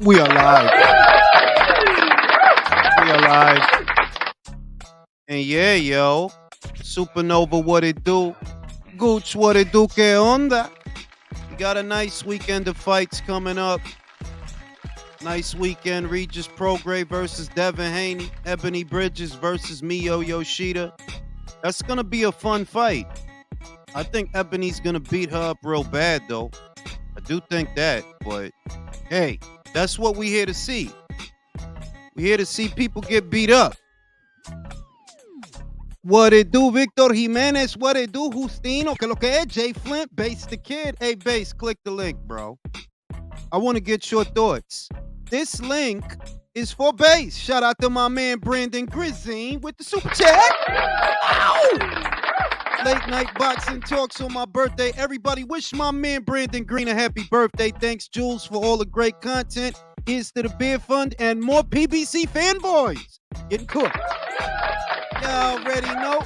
We are live. We are live. And yeah, yo. Supernova, what it do? Gooch, what it do? Que onda? We got a nice weekend of fights coming up. Nice weekend. Regis Prograis versus Devin Haney. Ebony Bridges versus Mio Yoshida. That's going to be a fun fight. I think Ebony's going to beat her up real bad, though. I do think that. But, hey, that's what we're here to see. We're here to see people get beat up. What it do, Victor Jimenez? What it do, Justino? Que lo que es? Jay Flint, Base the Kid. Hey, Base, click the link, bro. I want to get your thoughts. This link is for Base. Shout out to my man Brandon Grizzine with the super chat. Ow! Late night boxing talks on my birthday. Everybody wish my man Brandon Green a happy birthday. Thanks, Jules, for all the great content. Here's to the beer fund and more PBC fanboys getting cooked. Y'all already know.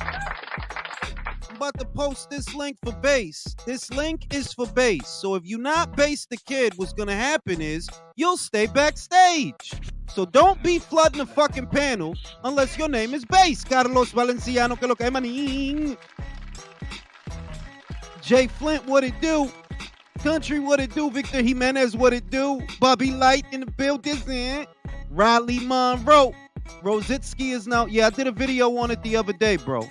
I'm about to post this link for Base. This link is for Base. So if you're not Base the Kid, what's going to happen is you'll stay backstage. So don't be flooding the fucking panel unless your name is Base. Carlos Valenciano, que lo que es, manín. Jay Flint, what it do? Country, what it do? Victor Jimenez, what it do? Bobby Light in the building. Riley Monroe. Rositsky is now. Yeah, I did a video on it the other day, bro.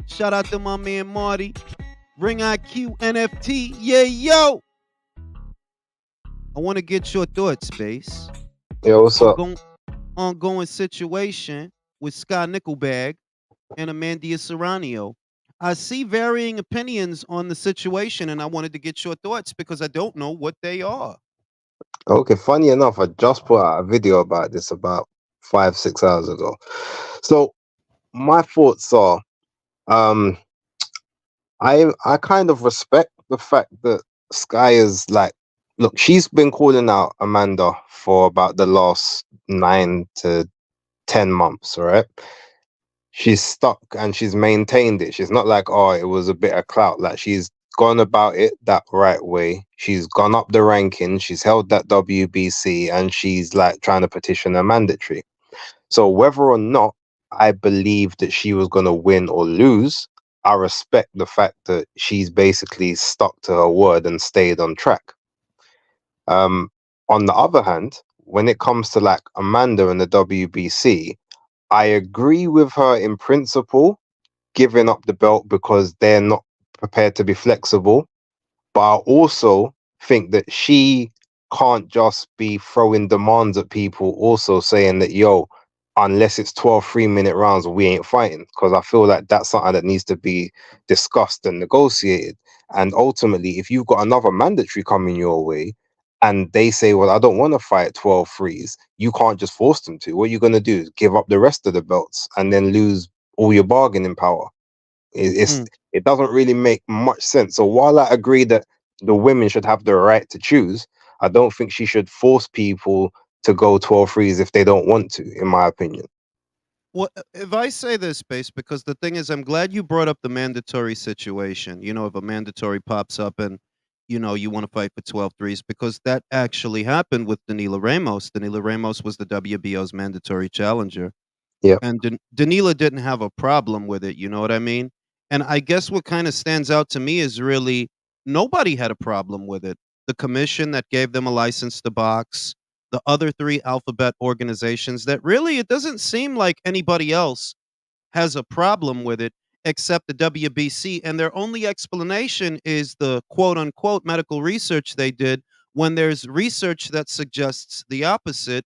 Shout out to my man Marty. Ring IQ NFT. Yeah, yo. I want to get your thoughts, Space. Yo, what's up? Ongoing situation with Sky Nickelbag and Amandia Serrano. I see varying opinions on the situation, and I wanted to get your thoughts because I don't know what they are. Okay, funny enough, I just put out a video about this about 5-6 hours ago. So my thoughts are, I kind of respect the fact that Sky is like, look, she's been calling out Amanda for about the last 9 to 10 months, right? She's stuck and she's maintained it. She's not like, oh, it was a bit of clout. Like, she's gone about it that right way. She's gone up the ranking. She's held that WBC and she's like trying to petition a mandatory. So whether or not I believe that she was going to win or lose, I respect the fact that she's basically stuck to her word and stayed on track. On the other hand, when it comes to like Amanda and the WBC, I agree with her in principle, giving up the belt because they're not prepared to be flexible. But I also think that she can't just be throwing demands at people, also saying that, yo, unless it's 12 3-minute rounds, we ain't fighting. Because I feel like that's something that needs to be discussed and negotiated. And ultimately, if you've got another mandatory coming your way, and they say, well, I don't want to fight 12 3s, you can't just force them to. What you're going to do is give up the rest of the belts and then lose all your bargaining power. It doesn't really make much sense. So while I agree that the women should have the right to choose, I don't think she should force people to go 12 3s if they don't want to, in my opinion. Well, if I say this, Space, because the thing is, I'm glad you brought up the mandatory situation. You know, if a mandatory pops up and, you know, you want to fight for 12 3s, because that actually happened with Danila Ramos. Danila Ramos was the WBO's mandatory challenger. Yeah. And Danila didn't have a problem with it. You know what I mean? And I guess what kind of stands out to me is really nobody had a problem with it. The commission that gave them a license to box, the other 3 alphabet organizations, that really it doesn't seem like anybody else has a problem with it except the WBC. And their only explanation is the quote unquote medical research they did, when there's research that suggests the opposite.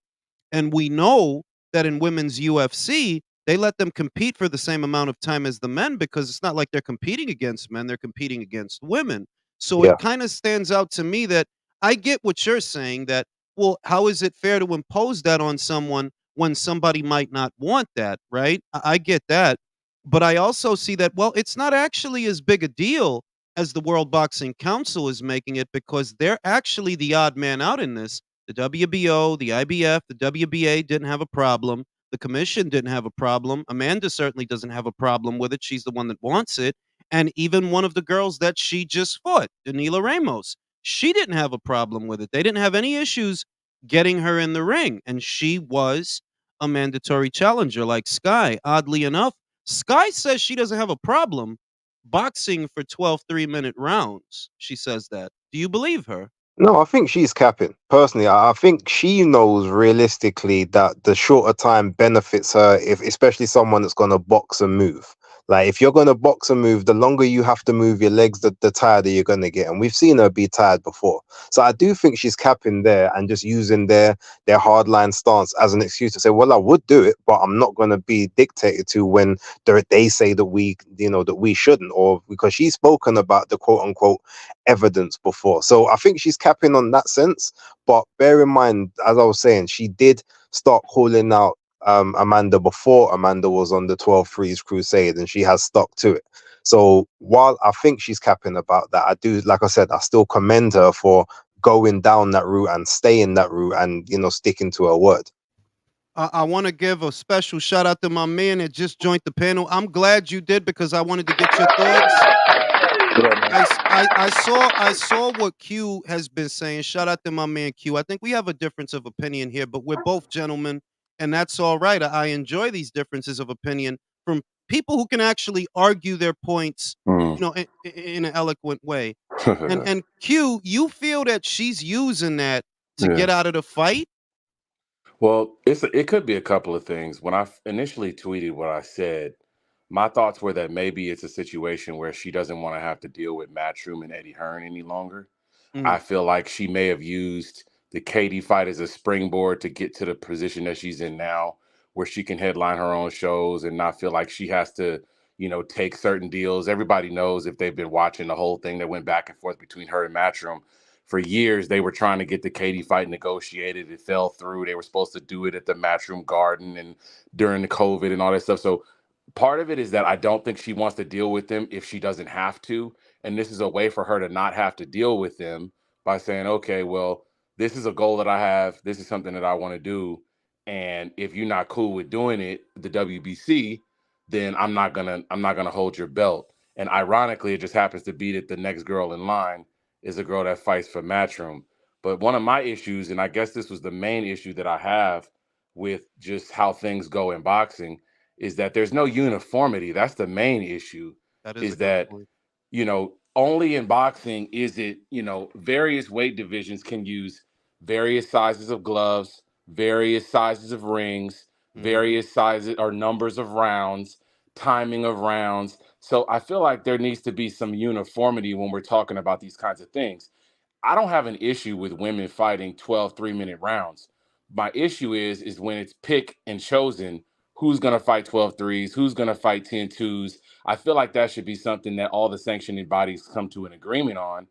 And we know that in women's UFC, they let them compete for the same amount of time as the men, because it's not like they're competing against men, they're competing against women. So Yeah. it kind of stands out to me that I get what you're saying, that, well, how is it fair to impose that on someone when somebody might not want that, right? I get that. But I also see that, well, it's not actually as big a deal as the World Boxing Council is making it, because they're actually the odd man out in this. The WBO, the IBF, the WBA didn't have a problem. The commission didn't have a problem. Amanda certainly doesn't have a problem with it. She's the one that wants it. And even one of the girls that she just fought, Danila Ramos, she didn't have a problem with it. They didn't have any issues getting her in the ring. And she was a mandatory challenger like Sky. Oddly enough, Sky says she doesn't have a problem boxing for 12 3-minute rounds. She says that. Do you believe her? No, I think she's capping. Personally, I think she knows realistically that the shorter time benefits her, if especially someone that's gonna box and move. Like if you're gonna box and move, the longer you have to move your legs, the tighter you're gonna get. And we've seen her be tired before. So I do think she's capping there and just using their hardline stance as an excuse to say, well, I would do it, but I'm not gonna be dictated to when they say that that we shouldn't, or because she's spoken about the quote unquote evidence before. So I think she's capping on that sense. But bear in mind, as I was saying, she did start calling out Amanda before Amanda was on the 12 threes crusade, and she has stuck to it. So while I think she's capping about that, I do, like I said, I still commend her for going down that route and staying that route and sticking to her word. I want to give a special shout out to my man that just joined the panel. I'm glad you did because I wanted to get your thoughts. I saw what Q has been saying. Shout out to my man Q. I think we have a difference of opinion here, but we're both gentlemen, and that's all right. I enjoy these differences of opinion from people who can actually argue their points, Mm. in an eloquent way. And Q, you feel that she's using that to Yeah. get out of the fight? Well, it could be a couple of things. When I initially tweeted what I said, my thoughts were that maybe it's a situation where she doesn't want to have to deal with Matchroom and Eddie Hearn any longer. Mm, I feel like she may have used the Katie fight as a springboard to get to the position that she's in now, where she can headline her own shows and not feel like she has to, take certain deals. Everybody knows, if they've been watching the whole thing that went back and forth between her and Matchroom. For years, they were trying to get the Katie fight negotiated. It fell through. They were supposed to do it at the Matchroom Garden and during the COVID and all that stuff. So part of it is that I don't think she wants to deal with them if she doesn't have to. And this is a way for her to not have to deal with them by saying, okay, well, this is a goal that I have. This is something that I want to do. And if you're not cool with doing it, the WBC, then I'm not gonna hold your belt. And ironically, it just happens to be that the next girl in line is a girl that fights for Matchroom. But one of my issues, and I guess this was the main issue that I have with just how things go in boxing, is that there's no uniformity. That's the main issue, that is a is good that, point. only in boxing is it, various weight divisions can use various sizes of gloves, various sizes of rings, Mhm. various sizes or numbers of rounds, timing of rounds. So I feel like there needs to be some uniformity when we're talking about these kinds of things. I don't have an issue with women fighting 12 3-minute rounds. My issue is when it's pick and chosen who's going to fight 12 threes, who's going to fight 10 twos. I feel like that should be something that all the sanctioning bodies come to an agreement on,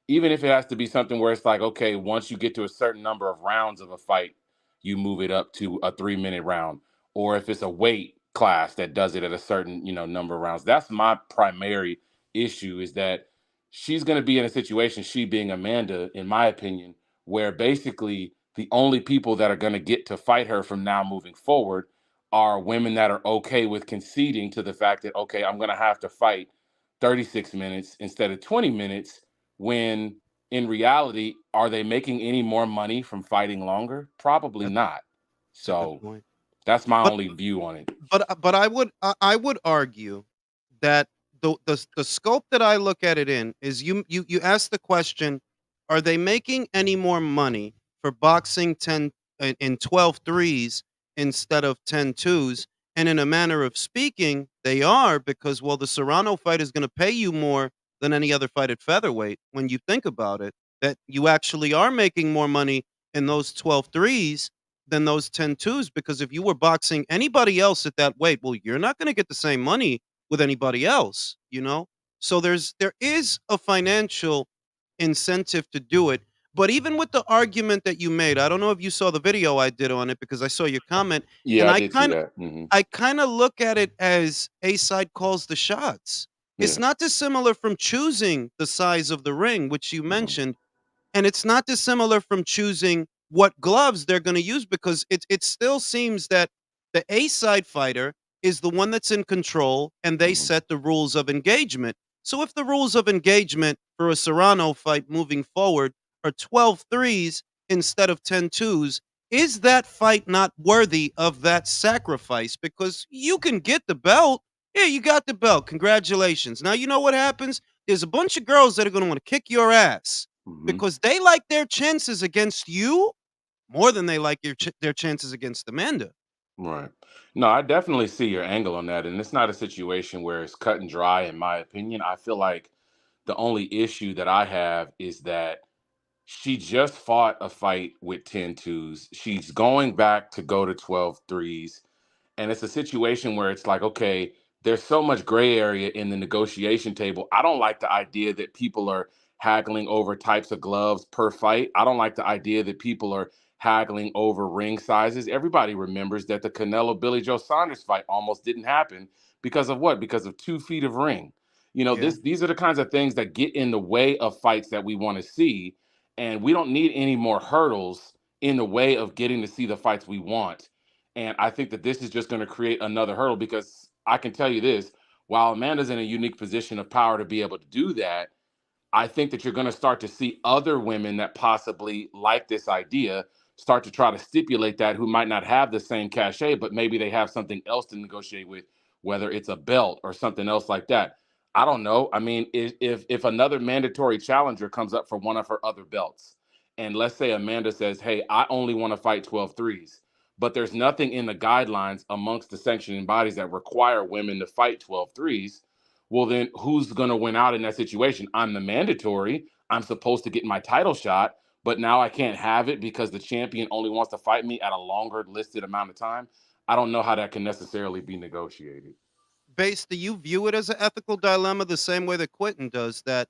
even if it has to be something where it's like, okay, once you get to a certain number of rounds of a fight, you move it up to a 3-minute round. Or if it's a weight class that does it at a certain, number of rounds. That's my primary issue, is that she's going to be in a situation, she being Amanda, in my opinion, where basically the only people that are going to get to fight her from now moving forward are women that are okay with conceding to the fact that, okay, I'm going to have to fight 36 minutes instead of 20 minutes, when in reality, are they making any more money from fighting longer? Probably That, not. that's a good So point. that's my But only view on it. but I would argue that the scope that I look at it in is you ask the question, are they making any more money for boxing 10 in 12 threes instead of 10 twos? And in a manner of speaking, they are, because well, the Serrano fight is going to pay you more than any other fight at featherweight when you think about it. That you actually are making more money in those 12 threes than those 10 twos, because if you were boxing anybody else at that weight, well, you're not going to get the same money with anybody else. So there is a financial incentive to do it. But even with the argument that you made, I don't know if you saw the video I did on it because I saw your comment, Yeah, and I I did see kind of that. I kind of look at it as A side calls the shots. It's Yeah. not dissimilar from choosing the size of the ring, which you hmm mentioned, and it's not dissimilar from choosing what gloves they're gonna use, because it still seems that the A side fighter is the one that's in control and they hmm set the rules of engagement. So if the rules of engagement for a Serrano fight moving forward are 12 threes instead of 10 twos, is that fight not worthy of that sacrifice? Because you can get the belt. Yeah, you got the belt. Congratulations. Now, you know what happens? There's a bunch of girls that are going to want to kick your ass Hmm. because they like their chances against you more than they like their chances against Amanda. Right. No, I definitely see your angle on that. And it's not a situation where it's cut and dry, in my opinion. I feel like the only issue that I have is that she just fought a fight with 10 twos. She's going back to go to 12 threes. And it's a situation where it's like, okay, there's so much gray area in the negotiation table. I don't like the idea that people are haggling over types of gloves per fight. I don't like the idea that people are haggling over ring sizes. Everybody remembers that the Canelo Billy Joe Saunders fight almost didn't happen because of what? Because of 2 feet of ring. You know, Yeah. these are the kinds of things that get in the way of fights that we want to see. And we don't need any more hurdles in the way of getting to see the fights we want. And I think that this is just going to create another hurdle because I can tell you this, while Amanda's in a unique position of power to be able to do that, I think that you're going to start to see other women that possibly like this idea start to try to stipulate that who might not have the same cachet, but maybe they have something else to negotiate with, whether it's a belt or something else like that. I don't know. I mean, if another mandatory challenger comes up for one of her other belts, and let's say Amanda says, "Hey, I only want to fight 12 threes," but there's nothing in the guidelines amongst the sanctioning bodies that require women to fight 12 threes, well, then who's going to win out in that situation? I'm the mandatory. I'm supposed to get my title shot, but now I can't have it because the champion only wants to fight me at a longer listed amount of time. I don't know how that can necessarily be negotiated. Base, do you view it as an ethical dilemma the same way that Quentin does? That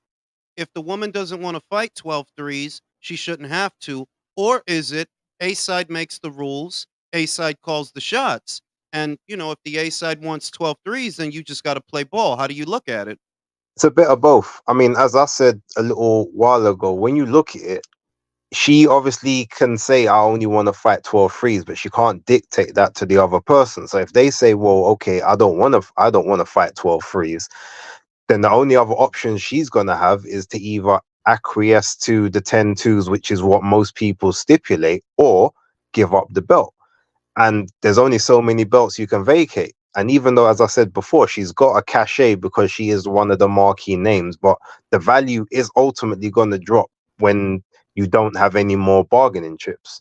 if the woman doesn't want to fight 12 threes, she shouldn't have to? Or is it A side makes the rules, A side calls the shots? And, if the A side wants 12 threes, then you just got to play ball. How do you look at it? It's a bit of both. I mean, as I said a little while ago, when you look at it, she obviously can say, I only want to fight 12 threes, but she can't dictate that to the other person. So if they say, well, okay, I don't want to fight 12 threes, then the only other option she's going to have is to either acquiesce to the 10 twos, which is what most people stipulate, or give up the belt. And there's only so many belts you can vacate. And even though, as I said before, she's got a cachet because she is one of the marquee names, but the value is ultimately going to drop when you don't have any more bargaining chips.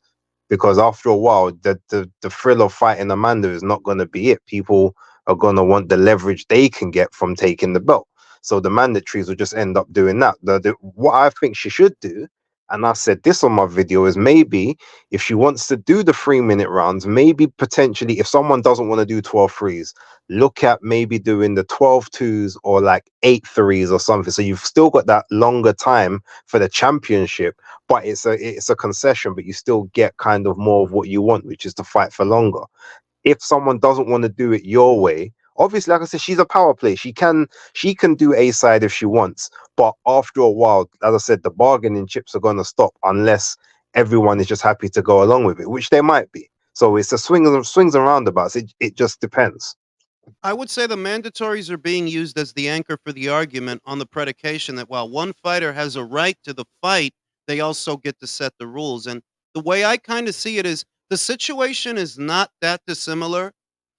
Because after a while, the thrill of fighting Amanda is not going to be it. People are going to want the leverage they can get from taking the belt. So the mandatories will just end up doing that. What I think she should do, and I said this on my video, is maybe if she wants to do the 3 minute rounds, maybe potentially if someone doesn't want to do 12 threes, look at maybe doing the 12 twos or like 8 threes or something. So you've still got that longer time for the championship, but it's a concession, but you still get kind of more of what you want, which is to fight for longer. If someone doesn't want to do it your way, obviously, like I said, she's a power play. She can do A side if she wants, but after a while, as I said, the bargaining chips are going to stop unless everyone is just happy to go along with it, which they might be. So it's a swings and roundabouts. It just depends. I would say the mandatories are being used as the anchor for the argument on the predication that while one fighter has a right to the fight, they also get to set the rules. And the way I kind of see it is the situation is not that dissimilar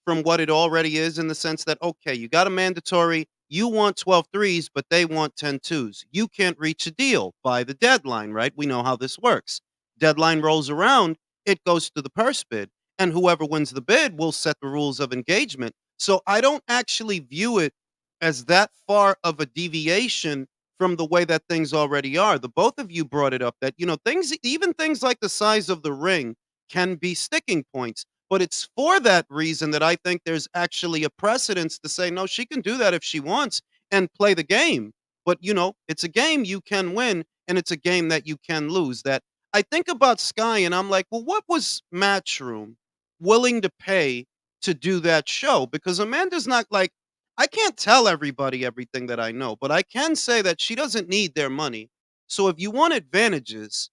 from what it already is in the sense that, okay, you got a mandatory, you want 12 threes, but they want 10 twos. You can't reach a deal by the deadline, right? We know how this works. Deadline rolls around, it goes to the purse bid, and whoever wins the bid will set the rules of engagement. So I don't actually view it as that far of a deviation from the way that things already are. The both of you brought it up that, things, even things like the size of the ring can be sticking points. But it's for that reason that I think there's actually a precedence to say, no, she can do that if she wants and play the game. But, it's a game you can win and it's a game that you can lose. That I think about Sky and I'm like, well, what was Matchroom willing to pay to do that show? Because Amanda's not like, I can't tell everybody everything that I know, but I can say that she doesn't need their money. So if you want advantages,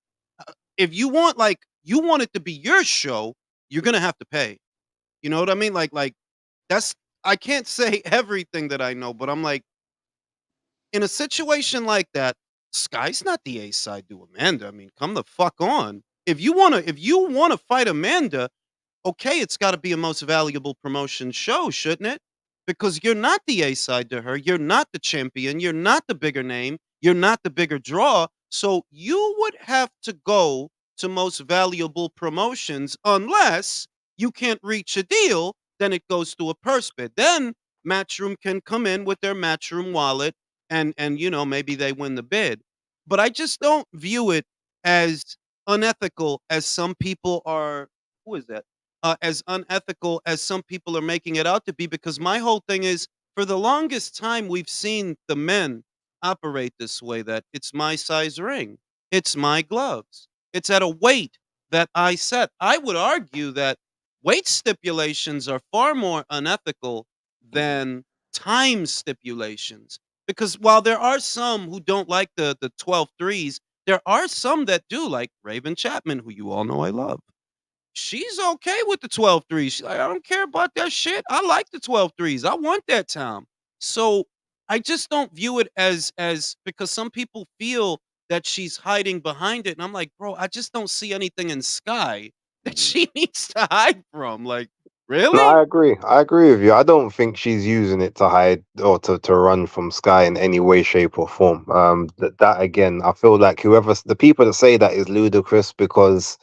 if you want you want it to be your show, you're gonna have to pay. You know what I mean? Like that's I can't say everything that I know, but I'm like in a situation like that, Sky's not the A side to Amanda. I mean, come the fuck on. If you wanna fight Amanda, okay, it's got to be a most valuable promotion show, shouldn't it? Because you're not the A side to her. You're not the champion. You're not the bigger name. You're not the bigger draw. So you would have to go to most valuable promotions unless you can't reach a deal. Then it goes to a purse bid. Then Matchroom can come in with their Matchroom wallet and maybe they win the bid. But I just don't view it as unethical as some people are. Who is that? As unethical as some people are making it out to be, because my whole thing is, for the longest time we've seen the men operate this way, that it's my size ring, it's my gloves, it's at a weight that I set. I would argue that weight stipulations are far more unethical Mhm. than time stipulations, because while there are some who don't like the 12 threes, there are some that do, like Raven Chapman, who you all know I love. She's okay with the 12 threes. She's like, "I don't care about that shit. I like the 12 threes. I want that time." So, I just don't view it as because some people feel that she's hiding behind it, and I'm like, "Bro, I just don't see anything in Sky that Mhm. she needs to hide from." Like, No, really? I agree. I agree with you. I don't think she's using it to hide or to run from Sky in any way, shape, or form. That again, I feel like the people that say that is ludicrous because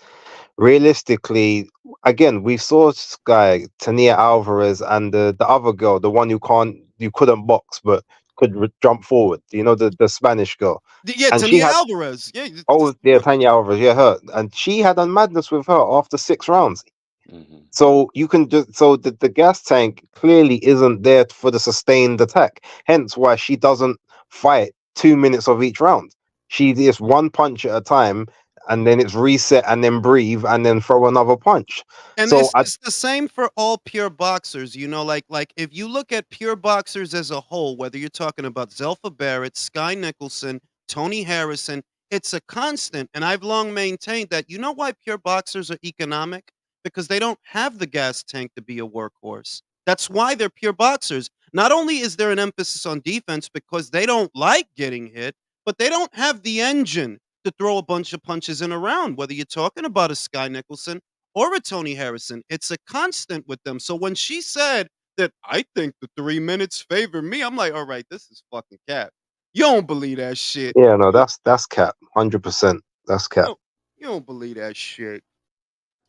realistically, again, we saw Sky, Tania Alvarez, and the other girl, the one you couldn't box but could jump forward. You know, the Spanish girl, Yeah, and she Tania had Alvarez. Yeah, oh yeah, Tanya Alvarez, yeah, her, and she had a madness with her after 6 rounds. Mhm. So you can just the gas tank clearly isn't there for the sustained attack. Hence why she doesn't fight 2 minutes of each round. She is one punch at a time, and then it's reset, and then breathe, and then throw another punch. And So it's the same for all pure boxers, like if you look at pure boxers as a whole, whether you're talking about Zelfa Barrett, Sky Nicholson, Tony Harrison, it's a constant. And I've long maintained that, why pure boxers are economic? Because they don't have the gas tank to be a workhorse. That's why they're pure boxers. Not only is there an emphasis on defense because they don't like getting hit, but they don't have the engine to throw a bunch of punches in a round, whether you're talking about a Sky Nicholson or a Tony Harrison. It's a constant with them. So when she said that, "I think the 3 minutes favor me," I'm like, all right, this is fucking cap. You don't believe that shit. yeah, no, You, that's cap, 100%. That's you cap. don't you don't believe that shit.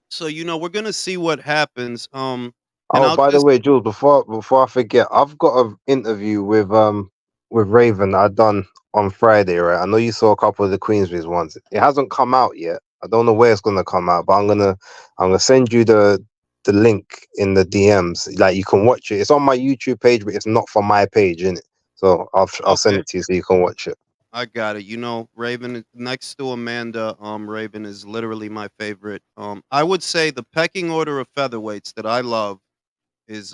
So we're gonna see what happens. And Oh, I'll by the just way, Jules, before I forget, I've got an interview with Raven that I done on Friday, right? I know you saw a couple of the Queensbridge ones. It hasn't come out yet. I don't know where it's gonna come out, but I'm gonna send you the link in the DMs. Like you can watch it. It's on my YouTube page, but it's not for my page, innit? So I'll send okay. it to you so you can watch it. I got it. Raven next to Amanda, Raven is literally my favorite. I would say the pecking order of featherweights that I love is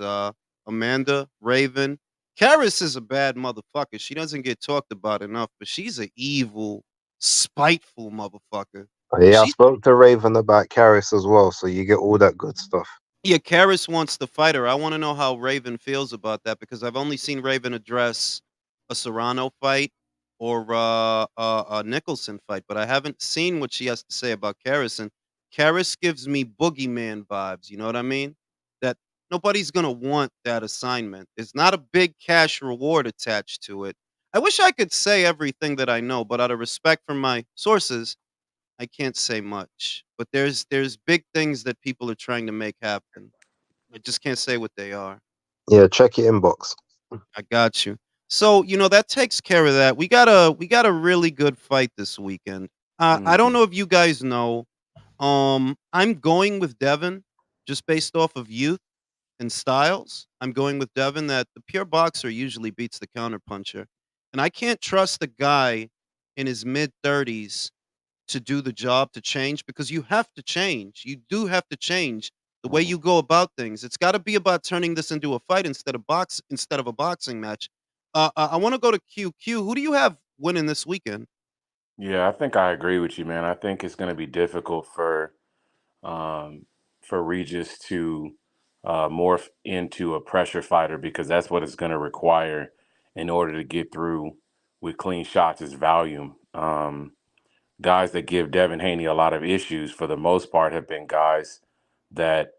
Amanda, Raven. Karis is a bad motherfucker. She doesn't get talked about enough, but she's an evil, spiteful motherfucker. Yeah, I She's spoke to Raven about Karis as well, so you get all that good stuff. Yeah, Karis wants to fight her. I want to know how Raven feels about that, because I've only seen Raven address a Serrano fight or a Nicholson fight, but I haven't seen what she has to say about Karis. And Karis gives me boogeyman vibes. You know what I mean? That nobody's gonna want that assignment. There's not a big cash reward attached to it. I wish I could say everything that I know, but out of respect for my sources, I can't say much. But there's big things that people are trying to make happen. I just can't say what they are. Yeah, check your inbox. I got you. So, that takes care of that. We got a really good fight this weekend. I don't Mhm. know if you guys know. I'm going with Devin just based off of youth and styles. I'm going with Devin that the pure boxer usually beats the counterpuncher. And I can't trust a guy in his mid 30s to do the job, to change, because you have to change. You do have to change the way Mhm. you go about things. It's got to be about turning this into a fight instead of a boxing match. I want to go to QQ. Who do you have winning this weekend? Yeah, I think I agree with you, man. I think it's going to be difficult um, for Regis to morph into a pressure fighter because that's what it's going to require in order to get through with clean shots is volume. Guys that give Devin Haney a lot of issues for the most part have been guys that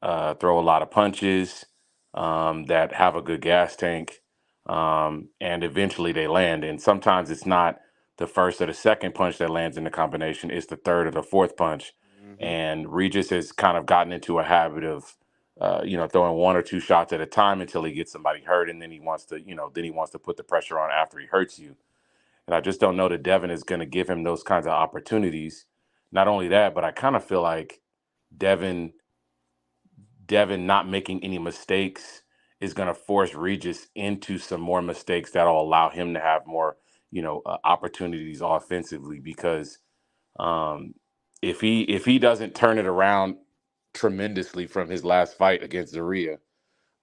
throw a lot of punches, that have a good gas tank, and eventually they land. And sometimes it's not the first or the second punch that lands in the combination, it's the third or the fourth punch. Hmm. And Regis has kind of gotten into a habit of, throwing one or two shots at a time until he gets somebody hurt, and then he wants to, then he wants to put the pressure on after he hurts you. And I just don't know that Devin is going to give him those kinds of opportunities. Not only that, but I kind of feel like Devin Devin not making any mistakes is going to force Regis into some more mistakes that'll allow him to have more, opportunities offensively. Because um, if he doesn't turn it around tremendously from his last fight against Zaria,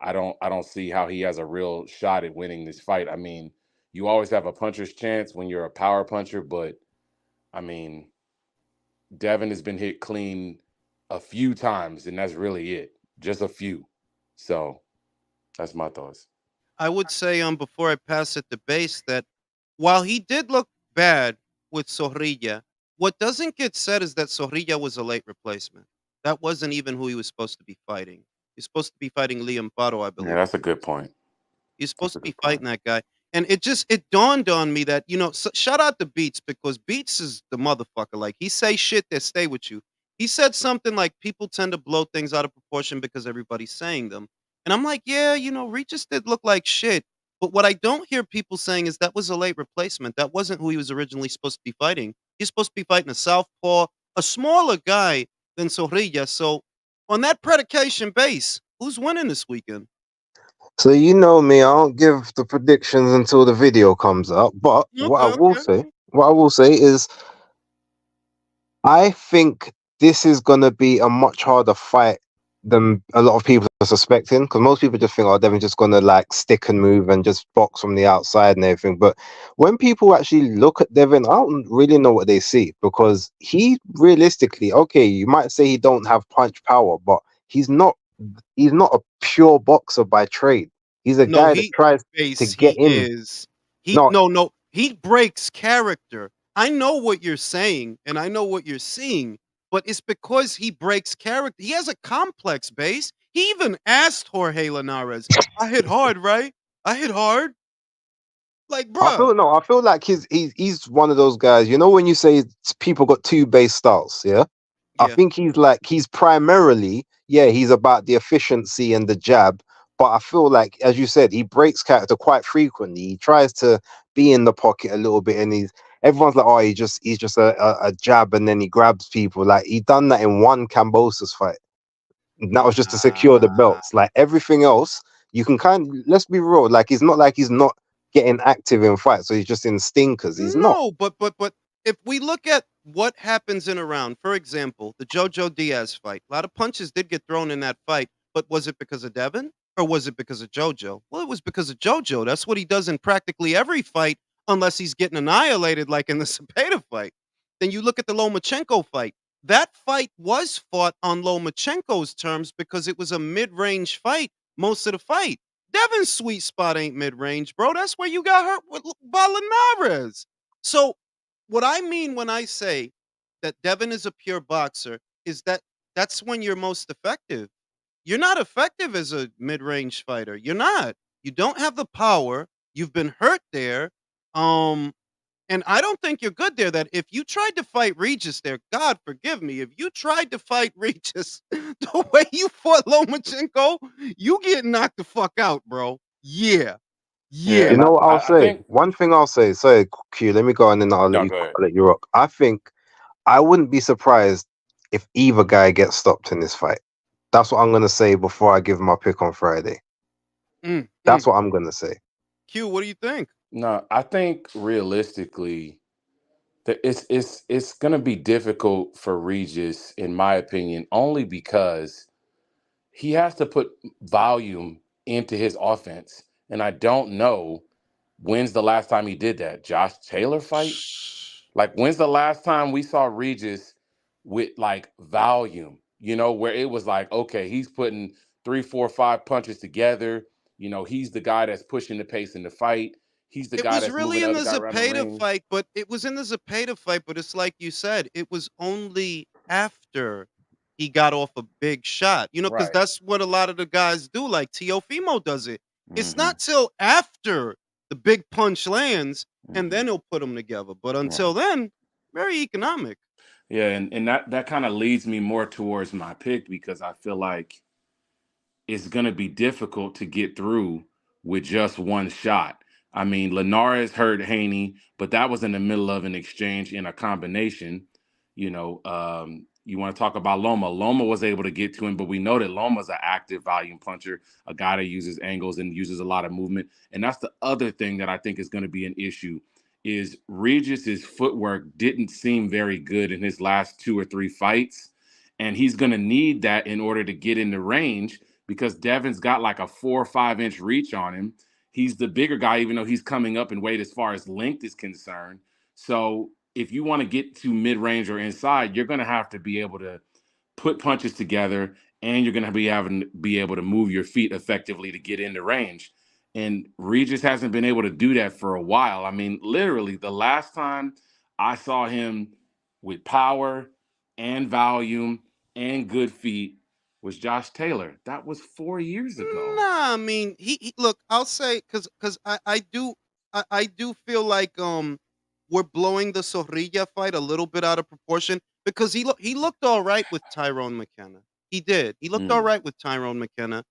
I don't see how he has a real shot at winning this fight. I mean, you always have a puncher's chance when you're a power puncher, but I mean, Devin has been hit clean a few times, and that's really it. Just a few. So that's my thoughts. I would say, before I pass it to base, that while he did look bad with Zorrilla, what doesn't get said is that Zorrilla was a late replacement. That wasn't even who he was supposed to be fighting. He's supposed to be fighting Liam Paro, I Yeah, believe. that's a good point. You're supposed That's to a be good point. fighting that guy. And it dawned on me that, shout out to Beats, because Beats is the motherfucker. Like, he say shit that stay with you. He said something like, people tend to blow things out of proportion because everybody's saying them. And I'm like, yeah, Regis did look like shit. But what I don't hear people saying is that was a late replacement. That wasn't who he was originally supposed to be fighting. He's supposed to be fighting a southpaw, a smaller guy than Zorrilla. So on that predication base, who's winning this weekend? So you know me, I don't give the predictions until the video comes up. But Okay, okay, okay. what I will say is, I think this is gonna be a much harder fight than a lot of people are suspecting. Because most people just think, oh, Devin's just gonna like stick and move and just box from the outside and everything. But when people actually look at Devin, I don't really know what they see, because he realistically, okay, you might say he don't have punch power, but he's not he's not a pure boxer by trade. He's a No, guy that he tries to base, get he in. is. He No, no, no, he breaks character. I know what you're saying, and I know what you're seeing, but it's because he breaks character. He has a complex base. He even asked Jorge Linares, "I hit hard, right? I hit hard." Like, bruh. I feel like he's one of those guys. You know when you say people got two base styles, yeah? I Yeah. think he's primarily, yeah, he's about the efficiency and the jab, but I feel like, as you said, he breaks character quite frequently. He tries to be in the pocket a little bit, and everyone's like, oh, he's just a jab, and then he grabs people. Like, he done that in one Cambosa's fight. And that was just to secure the Nah. belts. Like everything else, you can let's be real. Like he's not getting active in fights, so he's just in stinkers. He's not. No, but if we look at what happens in a round, for example, the Jojo Diaz fight, a lot of punches did get thrown in that fight, but was it because of Devin or was it because of Jojo? Well, it was because of Jojo. That's what he does in practically every fight, unless he's getting annihilated, like in the Zepeda fight. Then you look at the Lomachenko fight. That fight was fought on Lomachenko's terms because it was a mid-range fight most of the fight. Devin's sweet spot ain't mid-range, bro. That's where you got hurt with by Linares. So, what I mean when I say that Devin is a pure boxer is that that's when you're most effective. You're not effective as a mid-range fighter. You're not. You don't have the power. You've been hurt there. Um, and I don't think you're good there. That if you tried to fight Regis there, God forgive me, if you tried to fight Regis the way you fought Lomachenko, you get knocked the fuck out, bro. Yeah. Yeah, You and Yeah. know what I'll I say? think One thing I'll say. Sorry, Q. Let me go and then no, go ahead. I'll let you rock. I think I wouldn't be surprised if either guy gets stopped in this fight. That's what I'm gonna say before I give my pick on Friday. Mm, That's mm. what I'm gonna say. Q, what do you think? No, I think realistically that it's gonna be difficult for Regis, in my opinion, only because he has to put volume into his offense. And I don't know when's the last time he did that. Josh Taylor fight? Like, when's the last time we saw Regis with like volume, where it was like, okay, he's putting three, four, five punches together. He's the guy that's pushing the pace in the fight. he's the It guy was that's really moving the in other the guy around the Zepeda ring. fight, but it was in the Zepeda fight, but it's like you said, it was only after he got off a big shot, because Right. that's what a lot of the guys do, like Teofimo does it. It's Hmm. not till after the big punch lands, and Hmm. then he'll put them together, but until Right. then, very economic. Yeah, and that kind of leads me more towards my pick because I feel like it's going to be difficult to get through with just one shot. I mean, Linares hurt Haney, but that was in the middle of an exchange in a combination. You want to talk about Loma. Loma was able to get to him, but we know that Loma's an active volume puncher, a guy that uses angles and uses a lot of movement. And that's the other thing that I think is going to be an issue is Regis's footwork didn't seem very good in his last two or three fights. And he's going to need that in order to get in the range because Devin's got like a 4 or 5 inch reach on him. He's the bigger guy, even though he's coming up in weight as far as length is concerned. So if you want to get to mid range or inside, you're going to have to be able to put punches together, and you're going to be able to move your feet effectively to get into range. And Regis hasn't been able to do that for a while. I mean, literally, the last time I saw him with power and volume and good feet was Josh Taylor. That was 4 years ago. Nah, I mean, he look. I'll say because I do feel like we're blowing the Zorrilla fight a little bit out of proportion because he looked all right with Tyrone McKenna. He did. He looked all Mm. right with Tyrone McKenna.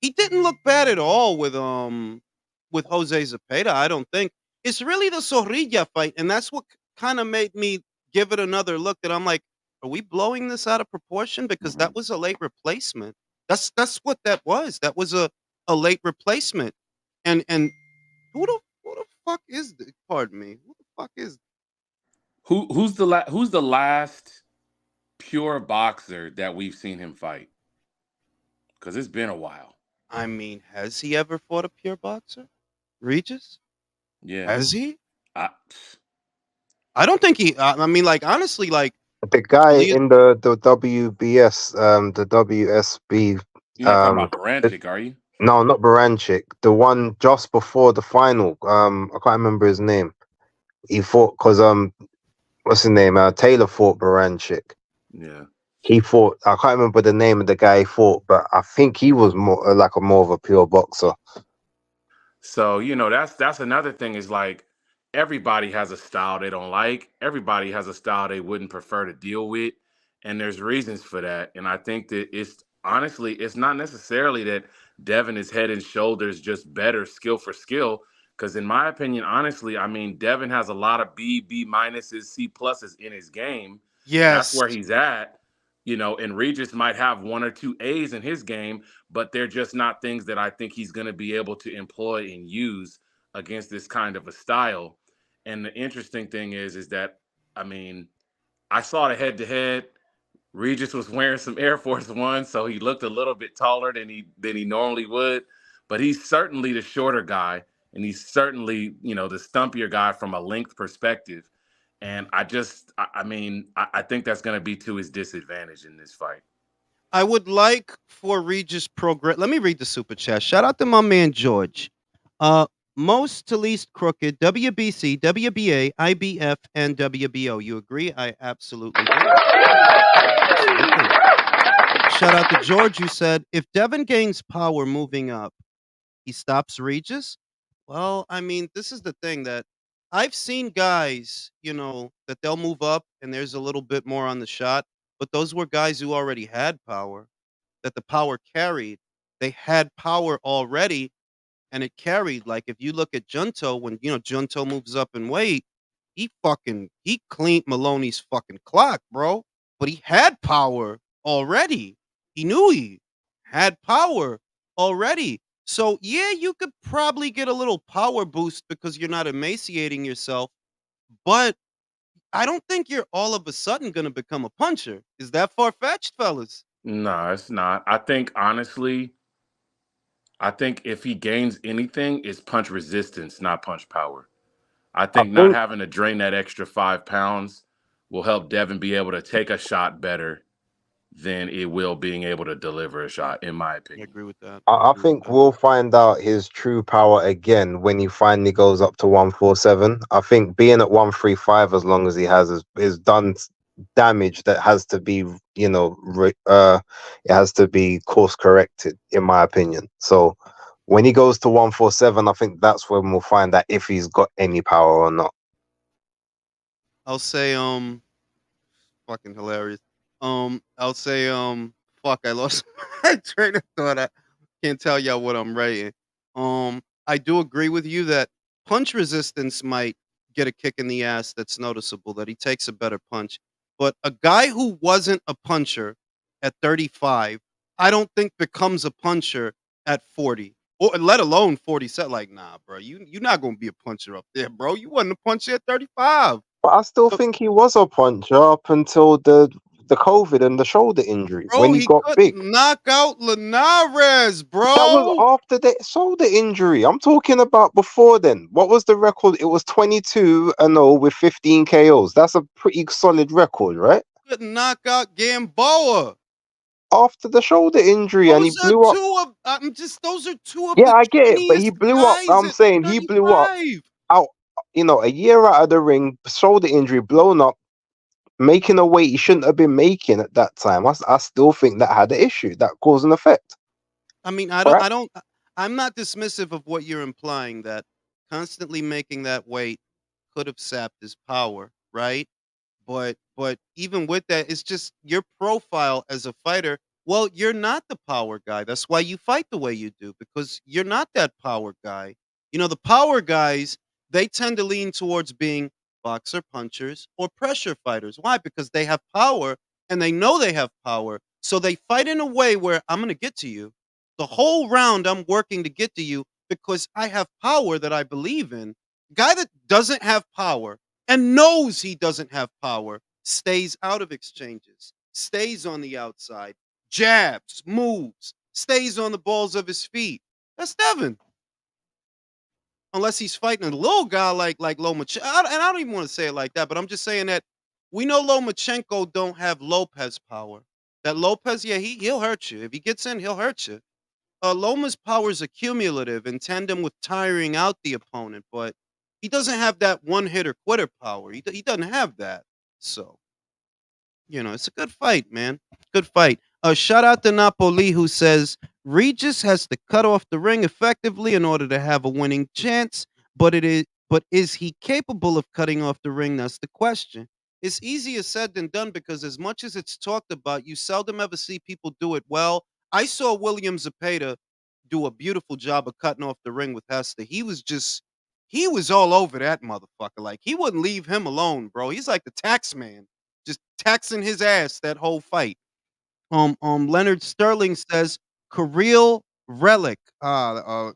He didn't look bad at all with Jose Zepeda. I don't think it's really the Zorrilla fight, and that's what kind of made me give it another look. That I'm like, are we blowing this out of proportion? Because that Mhm. was a late replacement. That's what that was. That was a late replacement. And who the fuck is this? Pardon me. Who the fuck is Who's the last pure boxer that we've seen him fight? Because it's been a while. I mean, has he ever fought a pure boxer? Regis? Yeah. Has he? I, I don't think he I mean, like, honestly, like, The guy Lee in the WBS, the WSB, you're not talking um, about Baranchik, are you? no, not Baranchik, the one just before the final. I can't remember his name. He fought because what's his name? Taylor fought Baranchik. Yeah. He fought. I can't remember the name of the guy he fought, but I think he was more like a more of a pure boxer. So, that's another thing is like everybody has a style they don't like. Everybody has a style they wouldn't prefer to deal with. And there's reasons for that. And I think that it's not necessarily that Devin is head and shoulders just better skill for skill. Because in my opinion, honestly, I mean, Devin has a lot of B minuses, C pluses in his game. That's Yes. where he's at. And Regis might have one or two A's in his game, but they're just not things that I think he's going to be able to employ and use against this kind of a style. And the interesting thing is that I mean, I saw the head to head. Regis was wearing some Air Force One, so he looked a little bit taller than he normally would. But he's certainly the shorter guy, and he's certainly the stumpier guy from a length perspective. And I think that's going to be to his disadvantage in this fight. I would like for Regis progress. Let me read the super chat. Shout out to my man George. Uh, most to least crooked WBC, WBA, IBF, and WBO. You agree? I absolutely do. Absolutely. Shout out to George who said if Devin gains power moving up, he stops Regis. Well, I mean, this is the thing that I've seen guys, that they'll move up and there's a little bit more on the shot, but those were guys who already had power, that the power carried. They had power already and it carried. Like if you look at Junto, when Junto moves up in weight, he cleaned Maloney's fucking clock, bro. But he had power already. He knew he had power already. So yeah, you could probably get a little power boost because you're not emaciating yourself, but I don't think you're all of a sudden gonna become a puncher. Is that far fetched, fellas? No, it's not. I think if he gains anything, it's punch resistance, not punch power. I I think not think having to drain that extra 5 pounds will help Devin be able to take a shot better than it will being able to deliver a shot, in my I opinion. agree with that. I think we'll find out his true power again when he finally goes up to 147. I think being at 135 as long as he has is done damage that has to be, it has to be course corrected, in my opinion. So when he goes to 147, I think that's when we'll find out if he's got any power or not. I'll say fucking hilarious. I'll say fuck, I lost my train of thought. I can't tell y'all what I'm writing. I do agree with you that punch resistance might get a kick in the ass that's noticeable, that he takes a better punch. But a guy who wasn't a puncher at 35, I don't think becomes a puncher at 40. Or let alone 47. Like, nah, bro, you're not gonna be a puncher up there, bro. You wasn't a puncher at 35. But I still So, think he was a puncher up until the COVID and the shoulder injury when bro, he he got couldn't big. knock out Linares, That was bro. after the shoulder injury. I'm talking about before then. What was the record? It was 22-0 with 15 KOs. That's a pretty solid record, right? Couldn't knock out Gamboa. After the shoulder injury, and he Those are blew up. two of those are two of Yeah, the I get it, but he trainiest blew up. guys I'm at saying he blew up 35. out, a year out of the ring, shoulder injury, blown up, making a weight he shouldn't have been making at that time. I still think that had an issue, that cause and effect. I mean, Right? I'm not dismissive of what you're implying, that constantly making that weight could have sapped his power, right? But even with that, it's just your profile as a fighter. Well, you're not the power guy. That's why you fight the way you do, because you're not that power guy. The power guys, they tend to lean towards being boxer punchers or pressure fighters. Why? Because they have power and they know they have power. So they fight in a way where I'm going to get to you. The whole round I'm working to get to you because I have power that I believe in. Guy that doesn't have power and knows he doesn't have power stays out of exchanges, stays on the outside, jabs, moves, stays on the balls of his feet. That's Devin. Unless he's fighting a little guy like Lomachenko. And I don't even want to say it like that, but I'm just saying that we know Lomachenko don't have Lopez power. That Lopez, yeah, he'll hurt you. If he gets in, he'll hurt you. Loma's power is accumulative in tandem with tiring out the opponent, but he doesn't have that one hitter quitter power. He doesn't have that. So, it's a good fight, man. Good fight. Shout out to Napoli, who says Regis has to cut off the ring effectively in order to have a winning chance, but is he capable of cutting off the ring? That's the question. It's easier said than done, because as much as it's talked about, you seldom ever see people do it well. I saw William Zepeda do a beautiful job of cutting off the ring with Hester. He was all over that motherfucker. Like, he wouldn't leave him alone, bro. He's like the tax man, just taxing his ass that whole fight. Leonard Sterling says Kirill Relic. I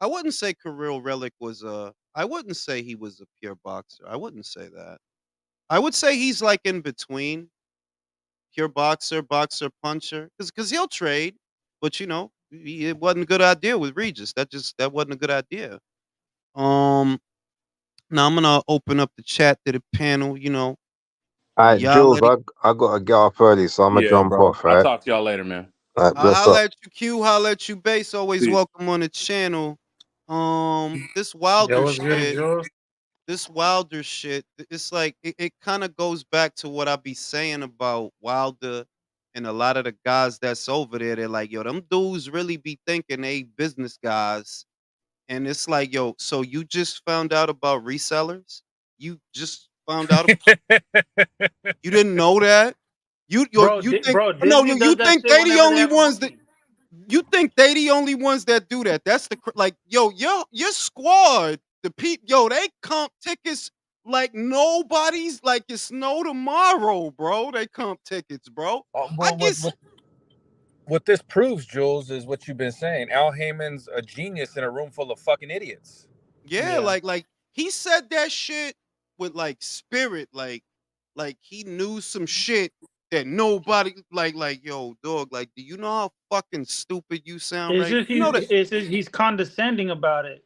wouldn't say Kirill Relic was a. I wouldn't say he was a pure boxer. I wouldn't say that. I would say he's like in between pure boxer, boxer puncher, because he'll trade, but it wasn't a good idea with Regis. That wasn't a good idea. Um, Now I'm gonna open up the chat to the panel. All right, Y'all Jules, let it. I got to get off early, so I'm gonna Yeah, jump bro. off. I'll Right, talk to y'all later, man. all right, I bless holla up. at you, Q. Holla at you, Base. Always Peace. welcome on the channel. This Yo, Wilder what's good, shit. Jules? This Wilder shit. It's like it kind of goes back to what I be saying about Wilder and a lot of the guys that's over there. They're like, yo, them dudes really be thinking they business guys. And it's like, yo, so you just found out about resellers? You just found out. You didn't know that? You think no, Disney you does that think shit they the whenever they only have a ones that movie. you think they the only ones that do that? That's like, yo, your squad, the yo, they comp tickets like nobody's, like it's no tomorrow, bro. They comp tickets, bro. I Well, guess, what this proves, Jules, is what you've been saying. Al Heyman's a genius in a room full of fucking idiots. yeah, Yeah. like he said that shit with like spirit, like he knew some shit that nobody, like yo, dog, like, do you know how fucking stupid you sound, It's right? just You know that he's condescending about it.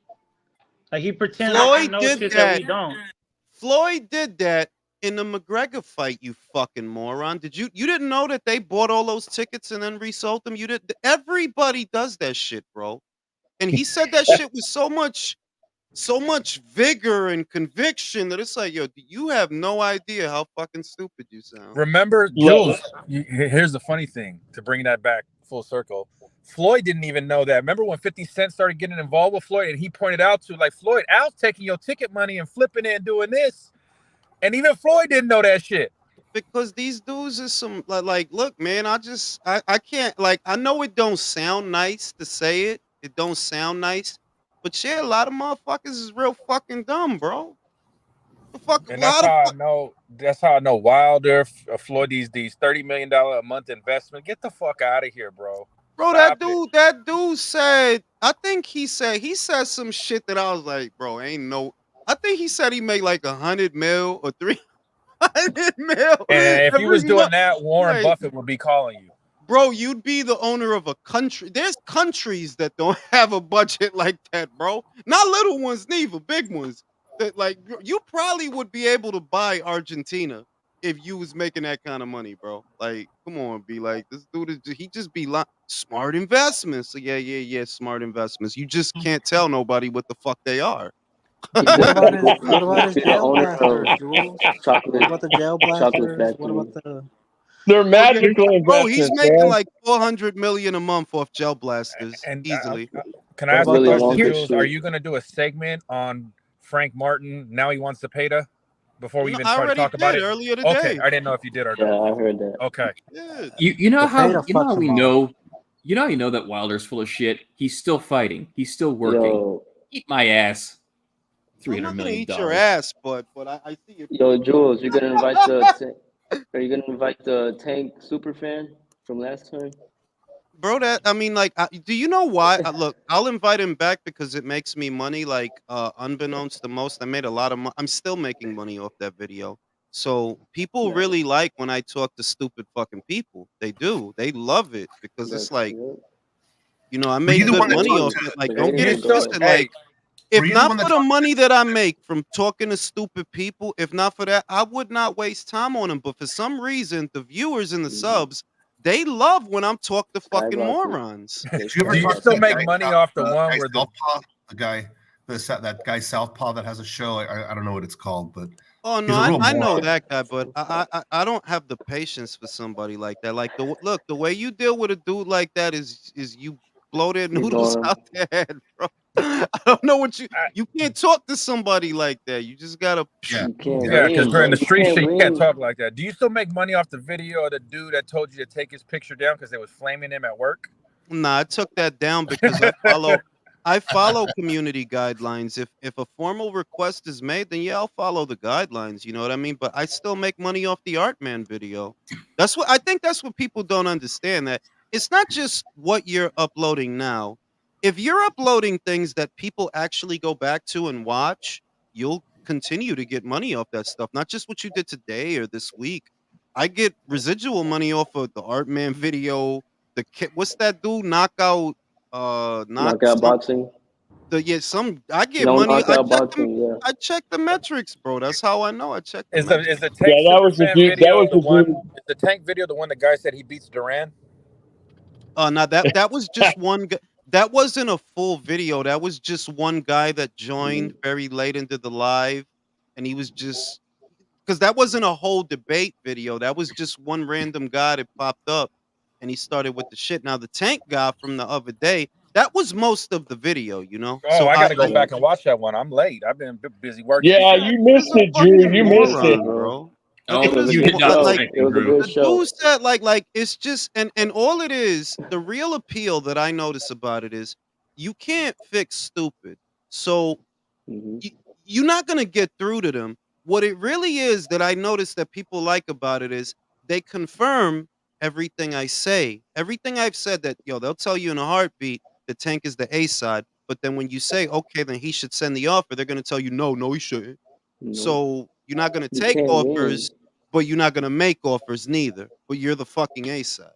Like he pretends like he Floyd knows did shit that that. we don't. Floyd did that in the McGregor fight, you fucking moron. You didn't know that they bought all those tickets and then resold them? You did. Everybody does that shit, bro. And he said that shit with so much vigor and conviction that it's like, yo, you have no idea how fucking stupid you sound. Remember, Jules, here's the funny thing, to bring that back full circle. Floyd didn't even know that. Remember when 50 Cent started getting involved with Floyd, and he pointed out to, like, Floyd, Al's taking your ticket money and flipping it and doing this. And even Floyd didn't know that shit. Because these dudes is some, like, look, man, I can't, like, I know it don't sound nice to say it. It don't sound nice. But yeah, a lot of motherfuckers is real fucking dumb, bro. The fuck, And that's how I know Wilder, Floyd, these $30 million a month investment. Get the fuck out of here, bro. Bro, Stop that dude said, I think he said some shit that I was like, bro, ain't no. I think he said he made like 100 mil or 300 mil. And if he was doing month. that, Warren Like, Buffett would be calling you. Bro, you'd be the owner of a country. There's countries that don't have a budget like that, bro. Not little ones, neither, big ones. That, like, you probably would be able to buy Argentina if you was making that kind of money, bro. Like, come on, be like, this dude he just be like smart investments. So yeah, smart investments. You just can't tell nobody what the fuck they are. What about his He's the jail owner blasters, of Jules? chocolate What about the jail chocolate blasters? What factory. about the They're magical Bro, he's investments, making man. like 400 million a month off gel blasters And easily. can I ask Willy a question, Wonka Jules? shit. Are you going to do a segment on Frank Martin? Now he wants Zepeda before we even I try to already talk about did it? earlier today. Okay, I didn't know if you did or Yeah, not. I heard that. Okay. Yeah. You know how Zepeda we fucks 'em know how you know that Wilder's full of shit. He's still fighting. He's still working. Yo, Eat my ass. I'm $300 not gonna million. eat your ass, but I see you. yo, Jules, you're gonna invite are you gonna invite the Tank super fan from last time? Bro, do you know why? Look, I'll invite him back because it makes me money. Like, unbeknownst to most, I made a lot of money. I'm still making money off that video. So people really like when I talk to stupid fucking people. They do. They love it because it's like, I Were made you the good one that money talked off to- it. Like, But don't get hey, it go ahead. twisted. Hey, Like, if Were you the not one that for the talked- money that I make from talking to stupid people, if not for that, I would not waste time on them. But for some reason, the viewers and the subs, they love when I'm talking to fucking Skyrocket. morons. Did you ever Do you talk to still that make guy money South- off the guy one where the Southpaw, that guy Southpaw that has a show? I don't know what it's called, but Oh he's no, a real I know moron. that guy, but I don't have the patience for somebody like that. Like the way you deal with a dude like that is you blow their noodles Ignore him. out their head, bro. I don't know what you can't talk to somebody like that. You just gotta Yeah. You can't Yeah, because win, we're in bro. the street You shit. You can't win. talk like that. Do you still make money off the video of the dude that told you to take his picture down because they was flaming him at work? Nah, I took that down because I follow community guidelines. If a formal request is made, then yeah, I'll follow the guidelines. You know what I mean? But I still make money off the Art Man video. I think that's what people don't understand. That it's not just what you're uploading now. If you're uploading things that people actually go back to and watch, you'll continue to get money off that stuff. Not just what you did today or this week. I get residual money off of the Art Man video. What's that dude? Knockout Knockout boxing. I get No money. knockout boxing. Yeah. I check the metrics, bro. That's how I know. I check the Is the metrics. Tank Yeah, that was the Superfan dude. That video was the the one? dude. Is the Tank video the one the guy said he beats Duran? Now that was just one. That wasn't a full video. That was just one guy that joined very late into the live, and he was just because that wasn't a whole debate video. That was just one random guy that popped up, and he started with the shit. Now the Tank guy from the other day, that was most of the video, you know. Oh, So I got to go back and watch that one. I'm late. I've been busy working. Yeah, you missed it, Drew. You missed it. bro. Oh, It was you did not like respect It was a good the show. dude said like it's just and all it is, the real appeal that I notice about it is you can't fix stupid. So you're not gonna get through to them. What it really is that I notice that people like about it is they confirm everything I say. Everything I've said that they'll tell you in a heartbeat the Tank is the A side, but then when you say okay, then he should send the offer, they're gonna tell you no, he shouldn't. No. So you're not gonna You take can't offers, win. but you're not gonna make offers neither. But you're the fucking A side.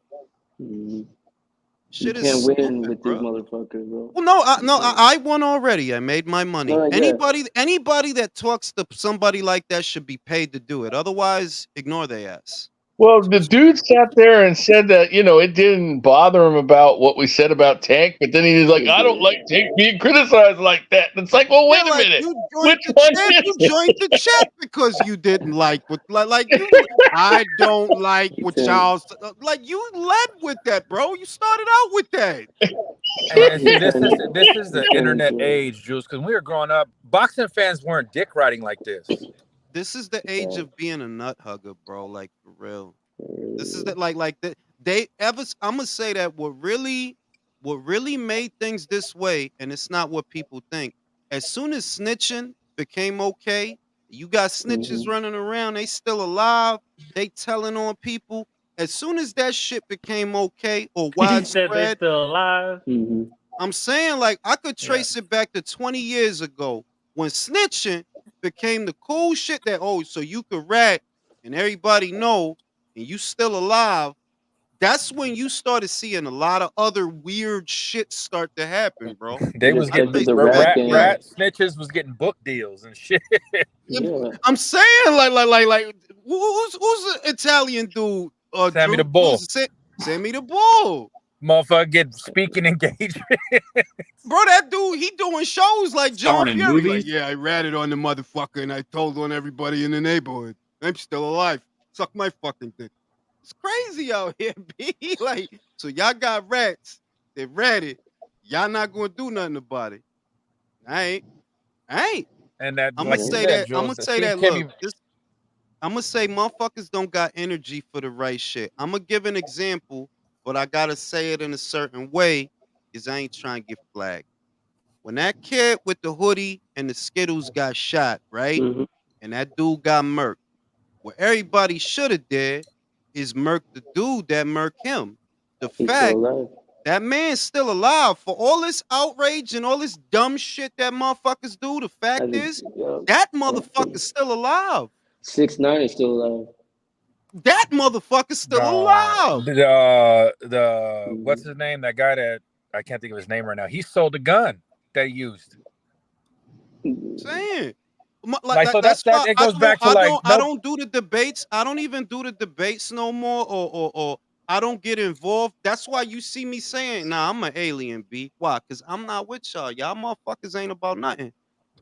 You Shit is can't win stupid, with bro. these motherfuckers, bro. Well, no, You can't. I won already. I made my money. No, yeah. Anybody that talks to somebody like that should be paid to do it. Otherwise, ignore their ass. Well, the dude sat there and said that, it didn't bother him about what we said about Tank, but then he was like, I don't like Tank being criticized like that. And it's like, well, wait a Like minute. you Which joined the one chat. is You it? joined the chat because you didn't like what like you. I don't like what y'all like. You led with that, bro. You started out with that. And see, this is the internet age, Jules. Because when we were growing up, boxing fans weren't dick riding like this. This is the age of being a nut hugger, bro. Like for real. This is that like that I'm gonna say that what really made things this way, and it's not what people think. As soon as snitching became okay, you got snitches running around, they still alive, they telling on people. As soon as that shit became okay or He said they widespread, still alive. I'm saying like I could trace it back to 20 years ago when snitching became the cool shit that so you could rat and everybody know and you still alive. That's when you started seeing a lot of other weird shit start to happen, bro. They was getting rat snitches was getting book deals and shit. Yeah. I'm saying like who's the Italian dude? Sammy Drew? the Bull. Sammy the Bull. Motherfucker get speaking engagement. Bro, that dude, he doing shows like John Starring Fury. movies? Like, yeah, I ratted on the motherfucker and I told on everybody in the neighborhood. I'm still alive. Suck my fucking dick. It's crazy out here, B. Like, so y'all got rats. They ratted. Y'all not gonna do nothing about it. I ain't. And that, I'm like gonna you say said, that. Jules, I'm gonna the say street that. can't Look, be- I'm gonna say motherfuckers don't got energy for the right shit. I'm gonna give an example, but I gotta say it in a certain way, because I ain't trying to get flagged. When that kid with the hoodie and the Skittles got shot, right? And that dude got murked. What everybody should have did is murk the dude that murked him. The He's fact still alive. that man's still alive for all this outrage and all this dumb shit that motherfuckers do. The fact is that motherfucker's still alive. 6ix9ine is still alive. That motherfucker's still alive. The what's his name? That guy that I can't think of his name right now. He sold the gun that he used. Saying. Like, so That's why it goes back to I don't do the debates. I don't even do the debates no more, or I don't get involved. That's why you see me saying, "Nah, I'm an alien, B." Why? Because I'm not with y'all. Y'all motherfuckers ain't about nothing.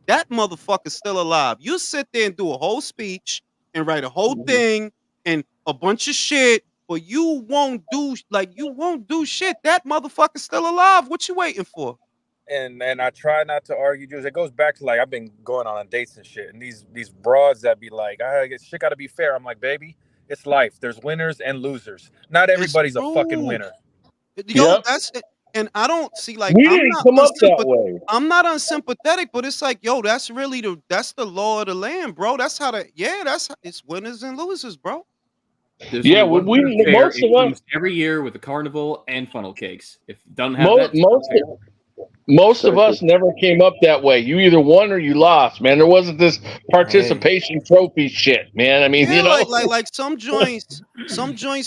That motherfucker's still alive. You sit there and do a whole speech and write a whole thing and a bunch of shit, but you won't do shit. That motherfucker's still alive. What you waiting for? And I try not to argue, Jules. It goes back to like I've been going on dates and shit, and these broads that be like, shit got to be fair. I'm like, baby, it's life. There's winners and losers. Not everybody's a fucking winner. Yo, that's it. And I don't see like We didn't come up that way. I'm not unsympathetic, but it's like, yo, that's really that's the law of the land, bro. That's how it's winners and losers, bro. There's most of us every year with the carnival and funnel cakes. If it doesn't have most of us never came up that way. You either won or you lost, man. There wasn't this participation trophy shit, man. I mean, like some joints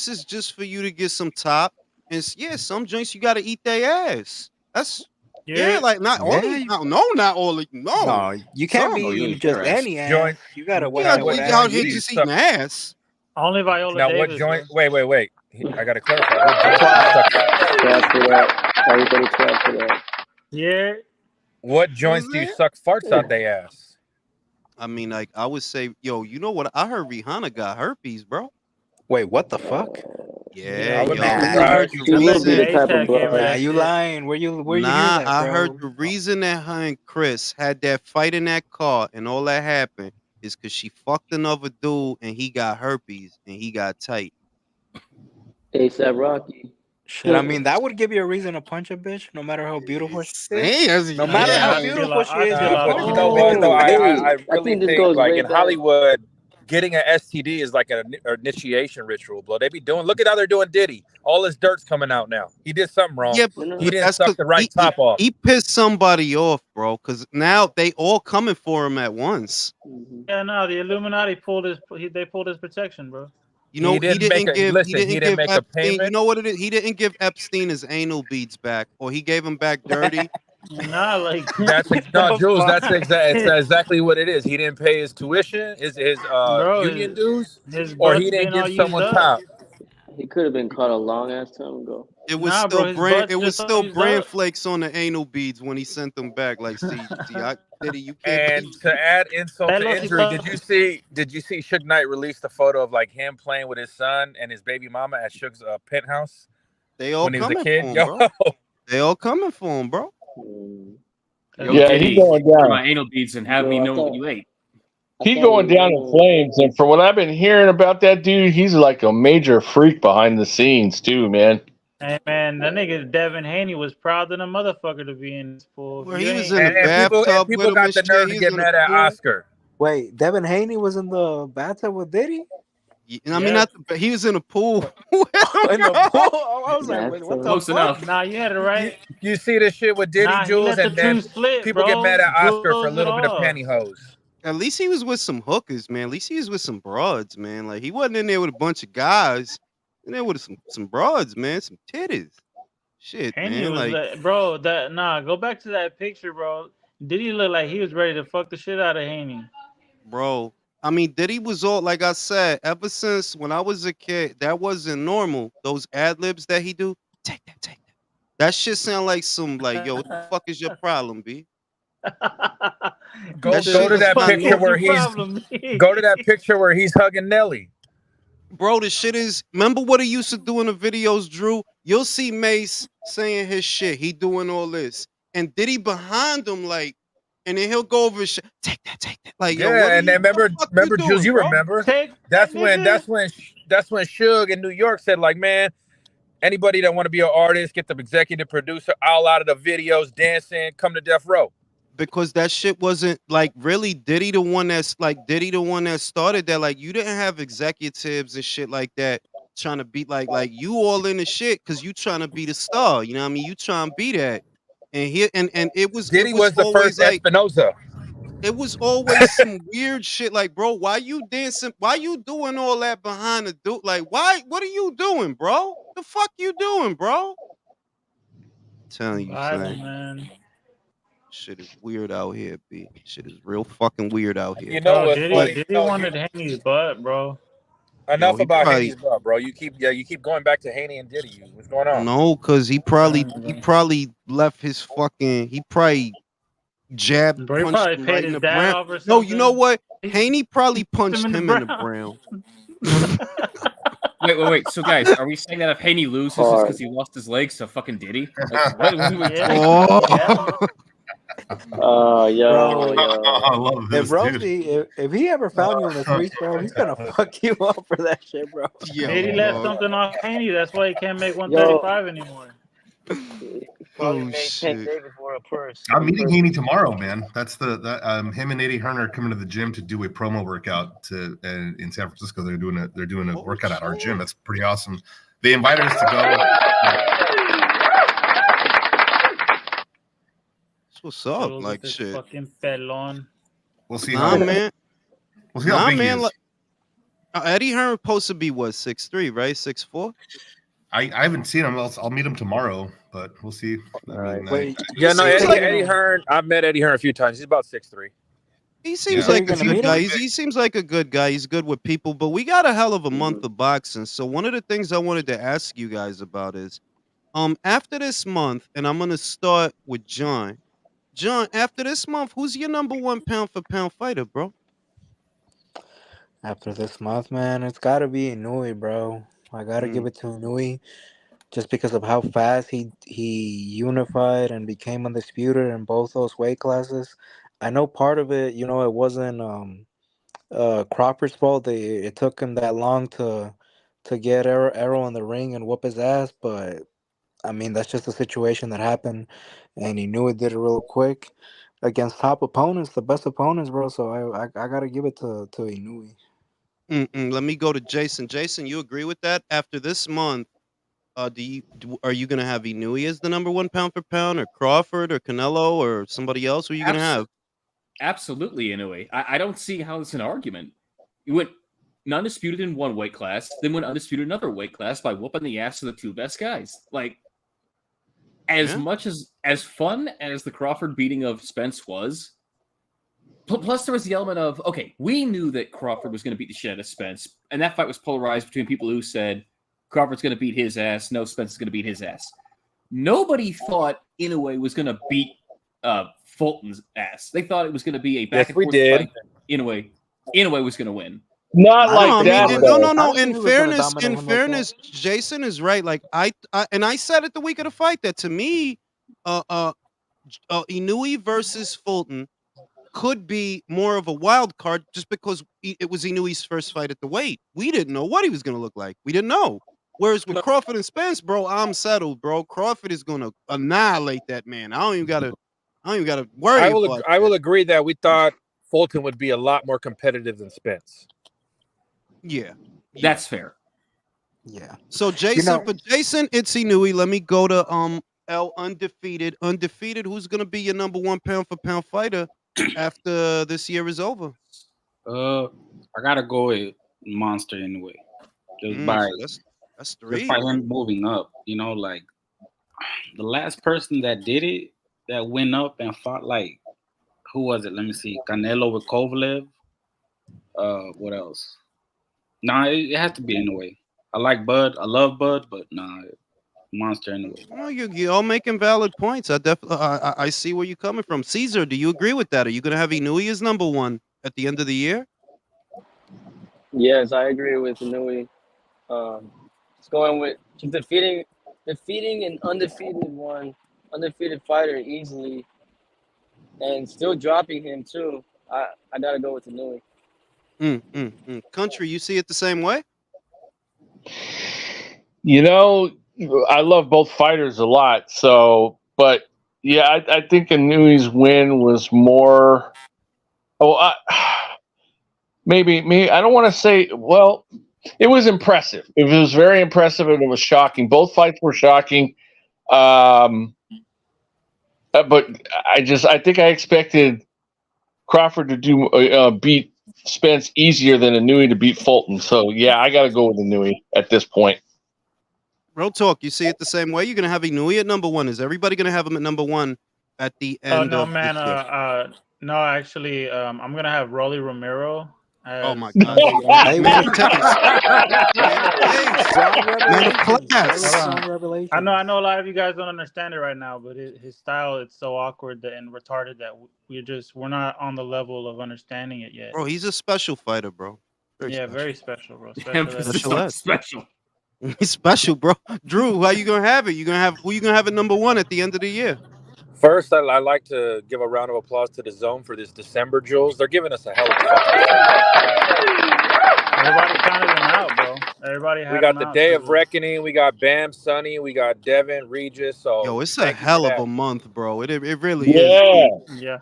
is just for you to get some top, and some joints you got to eat their ass. That's like not all. Not all. No, you can't be eating just any ass. You gotta we out here just eating ass. Only Viola now, Davis. What joint? Wait. I gotta clarify. Everybody clap for that. Yeah. What joints do you suck farts out they ass? I mean, like I would say, yo, you know what? I heard Rihanna got herpes, bro. Wait, what the fuck? Yeah, I heard the reason. You lying? Where you hear Nah, that, I bro? heard the reason that her and Chris had that fight in that car and all that happened is because she fucked another dude and he got herpes and he got tight. ASAP Rocky. Shit, I mean, that would give you a reason to punch a bitch, no matter how beautiful she is. No matter how beautiful she is. But you know what, though? I really think like in Hollywood, getting an STD is like an initiation ritual, bro. They be doing. Look at how they're doing Diddy. All his dirt's coming out now. He did something wrong. Yeah, he didn't suck the right top off. He pissed somebody off, bro. Because now they all coming for him at once. Yeah, no, the Illuminati pulled his protection, bro. You know, he didn't give make a Epstein. You payment. know what it is? He didn't give Epstein his anal beads back, or he gave him back dirty. Nah, like No, Jules. That's exactly what it is. He didn't pay his tuition, his bro, union dues, his or butt's he didn't been all give used someone up. top. He could have been caught a long ass time ago. It was Nah, still bro, his brand. butt's It was just all still used brand up. flakes on the anal beads when he sent them back. Like, Diddy, you can't. And to add insult to injury, did you see Suge Knight released a photo of like him playing with his son and his baby mama at Suge's penthouse? They all when he was a coming kid, for him, yo. bro. They all coming for him, bro. Yo, Yeah, Diddy, he's going order down. my anal beads and have me know what you ate. He's going down in flames, and from what I've been hearing about that dude, he's like a major freak behind the scenes too, man. Hey man, that nigga Devin Haney was proud than a motherfucker to be in this pool. Well, he was in the bathtub with people him got and the shit. nerve to He's get in the mad at pool. Oscar. Wait, Devin Haney was in the bathtub with Diddy? I mean, he was in a pool. In the pool? I was like, wait, what the Close fuck? enough. Nah, you had it right. You see this shit with Diddy, Nah, he Jules, let the and then truth slip, people bro. get mad at Oscar for a Jules little it bit of off. pantyhose. At least he was with some hookers, man. At least he was with some broads, man. Like, he wasn't in there with a bunch of guys. In there with some broads, man. Some titties. Shit, Haney man. was Like, bro. Go back to that picture, bro. Did he look like he was ready to fuck the shit out of Haney? bro. I mean, Diddy was all, like I said, ever since when I was a kid, that wasn't normal. Those ad libs that he do, take that. That shit sound like some, like, yo, what the fuck is your problem, B? Go to that picture where he's hugging Nelly. Bro, the shit is, remember what he used to do in the videos, Drew? You'll see Mace saying his shit. He doing all this. And Diddy behind him, like, and then he'll go over his shit. Take that. Like, yo, what and then remember, Jules, you bro? remember? That's when Suge in New York said, like, man, anybody that want to be an artist, get the executive producer all out of the videos, dancing, come to Death Row. Because that shit wasn't like really Diddy the one that started that. Like, you didn't have executives and shit like that trying to be like you all in the shit because you trying to be the star. You know what I mean? You trying to be that. And here and it was Diddy was the always first like Espinoza. it was always some weird shit. Like, bro, why you dancing? Why you doing all that behind the dude? Like, why? What are you doing, bro? The fuck you doing, bro? I'm telling you, son. Man. Shit is weird out here, B. Shit is real fucking weird out here. You know what's funny? Diddy wanted Haney's butt, bro. Enough about Haney's butt, bro. You keep going back to Haney and Diddy. What's going on? No, because he probably left his fucking. He probably jabbed, Bro, he punched probably him paid right in his the dad brown. off or No, you know something. what? Haney probably punched him in the brown. Wait. So, guys, are we saying that if Haney loses, it's because he lost his legs to fucking Diddy? Like, what are we yo. I love this, dude. If he ever found you in the streets, bro, he's gonna fuck you up for that shit, bro. Diddy left something off Haney. That's why he can't make 135 anymore. Probably made 10 Davis for a purse. I'm meeting Haney tomorrow, man. That's him and Eddie Hearn are coming to the gym to do a promo workout in San Francisco. They're doing a workout at our gym. That's pretty awesome. They invited us to go. That's what's up, like shit. Fucking felon. We'll see how man. We'll see how big he is. Like, Eddie Hearn supposed to be what, 6'3", right? 6'4"? I haven't seen him. I'll meet him tomorrow, but we'll see. Eddie Hearn. I've met Eddie Hearn a few times. He's about 6'3". He seems like a good guy. He seems like a good guy. He's good with people, but we got a hell of a month of boxing. So one of the things I wanted to ask you guys about is, after this month, and I'm gonna start with John. John, after this month, who's your number one pound for pound fighter, bro? After this month, man, it's gotta be Inouye, bro. I gotta give it to Inouye, just because of how fast he unified and became undisputed in both those weight classes. I know part of it, it wasn't Crawford's fault. It took him that long to get Arrow in the ring and whoop his ass, but I mean that's just a situation that happened, and Inouye did it real quick against top opponents, the best opponents, bro. So I gotta give it to Inouye. Let me go to Jason. Jason, you agree with that? After this month, are you gonna have Inouye as the number one pound for pound, or Crawford, or Canelo, or somebody else? Who are you gonna have? Absolutely, Inouye. I don't see how it's an argument. You went undisputed in one weight class, then went undisputed in another weight class by whooping the ass of the two best guys. Like, as much as fun as the Crawford beating of Spence was, plus there was the element of, okay, we knew that Crawford was going to beat the shit out of Spence, and that fight was polarized between people who said Crawford's going to beat his ass, no, Spence is going to beat his ass. Nobody thought Inoue was going to beat Fulton's ass. They thought it was going to be a back and forth fight. Inoue was going to win. Not like that. No. In fairness, Jason is right. Like I said at the week of the fight that to me, Inoue versus Fulton could be more of a wild card just because it was Inoue's first fight at the weight. We didn't know what he was going to look like. We didn't know. Whereas with Crawford and Spence, bro, I'm settled, bro. Crawford is going to annihilate that man. I don't even got to worry about I will agree that we thought Fulton would be a lot more competitive than Spence. Yeah. That's fair. Yeah. So Jason, for Jason, it's Inoue. Let me go to L undefeated. Undefeated, who's going to be your number one pound for pound fighter after this year is over? I gotta go with Monster Inoue. That's three. Just by him moving up, like the last person that did it, that went up and fought, like, who was it? Let me see. Canelo with Kovalev. What else? Nah, it has to be Inoue. I like Bud. I love Bud, but nah, Monster Inoue. Well, you're all making valid points. I definitely I see where you're coming from. Caesar, do you agree with that? Are you going to have Inoue as number one at the end of the year? Yes, I agree with Inoue. It's going with defeating an undefeated fighter easily, and still dropping him too. I gotta go with Inoue. Country, you see it the same way? I love both fighters a lot. So, but yeah, I think Inoue's win was more. Maybe I don't want to say. Well, it was impressive. It was very impressive, and it was shocking. Both fights were shocking. But I think I expected Crawford to beat Spence easier than Inoue to beat Fulton. So yeah, I got to go with Inoue at this point. Real talk, you see it the same way? You're going to have Inoue at number one. Is everybody going to have him at number one at the end of this year? No, actually, I'm going to have Rolly Romero. Oh my God! I know a lot of you guys don't understand it right now, but his style, it's so awkward and retarded that we're not on the level of understanding it yet. Bro, he's a special fighter, bro. Very special, bro. Special. He's special, bro. Drew, how you gonna have it? Who you gonna have at number one at the end of the year? First, I'd like to give a round of applause to the Zone for this December jewels. They're giving us a hell of a Everybody counted them out, bro. We got the Day of Reckoning. We got Bam, Sonny. We got Devin, Regis. So yo, it's a hell of a month, bro. It really is. Yeah.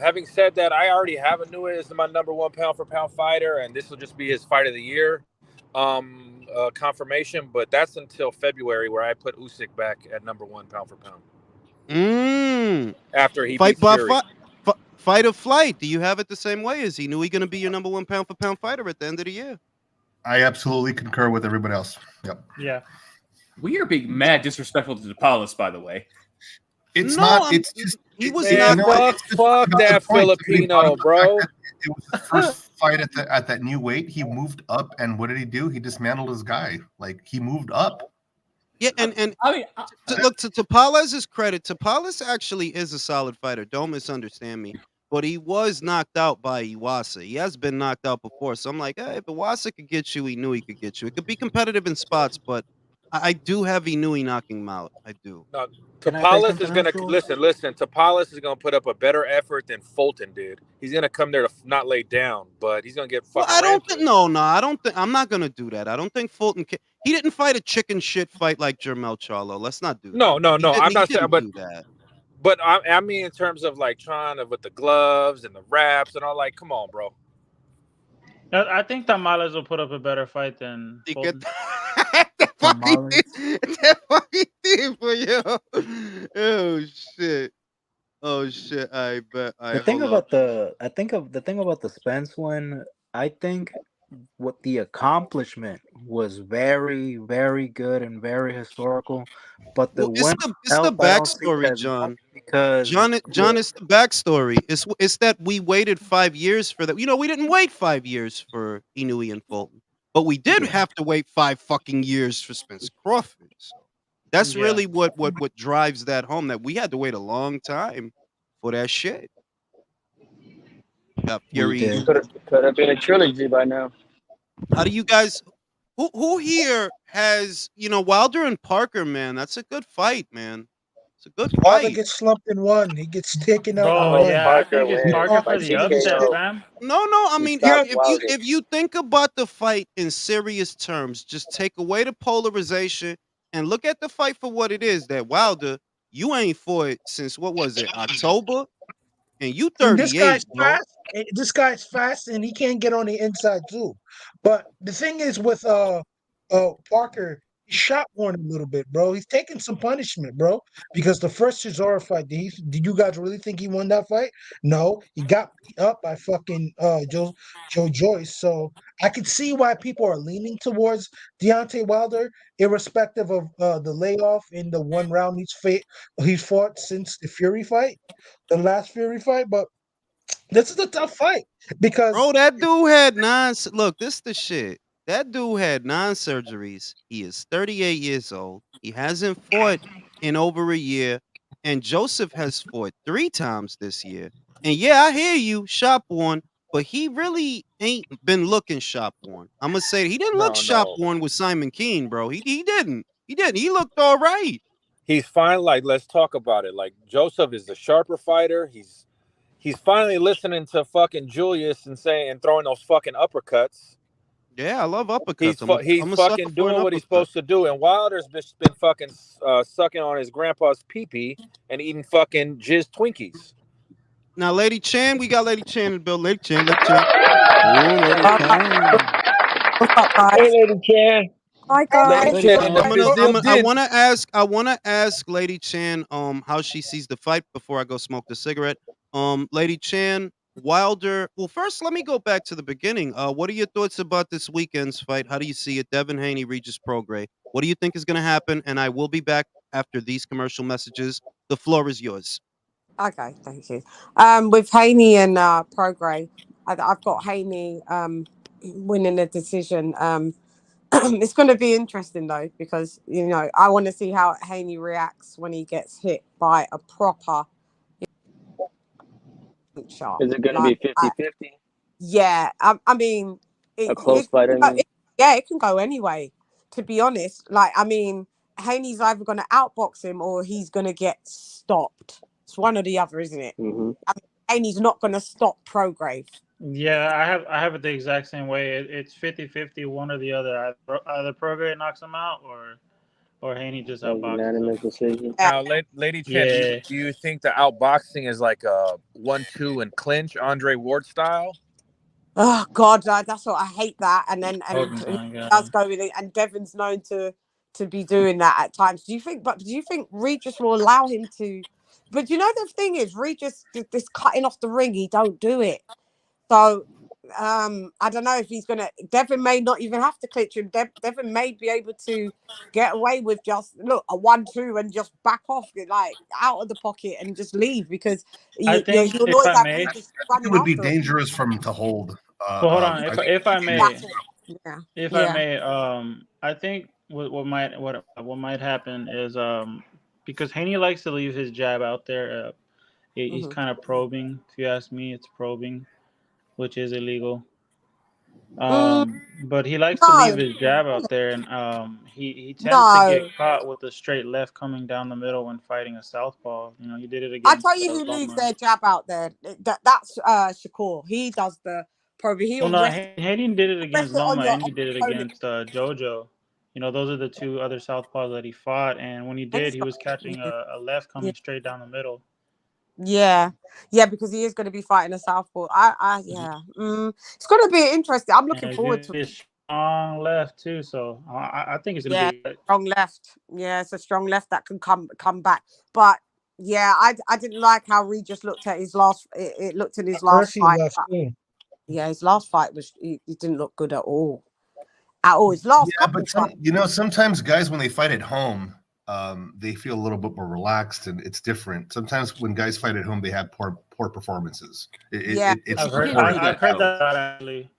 Having said that, I already have Inoue as my number one pound for pound fighter, and this will just be his fight of the year confirmation. But that's until February, where I put Usyk back at number one pound for pound. After he beats Fury. Fight or flight. Do you have it the same way? Is Inoue going to be your number one pound for pound fighter at the end of the year? I absolutely concur with everybody else. Yep. Yeah. We are being mad disrespectful to DePaulis, by the way. It's not. It's just. He was not. Fuck that Filipino, bro. It was his first fight at that new weight. He moved up, and what did he do? He dismantled his guy. Like, he moved up. Yeah, and I mean, look, to Paulis's credit, Paulis actually is a solid fighter. Don't misunderstand me. But he was knocked out by Iwasa. He has been knocked out before. So I'm like, hey, if Iwasa could get you, he knew he could get you. It could be competitive in spots, but I do have Inoue knocking him out. I do. No, Tapales is going to listen. Tapales is going to put up a better effort than Fulton did. He's going to come there to not lay down, but he's going to get fucking. I don't think. No, I don't think. I'm not going to do that. I don't think Fulton. He didn't fight a chicken shit fight like Jermel Charlo. Let's not do that. No. I'm not saying, but do that. But I mean, in terms of like trying to with the gloves and the wraps and all, like, come on, bro. I think Tamales will put up a better fight than Fulton. That fucking thing for you. Oh shit! I bet. The thing about the Spence one, I think what the accomplishment was very, very good and very historical. But the Well, it's win the itself, I don't see it backstory, as much John. because John, it's the backstory. It's that we waited 5 years for that. You know, we didn't wait 5 years for Inouye and Fulton, but we did yeah, have to wait 5 fucking years for Spencer Crawford. So that's Yeah. really what drives that home. That we had to wait a long time for that shit. Got we Fury. did. Could have been a trilogy by now. How do you guys? Who here has Wilder and Parker? Man, that's a good fight, man. It's a good Wilder fight. gets slumped in one. He gets taken out in No, Bro, it's one. yeah, I Parker think it's He wins Parker lost by for the the biggest upset, shit. TKO. fam. No, I He mean, stopped if Wilder. you think about the fight in serious terms, just take away the polarization and look at the fight for what it is. That Wilder, you ain't fought since what was it, October, and you And this 38, guy's bro. fast. This guy's fast, and he can't get on the inside too. But the thing is with Parker, he shot one a little bit, bro. He's taking some punishment, bro. Because the first Cesaro fight, did you guys really think he won that fight? No, he got beat up by fucking Joe Joyce. So I could see why people are leaning towards Deontay Wilder, irrespective of the layoff in the one round he's fought since the Fury fight, the last Fury fight. But this is a tough fight because Bro, that dude had look, this the shit. That dude had 9 surgeries. He is 38 years old. He hasn't fought in over a year. And Joseph has fought 3 times this year. And yeah, I hear you, shop worn, but he really ain't been looking shop worn. I'm gonna say he didn't look shop No. worn with Simon Keane, bro. He didn't. He didn't. He looked all right. He's fine. Like, let's talk about it. Like, Joseph is the sharper fighter. He's finally listening to fucking Julius and throwing those fucking uppercuts. Yeah, I love uppercuts. He's I'm a sucker fucking for an doing what he's uppercut. supposed to do, and Wilder's been fucking sucking on his grandpa's pee-pee and eating fucking jizz Twinkies. Now, Lady Chan, we got Lady Chan in the building. Lady Chan, Lady Chan. Ooh, Lady Chan. What's up, Hey, guys? Lady Chan. Hi, Lady guys. Lady Chan, Chan. the real deal I did. wanna ask Lady Chan how she sees the fight before I go smoke the cigarette. Lady Chan, Wilder. Well, first let me go back to the beginning. What are your thoughts about this weekend's fight? How do you see it? Devin Haney, Regis Prograis. What do you think is gonna happen? And I will be back after these commercial messages. The floor is yours. Okay, thank you. With Haney and Prograis, I've got Haney winning the decision. It's going to be interesting though, because I want to see how Haney reacts when he gets hit by a proper puncher. Is it going to be 50-50? Yeah, I mean, A close fight, I mean? it can go anyway. To be honest, like, I mean, Haney's either going to outbox him or he's going to get stopped. It's one or the other, isn't it? Mm-hmm. I mean, Haney's not going to stop Prograis. Yeah, I have it the exact same way. It's 50-50, one or the other. Either Prograis knocks him out or Haney just A outboxes unanimous him. decision. Now, Lady Chan, Yeah. do you think the outboxing is like a 1-2 and clinch, Andre Ward style? Oh God, that's what I hate that. And then Oh my he God. does go with it, and Devon's known to be doing that at times. Do you think Regis will allow him to? But the thing is, Regis, this cutting off the ring, he don't do it. So I don't know if he's gonna. Devon may not even have to clinch him. Devon may be able to get away with just a 1-2 and just back off, like out of the pocket and just leave, because I think, you'll if always I have may, Regis It running would be after him. dangerous for him to hold. Well, hold on. If I may, That's it. Yeah. if I may, I think what might happen is because Haney likes to leave his jab out there. He's kind of probing. If you ask me, it's probing, which is illegal. But he likes to leave his jab out there, and he tends to get caught with a straight left coming down the middle when fighting a southpaw. He did it I against tell you who leaves Loma. their jab out there. That's Shakur. He does the probably. He'll Well, no, rest Haney did it against it on Loma, your and he did it opponent. against JoJo. Those are the two other southpaws that he fought, and when he did, he was catching a left coming straight down the middle. Yeah, because he is going to be fighting a southpaw. It's going to be interesting. I'm looking forward to it. Strong left too, so I think it's going to be strong left. Yeah, it's a strong left that can come back. But yeah, I didn't like how Regis looked at his last. It looked in his last fight. left too. Yeah, his last fight was he didn't look good at all. At all. His last Yeah, couple but sometimes guys when they fight at home, they feel a little bit more relaxed, and it's different. Sometimes when guys fight at home, they have poor performances. I've heard that actually.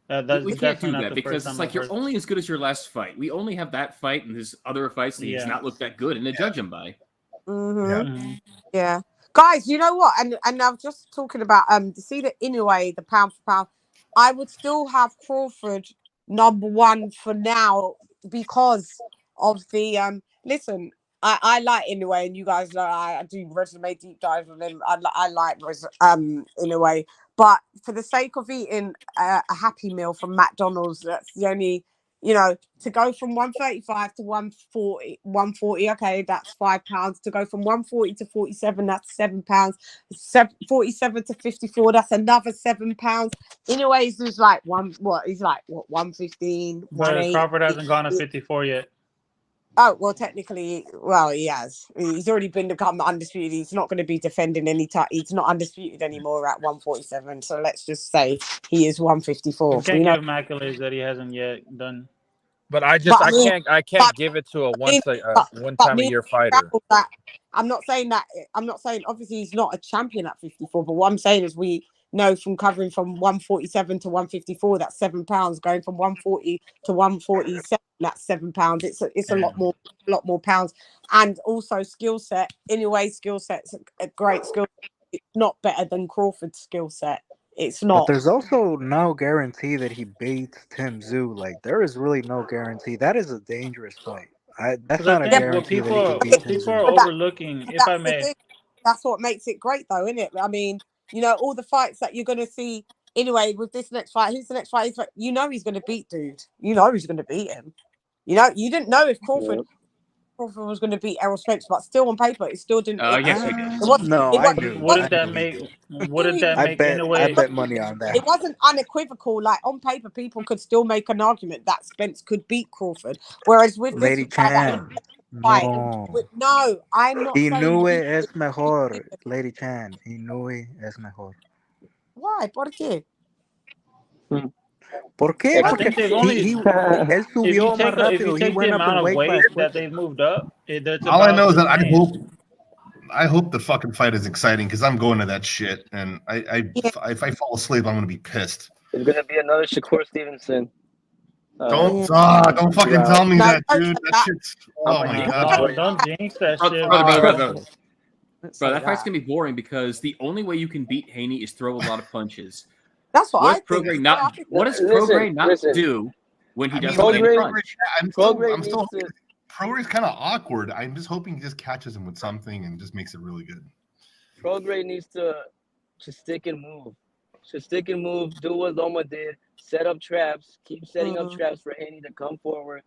That's We can't definitely do not that the because first it's time like I've you're heard. only as good as your last fight. We only have that fight and his other fights that he's not looked that good and to judge him by. Yeah. Guys, you know what? And I'm just talking about to see the Inoue, the pound for pound. I would still have Crawford #1 for now because of the listen, I like Inoue, and you guys know I do resume deep dives with him. I like Inoue, but for the sake of eating a Happy Meal from McDonald's, that's the only, you know, to go from 135 to 140, okay, that's £5. To go from 140 to 47, that's £7. 47 to 54, that's another £7. Anyways, there's like he's like 115, But 180. Crawford hasn't gone to 54 yet. Oh, well, technically, well, he has. He's already become undisputed. He's not going to be defending any time. He's not undisputed anymore at 147. So let's just say he is 154. You can't give him accolades that he hasn't yet done. But I can't give it to a one time a year fighter. I'm not saying obviously he's not a champion at 54, but what I'm saying is we know from covering from 147 to 154, that's £7. Going from 140 to 147, that's £7. It's a lot more pounds. And also skill set. Anyway, skill set's a great skill. It's not better than Crawford's skill set. It's not. But there's also no guarantee that he beats Tim Tszyu. Like, there is really no guarantee. That is a dangerous fight. That's not a guarantee that he can beat Tim people are Tszyu. overlooking, if I may. That's what makes it great, though, isn't it? I mean, you know, all the fights that you're going to see anyway with this next fight. Who's the next fight? You know he's going to beat dude. You know he's going to beat him. You know, you didn't know if Crawford was going to beat Errol Spence, but still on paper, it still didn't. Yes, we did. I knew. Wouldn't that make I bet money on that. It wasn't unequivocal. Like on paper, people could still make an argument that Spence could beat Crawford. Whereas with Lady this Chan, no, I'm not saying Inoue es mejor. Lady Chan, Inoue es mejor. Why? ¿Por qué? ¿Por qué? Porque él subió más rápido. He went up in weight class. That they've moved up. All I know is that I hope the fucking fight is exciting because I'm going to that shit. And if I fall asleep, I'm gonna be pissed. There's gonna be another Shakur Stevenson. Don't fucking tell me that, dude. That shit's my god. Don't jinx that shit, bro. That fight's gonna be boring because the only way you can beat Haney is throw a lot of punches. That's what I think. What does Prograis not do when he does Prograis kind of awkward. I'm just hoping he just catches him with something and just makes it really good. Prograis needs to stick and move. Stick and move. Do what Loma did. Set up traps. Keep setting up traps for Haney to come forward.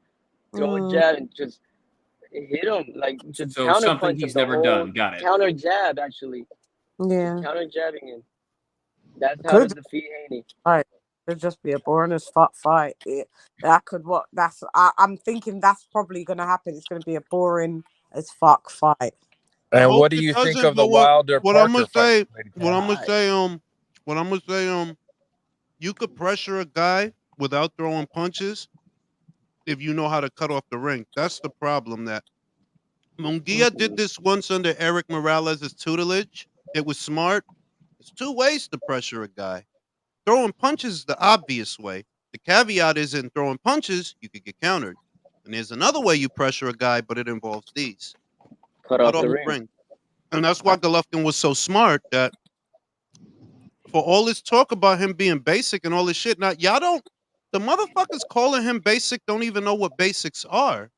Throw a jab and just hit him. Like just counter something punch he's him. never done. Got it. Counter jab actually. Yeah. Counter jabbing him. That's how to defeat Haney. Right. It'd just be a boring as fuck fight. I'm thinking that's probably going to happen. It's going to be a boring as fuck fight. And what do you think of the Wilder Parker fight? What I'm gonna say, you could pressure a guy without throwing punches if you know how to cut off the ring. That's the problem. That Munguia did this once under Eric Morales' tutelage. It was smart. There's two ways to pressure a guy. Throwing punches is the obvious way. The caveat is in throwing punches, you could get countered. And there's another way you pressure a guy, but it involves these. Cut off the ring. And that's why Golovkin was so smart that for all this talk about him being basic and all this shit, now the motherfuckers calling him basic don't even know what basics are.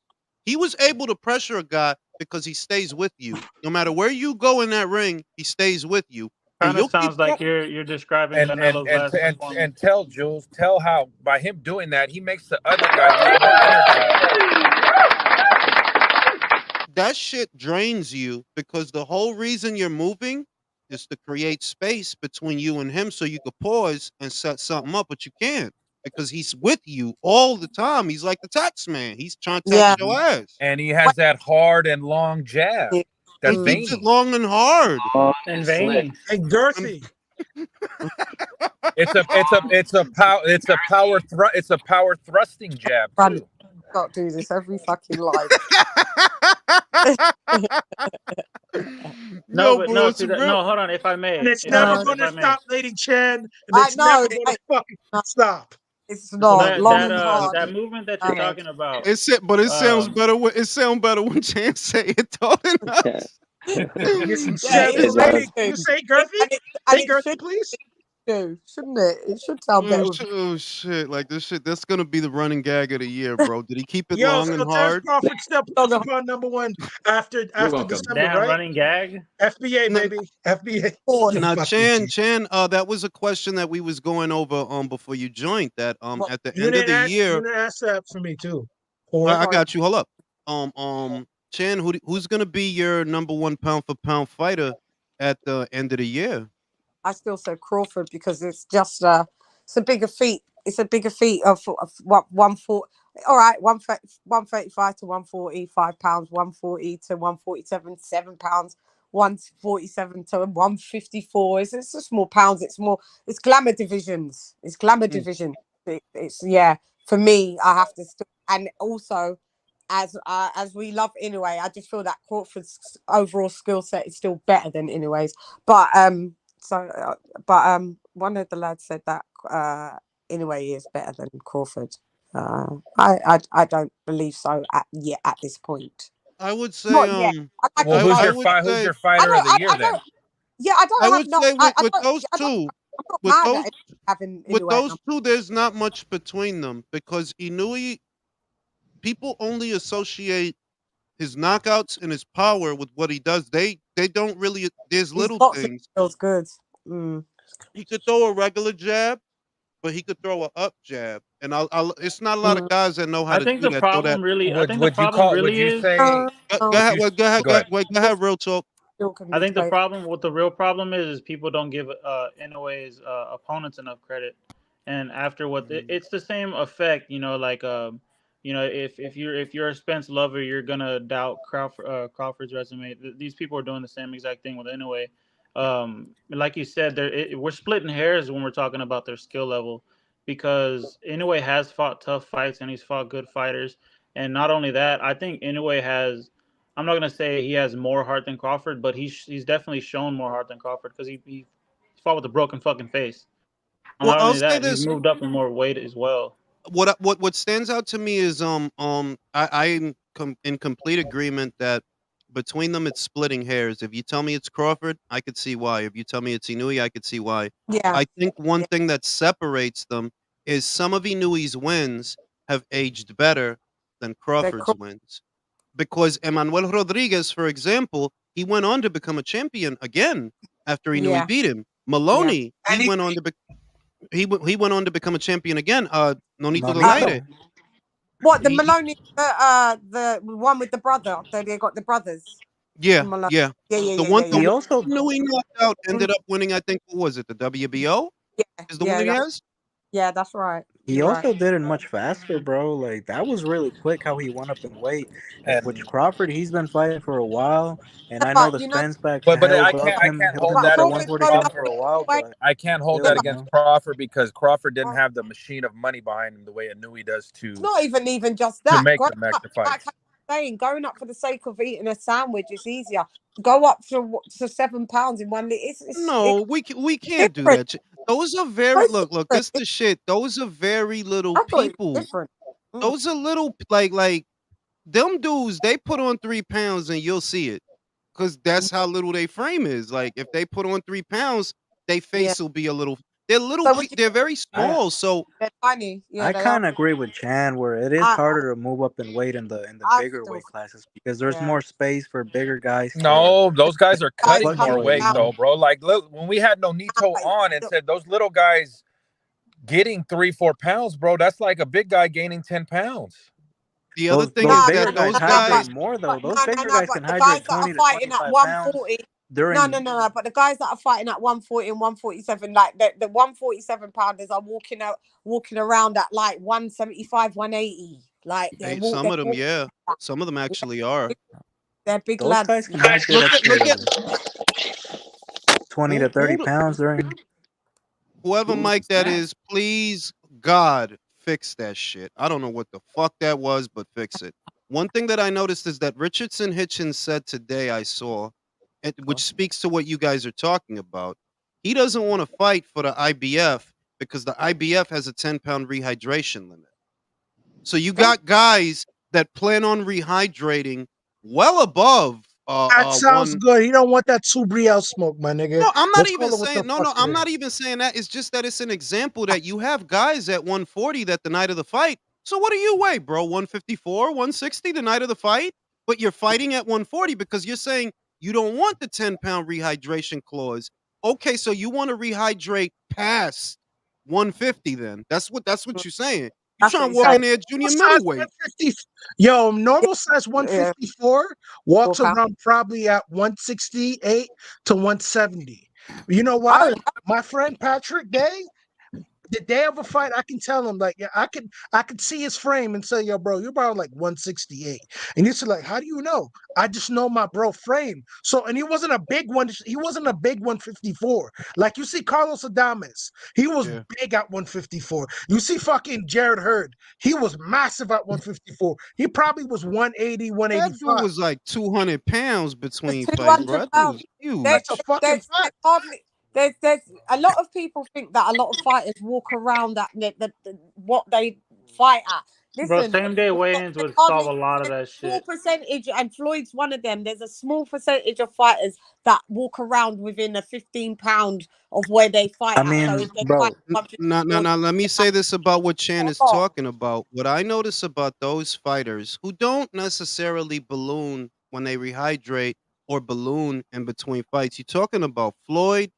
He was able to pressure a guy because he stays with you. No matter where you go in that ring, he stays with you. Kind of sounds like you're describing Canelo's last performance. And tell Jules, how by him doing that, he makes the other guy lose more energy. That shit drains you because the whole reason you're moving is to create space between you and him so you could pause and set something up, but you can't because he's with you all the time. He's like the tax man. He's trying to tax your ass. And he has that hard and long jab. That's he keeps it long and hard. And veiny. And girthy. It's a power thrusting jab too. Got to do this every fucking life. No, Yo, but bro, no, it's see a that. real. No, hold on. If I may, And it's if never I going to may, stop, Lady Chen. And I it's know. never going to fucking stop. It's so not that long and hard. that movement that you're talking about. It sounds better. It sounds better when Chan say it than us. Get some Yeah, shit it's from me. supposed Can to. you say girthy? And Say it girthy, should please. do, shouldn't it? It should sound better with Oh shit! Like this shit. That's gonna be the running gag of the year, bro. Did he keep it Yo, long so and Terrence hard? Crawford still puts upon #1 after welcome. December, Damn, right? running gag. FBA, No, baby. FBA. now, Fucking G. Chan. That was a question that we was going over before you joined. That what at the You end of didn't the ask. You year, didn't ask that for me too. Or I got you. Hold up. Chan, who's gonna be your #1 pound for pound fighter at the end of the year? I still say Crawford because it's just it's a bigger feat. It's a bigger feat of what 140. All right, 135 to 140, £5, 140 to 147, £7, 147 to 154. It's just more pounds. It's glamour divisions. It's glamour division. It's for me, I have to still, and also as we love Inoue, I just feel that Crawford's overall skill set is still better than Inoue's. But one of the lads said that Inoue is better than Crawford. I don't believe so at this point. I would say Not yet. Well, who's your fighter of the year then? Yeah, I don't I have would no. say I with don't, those I don't, two, I'm not with mad those at having with Inoue. those two, there's not much between them because Inouye, people only associate his knockouts and his power with what he does. They don't really. There's His little boxing things. feels good. Mm. He could throw a regular jab, but he could throw a up jab, and it's not a lot of guys that know how I to think do the that. Throw that. problem really. I think the Would you problem call? Would really you is. say? Go ahead. Go ahead. Go ahead. Go ahead. Real talk. I think the problem, what the real problem is people don't give Inoue's opponents enough credit, and after it's the same effect, like if you're a Spence lover, you're gonna doubt Crawford's resume. These people are doing the same exact thing with Inoue. Like you said, we're splitting hairs when we're talking about their skill level, because Inoue has fought tough fights and he's fought good fighters, and not only that, I think Inoue has. I'm not gonna say he has more heart than Crawford, but he's definitely shown more heart than Crawford because he fought with a broken fucking face. And Well, not I'll only say that, he's this. moved up in more weight as well. What stands out to me is I'm in complete agreement that between them it's splitting hairs. If you tell me it's Crawford, I could see why. If you tell me it's Inouye, I could see why. Yeah. I think one thing that separates them is some of Inouye's wins have aged better than Crawford's wins. Because Emmanuel Rodriguez, for example, he went on to become a champion again after Inouye beat him. Maloney, he went on to he went on to become a champion again. Nonito Donaire. What the Maloney, the one with the brother? They got the brothers. Yeah. Yeah. The one He also Inouye knocked out ended up winning. I think what was it? The WBO? Is the one that he has? Yeah, that's right. He also did it much faster, bro. Like that was really quick how he went up in weight. Which Crawford, he's been fighting for a while, and I know the Spence back but I held can't him hold up that to against 145 for a while. But I can't hold that against Crawford because Crawford didn't have the machine of money behind him the way Inouye does to. It's not even just that. To make the fight. Like I'm saying, going up for the sake of eating a sandwich is easier. Go up to £7 in 1 day. No, we can't do that. Those are very look. This is the shit. Those are very little people. Those are little like them dudes. They put on 3 pounds and you'll see it, because that's how little they frame is. Like if they put on 3 pounds, they face will be a little. They're little. They're very small. So they're tiny. Yeah, I kind of agree with Chan where it is harder to move up in weight in the bigger weight classes because there's more space for bigger guys. No, those guys are cutting more weight though, bro. Like when we had Nonito on and said those little guys getting 3-4 pounds, bro, that's like a big guy gaining 10 pounds. The other thing is that those guys more though. Those bigger guys can the hydrate guys that 20 are to fighting 25 at pounds. 140. During No. But the guys that are fighting at 140 and 147, like the 147 pounders are walking around at like 175, 180. Like some of them, yeah. Some of them actually are. They're big those lads. guys can hydrate up to 20 to 30 pounds during Whoever Who's Mike that that? is, please God fix that shit. I don't know what the fuck that was, but fix it. One thing that I noticed is that Richardson Hitchens said today I saw, which speaks to what you guys are talking about. He doesn't want to fight for the IBF because the IBF has a 10-pound rehydration limit. So you got guys that plan on rehydrating well above That sounds one. good. He don't want that Subriel smoke, my nigga. No, I'm not Let's even call it what the saying no, fuck no, it I'm not is. even saying that. It's just that it's an example that you have guys at 140 that the night of the fight. So what do you weigh, bro? 154, 160 the night of the fight? But you're fighting at 140 because you're saying you don't want the 10-pound rehydration clause. Okay, so you want to rehydrate past 150 then. That's what you're saying. You That's what trying to he's walk saying. in there junior Size middleweight. 150. Yo, normal size Yeah, 154 walks 4 pounds. around probably at 168 to 170. You know I why? don't know. My friend Patrick Day, the day of a fight, I can tell him like, yeah, I could see his frame and say, yo, bro, you're about like 168. And he's like, how do you know? I just know my bro frame. So, and he wasn't a big one. He wasn't a big 154. Like you see Carlos Adames, he was Yeah. big at 154. You see fucking Jared Hurd, he was massive at 154. He probably was 180, That dude 185. was like 200 pounds There's between fights, bro. 200 That dude pounds. was huge. There's, That's a fucking there's fact. hardly there's a lot of people think that a lot of fighters walk around that what they fight at. Bro, Listen, same day weigh-ins there's would solve hardly a lot of there's that a small shit. percentage, and Floyd's one of them. There's a small percentage of fighters that walk around within a 15 pound of where they fight I at. So mean, if they fight bro, No, no, 154, no. Let me say this about what Chan or is not. talking about. What I notice about those fighters who don't necessarily balloon when they rehydrate or balloon in between fights. You're talking about Floyd.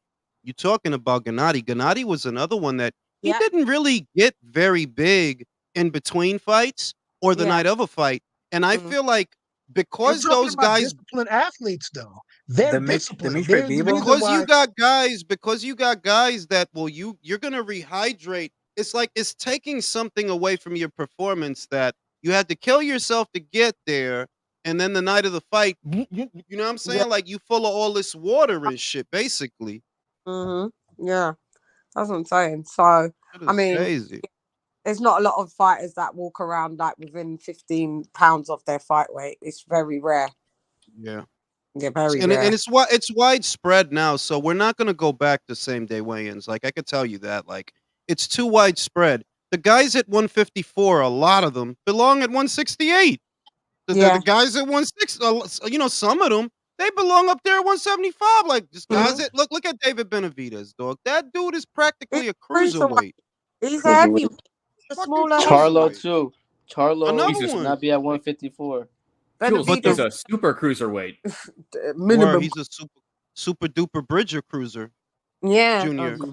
You're talking about Gennady. Gennady was another one that he Yeah, didn't really get very big in between fights or the yeah. night of a fight. And I Mm. feel like You're because talking those about guys disciplined athletes, though. They're disciplined. Dimitri They're the Bivol. reason because why. you got guys that you're gonna rehydrate. It's like it's taking something away from your performance that you had to kill yourself to get there, and then the night of the fight, you know what I'm Yeah. saying? Like you full of all this water and shit, basically. Yeah. That's what I'm saying. So, That I is mean, crazy. there's not a lot of fighters that walk around like within 15 pounds of their fight weight. It's very rare. Yeah. Yeah, very And rare. it's widespread now, so we're not gonna go back to same day weigh-ins. Like I could tell you that. Like it's too widespread. The guys at 154, a lot of them belong at 168. The Yeah. guys at 160, some of them they belong up there at 175. Like just guys Mhm. that look at David Benavidez, dog. That dude is He's practically a cruiserweight. cruiserweight. He's a Cruiserweight. heavyweight. A Fucking smaller Charlo heavyweight. cruiserweight. too. Charlo Another He's a should one. not be at 154. Jules. But He's Benavidez, the a super cruiserweight. where minimum. he's a super duper Bridger cruiser Yeah. junior. Do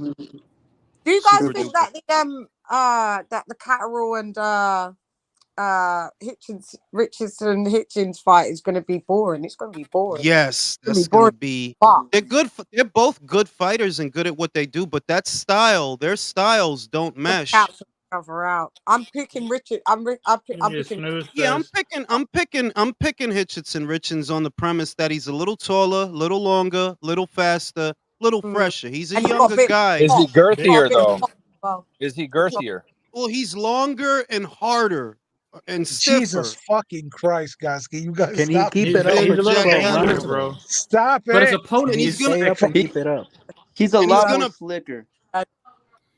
you guys Super think duper. that the Catterall and Richardson Hitchens fight is going to be boring? It's going to be boring. Yes, It's going to that's be gonna boring. be. But They're good. They're both good fighters and good at what they do. But that style, their styles don't they mesh. cancel each other out. I'm picking Richard. I'm You picking. snooze Yeah, fest. I'm picking Hitchens Richens on the premise that he's a little taller, little longer, little faster, little fresher. He's a And he's got a younger bit guy. Is he pop. He's got a girthier bit though? pop as well. Is he Well, girthier? he's longer and harder and Jesus stiffer. fucking Christ, guys. Can you guys Can he stop keep this? it up He's for a little bit 12 And younger, rounds bro. though? Stop But his it. opponent and Can he he's is gonna stay up and sexy. keep it up? He's a and he's lot more gonna slicker. and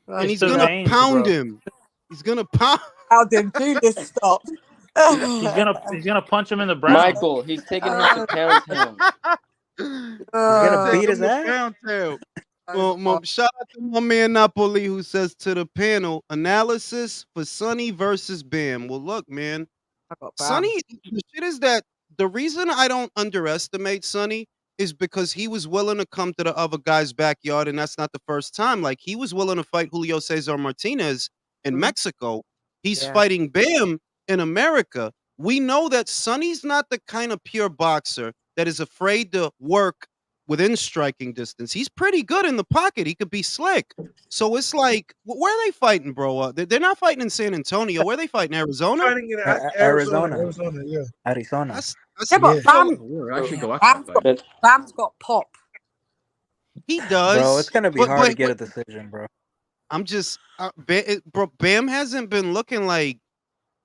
It's he's the gonna veins, pound bro. him. He's gonna pound. How did Julius stop? He's gonna punch him in the brown. Michael, he's taking him to Poundtown. He's gonna Take beat him his to ass? Pound Town. Well, shout out to my man Napoli who says to the panel analysis for Sonny versus Bam. Well, look, man, I got banned. Sonny. The shit is that the reason I don't underestimate Sonny is because he was willing to come to the other guy's backyard, and that's not the first time. Like he was willing to fight Julio Cesar Martinez in Mexico. He's Yeah. fighting Bam in America. We know that Sonny's not the kind of pure boxer that is afraid to work within striking distance. He's pretty good in the pocket. He could be slick. So it's like, where are they fighting, bro? They're not fighting in San Antonio. Where are they fighting? Arizona? Fighting in Arizona. Arizona, yeah. Arizona. That's Yeah, but Yeah. I should go watch that fight. Bam's got pop. he Bro, does. it's gonna be hard to get a decision, bro. I'm just, bro. Bam hasn't been looking like.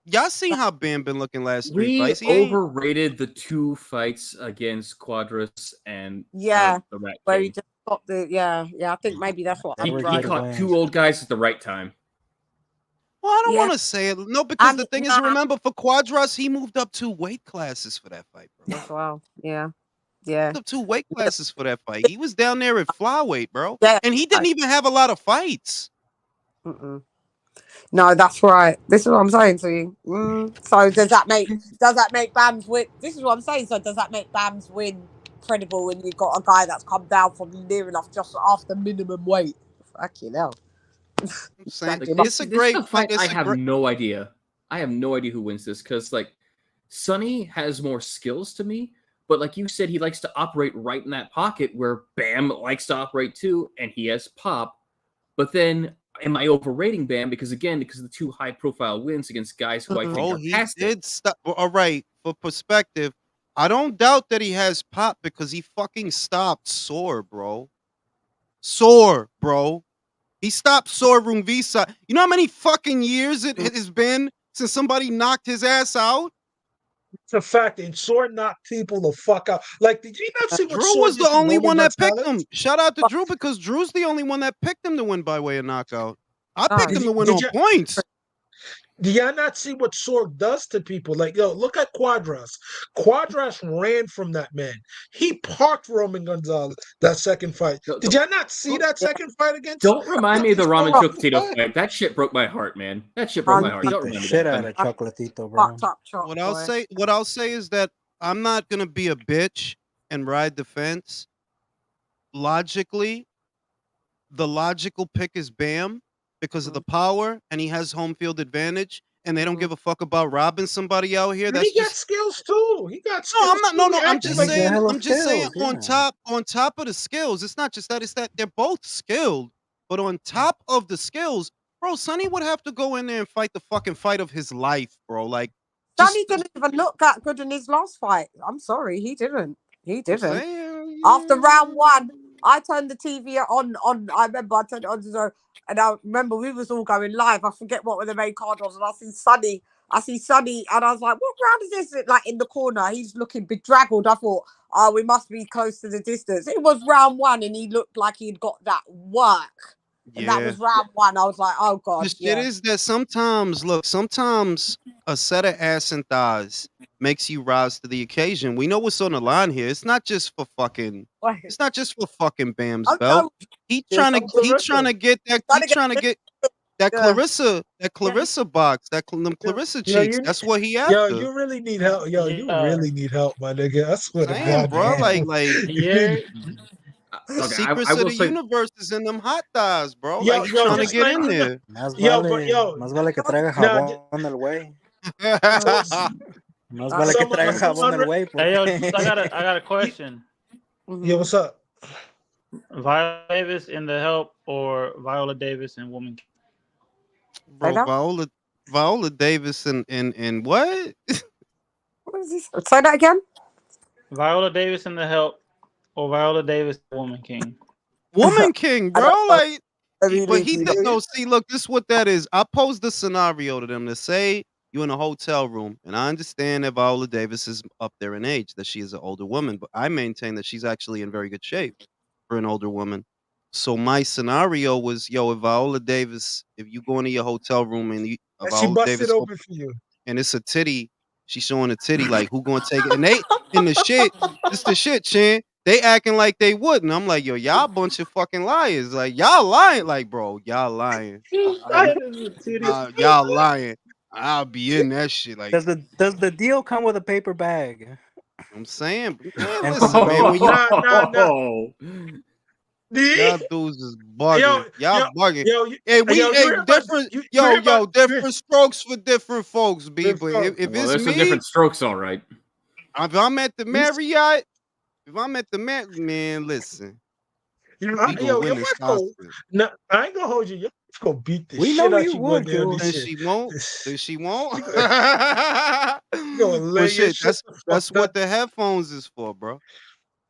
Y'all seen how Bam been looking last 3 We fights? He ain't. overrated the 2 fights against Quadras and Yeah, the Rat where he King. just got the I think maybe that's what He, I'm he right. caught 2 old guys at the right time. Well, I don't Yeah. want to say it. No, because the And thing is, remember, for Quadras, he moved up 2 weight classes for that fight, bro. as well. Yeah. Yeah. Moved up 2 weight classes for that fight. He was down there at flyweight, bro. Yeah. And he didn't even have a lot of fights. No, that's right. This is what I'm saying to you. So does that make Bam's win? This is what I'm saying. So does that make Bam's win credible when you've got a guy that's come down from near enough just after minimum weight? Fucking hell. I'm saying It's a great fight. I have no idea. I have no idea who wins this because, like, Sonny has more skills to me, but like you said, he likes to operate right in that pocket where Bam likes to operate too, and he has pop. But then, am I overrating Bam because of the 2 high-profile wins against guys who I think are past did stop. All right, for perspective, I don't doubt that he has pop because he fucking stopped Sore, bro. Sore, bro. He stopped Sore Rumvisa. You know how many fucking years it has been since somebody knocked his ass out? It's a fact, and Sword knocked people the fuck out. Like, did you not see what Drew Sword was the did to only Roman one that picked Gonzalez? him. Shout out to Drew because Drew's the only one that picked him to win by way of knockout. I picked him to win on points. Do y'all not see what Sorg does to people? Like, yo, look at Quadras. Quadras ran from that man. He parked Roman Gonzalez that second fight. Did y'all not see that second fight against? Don't remind me of the Ramen Chocolatito fight. That shit broke my heart, man. That shit broke my heart. Don't remind me Shit of out that. of Chocolatito, bro. What I'll say is that I'm not gonna be a bitch and ride the fence. Logically, the logical pick is Bam because of the power, and he has home field advantage, and they don't give a fuck about robbing somebody out here. And That's he got just skills too. He got skills. no. I'm not. No, too. no. He I'm acting just like- saying. I'm just saying. On top of the skills, it's not just that. It's that they're both skilled, but on top of the skills, bro, Sonny would have to go in there and fight the fucking fight of his life, bro. Like, Sonny didn't even look that good in his last fight. I'm sorry, he didn't. He didn't. saying, After round 1, I turned the TV on. I remember I turned it on and I remember we was all going live. I forget what the main card was, and I see Sonny, and I was like, "What round is this?" Like in the corner, he's looking bedraggled. I thought, "Oh, we must be close to the distance." It was round 1, and he looked like he'd got that work. And that was round 1. I was like, "Oh God." The shit is that sometimes a set of ass and thighs makes you rise to the occasion. We know what's on the line here. It's not just for fucking. It's not just for fucking Bam's belt. He's trying to get that. He's trying to get that Clarissa box. Them Clarissa cheeks. That's what he after. Yo, you really need help. Yo, you really need help, my nigga. I swear to God, bro. man. The secrets of the universe is in them hot thighs, bro. Yo, like he's yo, trying to just get like- in there. Más vale que traiga jabón del güey. Más vale que traiga jabón del güey. Hey, yo, I got a question. Yeah, what's up? Viola Davis in The Help or Viola Davis in Woman King? Bro, Viola Davis and what? What is this? Say that again. Viola Davis in The Help or Viola Davis in Woman King? Woman King, bro. Like, but he did- no. See, look, this is what that is. I posed the scenario to them to say you in a hotel room, and I understand that Viola Davis is up there in age, that she is an older woman, but I maintain that she's actually in very good shape for an older woman. So my scenario was, yo, if Viola Davis, if you go into your hotel room and And she Viola busted Davis open for you. and it's a titty, she's showing a titty, like who gonna take it? And they in the shit, it's the shit, Chan. They acting like they wouldn't. I'm like, yo, y'all a bunch of fucking liars. Like y'all lying, like bro, y'all lying. Y'all lying. I'll be in that shit. Like Does the deal come with a paper bag? I'm saying, man, And listen, some man, when you Nah. y'all dudes is bugging. Y'all bugging. Hey, you different strokes for different folks, B. But if it's there's some me, different strokes, all right. if I'm at the Marriott, man, listen. You know, We gonna yo, win your this wife go. Oscar. No, I ain't gonna hold you. Your wife go beat the We shit know out you you would, going there. Jules. Then she won't. Then she won't. Gonna lay But your shit, shit the that's fuck what up. the headphones is for, bro.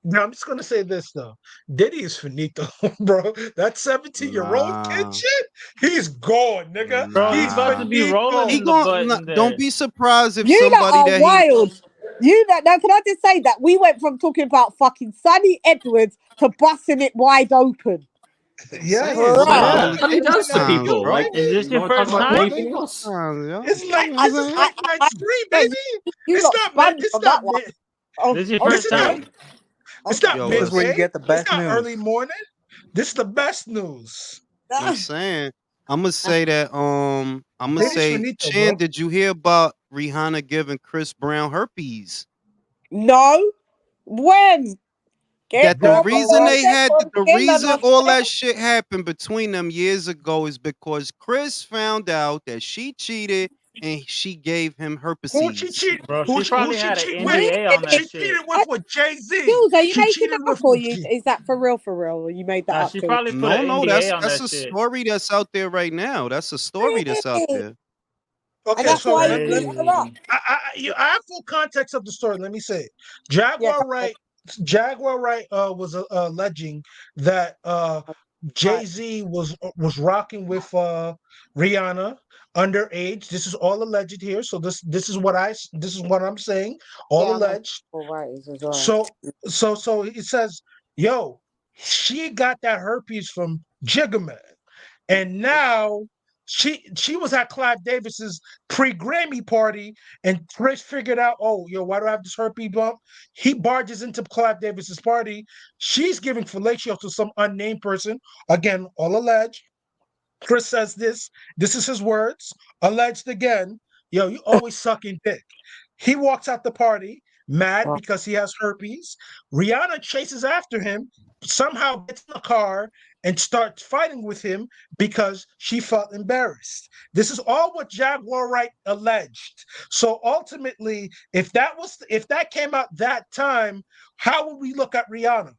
Now I'm just gonna say this though. Diddy is finito, bro. That 17-year-old kid Nah, shit, he's gone, nigga. Bro, he He's about to nah. be rolling He finito. in the butt going. in Don't there. be surprised if You lot somebody are that he. wild. You lot, now can I just say that we went from talking about fucking Sonny Edwards to busting it wide open. I'm Yeah, saying Well, shit that's Bruh. what only Sonny it's does like to how you times, people. feel, Like, bro. Is baby. this you your want to talk first about Come on, time? anything baby. else? Times, yo. It's You like know what I'm it's saying? like night three, Yeah, baby. you It's lot not mid. spun It's on not that one. mid. Oh, This is your This first is okay. not. time? It's Okay. not Yo, This is where you midday. get the It's best not news. early morning. This is the best news. I'm saying. I'm gonna say that. I'm gonna Diddy's say, finito, Chan, bro. did you hear about Rihanna giving Chris Brown herpes? No. When? Get That the Jaguar off reason on right. they check had on the killer reason no all check. that shit happened between them years ago is because Chris found out that she cheated and she gave him Who she herpes. cheat? Bro, she Who probably she had an cheat with? NDA on She that Really? shit. cheated with Jay Z. Jules, are you She making cheated that up with. or is that for real, or you made that Nah, up, she Jules? probably put No, an no, NDA on that's that a shit. story that's out there right now. That's a story that's out Really? there. And Okay, That's that's so why you let beat me. her up. crazy. I have full context of the story. Let me say, Yeah, Jaguar go Wright. Jaguar Wright was alleging that on. Jay Right. Z was rocking with Rihanna underage. This is all alleged here. So this is this is what I'm saying. All Yeah, I know. alleged. All right as well. So it says, yo, she got that herpes from Jigga, and now she was at Clive Davis's pre-Grammy party, and Chris figured out, oh, yo, why do I have this herpes bump? He barges into Clive Davis's party. She's giving fellatio to some unnamed person. Again, all alleged. Chris says this. This is his words. Alleged again. Yo, you always sucking dick. He walks out the party mad Oh, because he has herpes. Rihanna chases after him, somehow gets in the car and starts fighting with him because she felt embarrassed. This is all what Jaguar Wright alleged. So ultimately, if that came out that time, how would we look at Rihanna?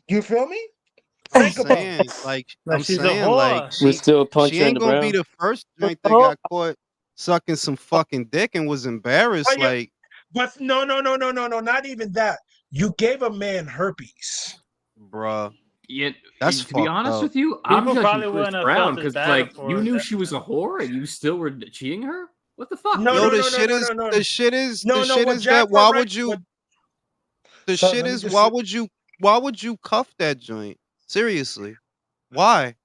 You feel me? I'm Think about it. saying, like, Like she's a whore. We still punch she her in ain't the gonna be brown. the first joint that oh, got caught sucking some fucking dick and was embarrassed. But you, Like, but no, not even that. You gave a man herpes. bruh, Yet, that's to be fucked honest up. with you, I'm People judging probably Chris wouldn't have Brown felt as because, bad like, you for knew that. she was a whore and you still were cheating her. What the fuck, No, Yo, no, dude? no, no, no, no, no. the No, shit what is that Jaguar Wright, what the so shit let me is just say, why would you cuff that joint? Seriously. Why?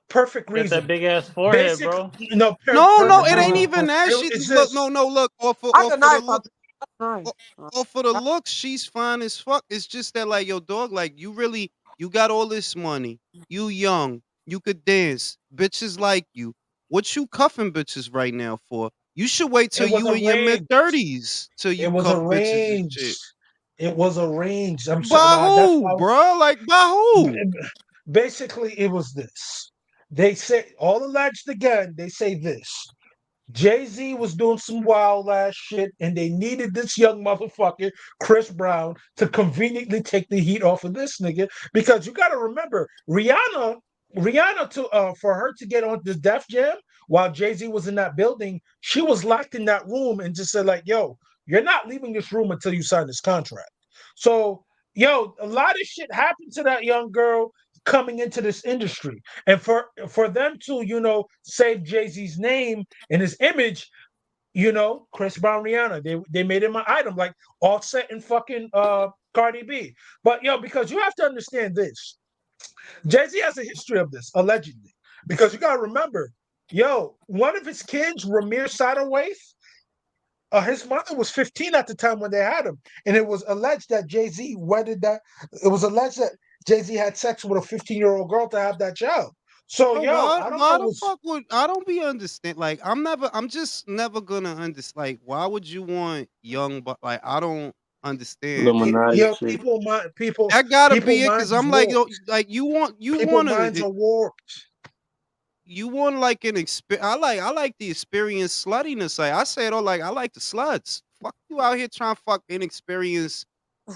perfect Got that reason. big ass forehead, Basic bro. no No, no, perfect it ain't reason. even that. She It's look, this. no, no, look, I don't know if I know. off for the looks, she's fine as fuck. It's just that, like, yo, dog, like, you got all this money. You young. You could dance. Bitches like you. What you cuffing bitches right now for? You should wait till It was you in your mid arranged. 30s till It you was cuff bitches and arranged. shit. It was arranged. I'm sorry. By That's who, why. bro? Like, by who? Basically, it was this. They say all alleged again. They say this. Jay-Z was doing some wild ass shit, and they needed this young motherfucker, Chris Brown, to conveniently take the heat off of this nigga. Because you gotta remember, Rihanna to for her to get on this Def Jam while Jay-Z was in that building, she was locked in that room and just said, like, yo, you're not leaving this room until you sign this contract. So, yo, a lot of shit happened to that young girl coming into this industry. And for them to, save Jay-Z's name and his image, Chris Brown, Rihanna, they made him an item like Offset and fucking Cardi B. But yo, because you have to understand this, Jay-Z has a history of this, allegedly. Because you gotta remember, yo, one of his kids, Ramir Satterwaith, his mother was 15 at the time when they had him, and it was alleged that Jay-Z wedded that. It was alleged that Jay-Z had sex with a 15-year-old girl to have that child. So, Oh, yo, why? I don't Why know the what's. fuck would I don't be understand? Like, I'm just never gonna understand. Like, why would you want young? But like, I don't understand. Illuminati Yo, shit. That gotta people be it, cause minds is I'm like, yo, warped. like you People wanna minds are warped. you want like an experience. I like the experience sluttiness. Like I say it all. Like I like the sluts. Fuck you out here trying to fuck inexperienced.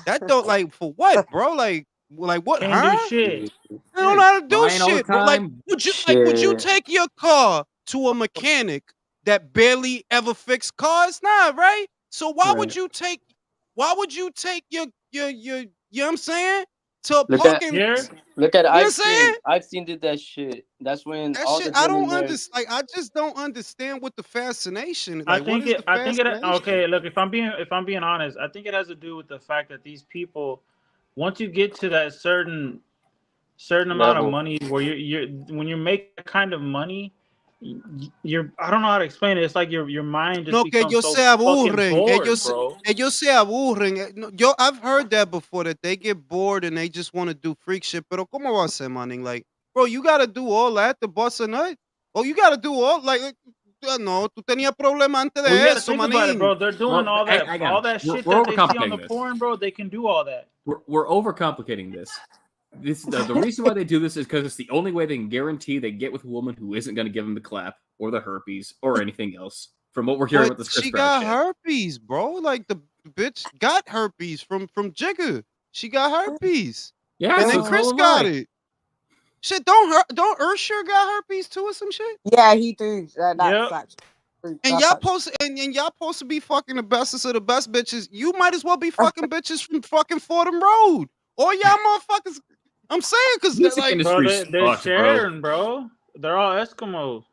That don't like for what, bro? Like what, Can't do huh? shit. I don't know how to do Crying all the shit, bro. Like, time. would you Shit. take your car to a mechanic that barely ever fix cars? Nah, right? So Right. why would you take You know what I'm saying? To Look at fucking, Here, you know what I'm saying? Epstein did that shit. That's when That all shit, the I don't billionaires. understand. Like, I just don't understand what the fascination. I Like, what think is it. the I think it. fascination? Okay, look. If I'm being honest, I think it has to do with the fact that these people, once you get to that certain amount of Level. money where you're when you make that kind of money, you're I don't know how to explain it. It's like your mind just No, que becomes ellos so se fucking aburren. bored, bro. Ellos se aburren. No, I've heard that before, that they get bored and they just want to do freak shit. Pero ¿cómo va a ser, maning? Like, bro, you got to do all that to bust a nut? Oh, you got to do all, like, no, tú tenías problema antes Well, you de got to eso, think about it, manín. bro. They're doing Well, all that, I got all it. that shit We're that they see on the overcomplicating this. porn, bro. They can do all that. We're overcomplicating this. The reason why they do this is because it's the only way they can guarantee they get with a woman who isn't going to give them the clap or the herpes or anything else. From what we're hearing But with this Chris she Brown got shit. herpes, bro. Like, the bitch got herpes from Jigga. She got herpes. Yeah, And so then it's Chris all a got lie. it. Shit, don't Ursher got herpes too or some shit? Yeah, he do. Yep. That's actually true. And That's y'all actually supposed and y'all supposed to be fucking the bestest of the best bitches. You might as well be fucking bitches from fucking Fordham Road. Or y'all motherfuckers. I'm saying, because Music like, Bro, industry's they're fucked, bro. sharing, bro. They're all Eskimos.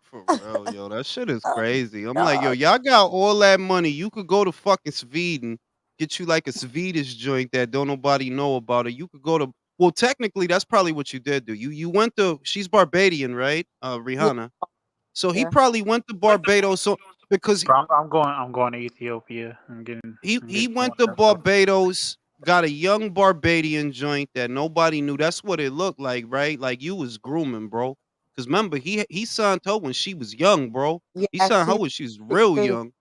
for real, yo, that shit is oh crazy. I'm like, yo, god. y'all got all that money. You could go to fucking Sweden, get you like a Swedish joint that don't nobody know about it. You could go to, well, technically, that's probably what you did do. You went to, she's Barbadian, right? Yeah, Rihanna. So he yeah. probably went to Barbados. So because Bro, I'm going to Ethiopia and getting he some went of to that stuff. Barbados, got a young Barbadian joint that nobody knew. That's what it looked like, right? Like you was grooming, bro. Because remember, he signed her when she was young, bro. He Yeah, signed her she when she was real 15, young.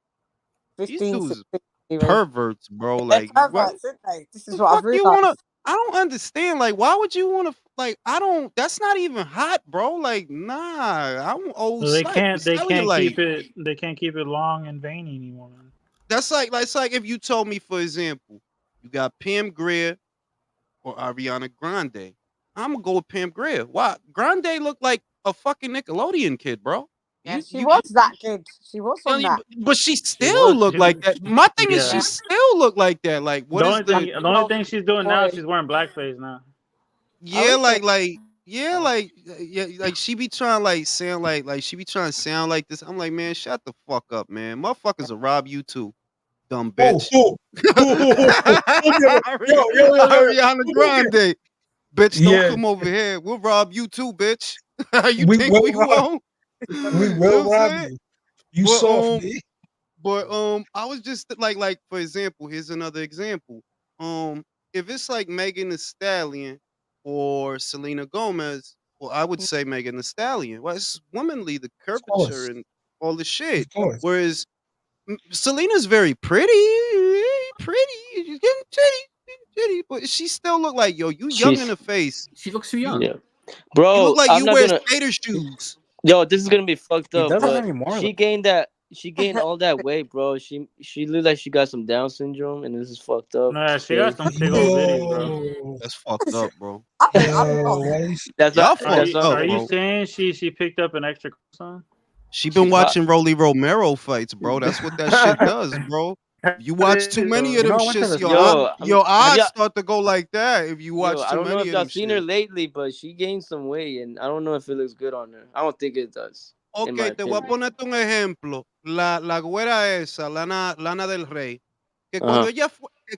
These 15, dudes 16 even. perverts, bro. They're Like, what perverts, aren't they? This is the what I've fuck you wanna? realised. I don't understand. Like, why would you wanna? Like, I don't. That's not even hot, bro. Like, nah. I'm old So they sight. can't they can't Cellulite. keep it long and veiny anymore, man. That's like if you told me, for example, you got Pam Grier or Ariana Grande. I'm gonna go with Pam Grier. Why? Grande looked like a fucking Nickelodeon kid, bro. Yeah, You she you was that kid. She was you on know, that. but she She still was. looked like that. My thing is, she Yeah. still looked like that. Like, what The is only thing the? the only thing she's doing now, Boy, she's wearing blackface now. I Yeah, wish they. yeah, like she be trying like sound like she be trying to sound like this. I'm like, man, shut the fuck up, man. Motherfuckers will rob you too, dumb Oh, bitch. oh, yo, yo, yo, yo, Ariana yo. Grande. Bitch, don't Yes, come over here. We'll rob you too, bitch. You we think will we rob. won't? We You know what will I'm rob saying? you. You But soft, me. I was just like for example, here's another example. Um, if it's like Megan Thee Stallion or Selena Gomez, well, I would say Megan Thee Stallion. Well, it's womanly, the Of curvature course, and all the shit. of course. Whereas Selena's very pretty, she's getting titty, but she still look like, yo, you young in She's the face. She looks too You young. yeah, you look bro. like I'm you not wear gonna. skater shoes. Yo, this is gonna be fucked He up, doesn't but anymore. she gained that. She gained all that weight, bro. She looked like she got some Down syndrome, and this is fucked up Nah, to she got say. some big old titties, bro. Yo, That's fucked up, bro. I'm yo, not. why you That's Y'all not. Are fucked That's you not up, are funny. you bro. saying she picked up an extra son? She She been pop. watching Rolly Romero fights, bro. That's what that shit does, bro. You watch too many of You know, them I went to shits, the your store. Yo, your have eyes y'all? start to go like that if you Yo, watch I too don't know many if of y'all them seen her shit. lately, but she gained some weight, and I don't know if it looks good on her. I don't think it does, in my Ok, te voy a opinion. ponerte un ejemplo. La güera esa, Lana del Rey, que Uh huh.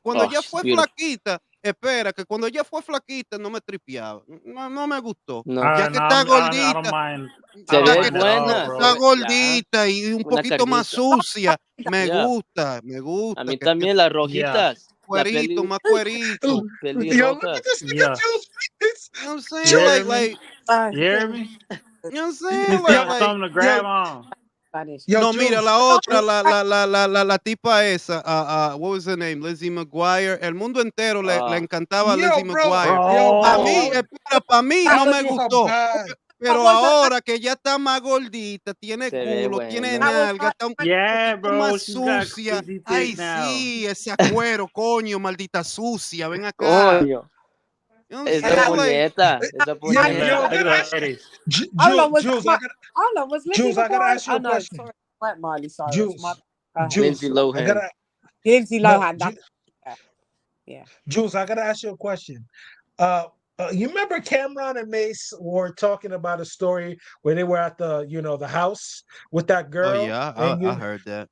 cuando Oh, ella she's fue beautiful. flaquita, espera, que cuando ella fue flaquita no me tripeaba. No me gustó. No, Ya que No, está I don't gordita, mind. I se don't ya ve que mind at all, buena, se está bro. ve, yeah, gordita y un una poquito más carnita. sucia, me Yeah, gusta, a mí que también las Yeah, rojitas, la cuerito, más cuerito. yo, look at pelirrojas. this nigga yeah. Jules face. You know what I'm You saying? Jules, hear Like, me? You hear Thing. me? you know what I'm He's saying? yo, trying to something to yo, grab on. Spanish. yo, No, mira, Jules, la otra, Jules. la tipa esa, what was her name? Lizzie McGuire. El mundo entero le Ah, encantaba a Yo, Lizzie bro, McGuire. yo, A bro. mí, Bro, espera, para mí I'm no me telling you how gustó. bad. That Pero was a ahora que ya está más gordita, tiene se ve culo, tiene bueno. that was nalga, like está un yeah, poquito más bro. She's got sucia. crazy Ay, thick now. sí, ese cuero, coño, maldita sucia, ven acá. Coño, You know what I'm esa and saying? that Like, puñeta, esa Look Yo, at puñeta. that. yo, Look can at I the ask ladies. how long was Jules, how long was Lizzie Jules, I gotta McGuire? ask you Oh a no, question. sorry, like Miley Cyrus. Jules, Go ahead. Lindsay Jules, I Lohan. gotta Lindsay no, Lohan. That's yeah. Yeah. Jules, I gotta ask you a question. Uh, you remember Cameron and Mace were talking about a story where they were at the house with that Oh girl, yeah, and I heard that.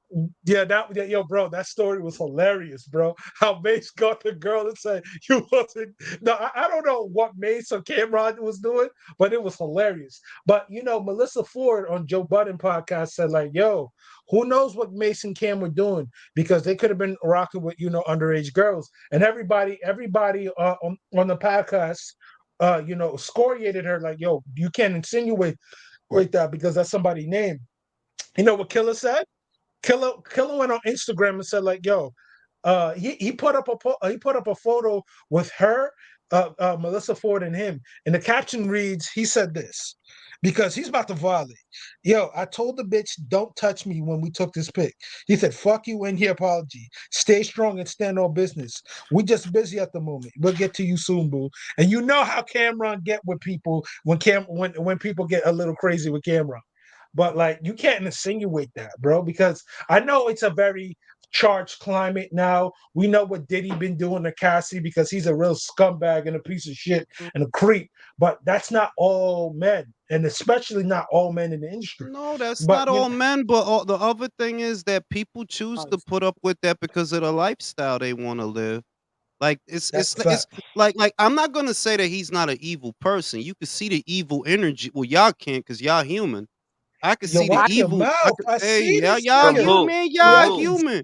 yo, bro, that story was hilarious, bro. How Mace got the girl and said you wasn't. No, I don't know what Mace or Cameron was doing, but it was hilarious. But Melissa Ford on Joe Budden podcast said like, yo, who knows what Mace and Cam were doing because they could have been rocking with underage girls, and everybody on the podcast, scoriated her like, yo, you can't insinuate like that because that's somebody's name. You know what Killer said? Killer went on Instagram and said like, "Yo, he put up he put up a photo with her, Melissa Ford and him, and the caption reads, he said this because he's about to violate. Yo, I told the bitch don't touch me when we took this pic. He said, "Fuck you and your apology. Stay strong and stand on business. We just busy at the moment. We'll get to you soon, boo." And you know how Cameron get with people when people get a little crazy with Cameron. But like you can't insinuate that, bro, because I know it's a very charged climate now. We know what Diddy been doing to Cassie because he's a real scumbag and a piece of shit and a creep. But that's not all men, and especially not all men in the industry. No, that's But not all men. But the other thing is that people choose to put up with that because of the lifestyle they want to live. Like that's a it's fact. like I'm not gonna say that he's not an evil person. You can see the evil energy. Well, y'all can't because y'all human. I can Yo, see the watch your evil. I mouth. could, I hey, see yeah, this y'all From nigga. who? human. From Y'all Yeah, who? human.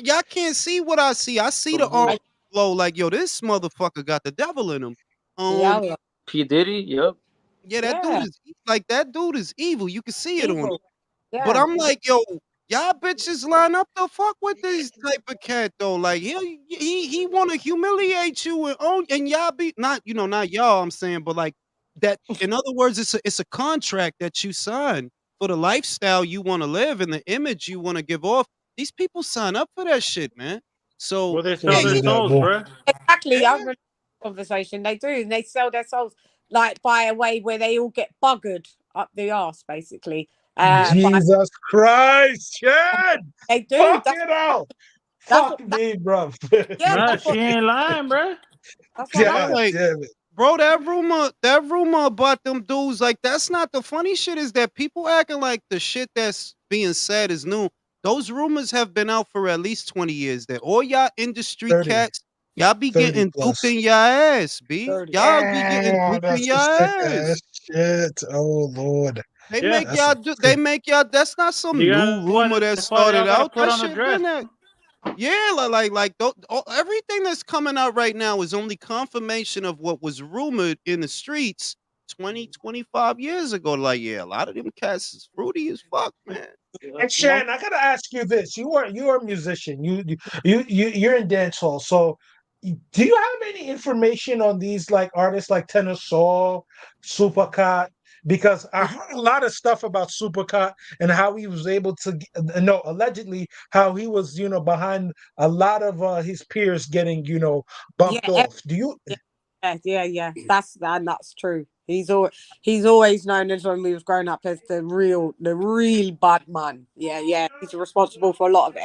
Y'all can't see what I see. I see From the who? aura flow. Like yo, this motherfucker got the devil in him. Yeah. Yeah. P Diddy. Yep. Yeah, that dude Yeah. is like that dude is evil. You can see it on him. Evil. But Yeah. I'm like, yo, y'all bitches line up the fuck with this type of cat though. Like he want to humiliate you and own and y'all be not not y'all. I'm saying, but like that. In other words, it's a contract that you sign for the lifestyle you want to live and the image you want to give off. These people sign up for that shit, man. So Well, they yeah, sell their souls, bro. Exactly. I yeah. remember the conversation. They do. And they sell their souls like by a way where they all get buggered up the arse, basically. By Jesus Christ, shit. they do. Fuck it out. That's Fuck what. That, me, bro. yeah. Nah, That's she what. ain't lying, bro. That's what I'm God happens. like, damn it. bro, that rumor about them dudes, like that's not the funny shit. Is that people acting like the shit that's being said is new. Those rumors have been out for at least 20 years. That all y'all industry 30, cats, y'all be 30 getting duped plus. in your ass, b. 30. Y'all be getting Oh, duped in that's your some sick ass ass. shit. Oh Lord. They Yeah. make That's some y'all do. They sick. make y'all. That's not You some new got what? rumor that That's why started y'all gotta out. put That on a shit dress. been that. Yeah, everything that's coming out right now is only confirmation of what was rumored in the streets 20, 25 years ago. Like, yeah, a lot of them cats is fruity as fuck, man. And You know? Shan, I gotta ask you this: you are a musician. You're in dance hall. So, do you have any information on these like artists like Tenor Saul, Supercat? Because I heard a lot of stuff about Supercat and how he was able to no, allegedly how he was behind a lot of his peers getting bumped Yeah. off. Do you? Yeah. That's true. He's always known as when we was growing up as the real bad man. Yeah. He's responsible for a lot of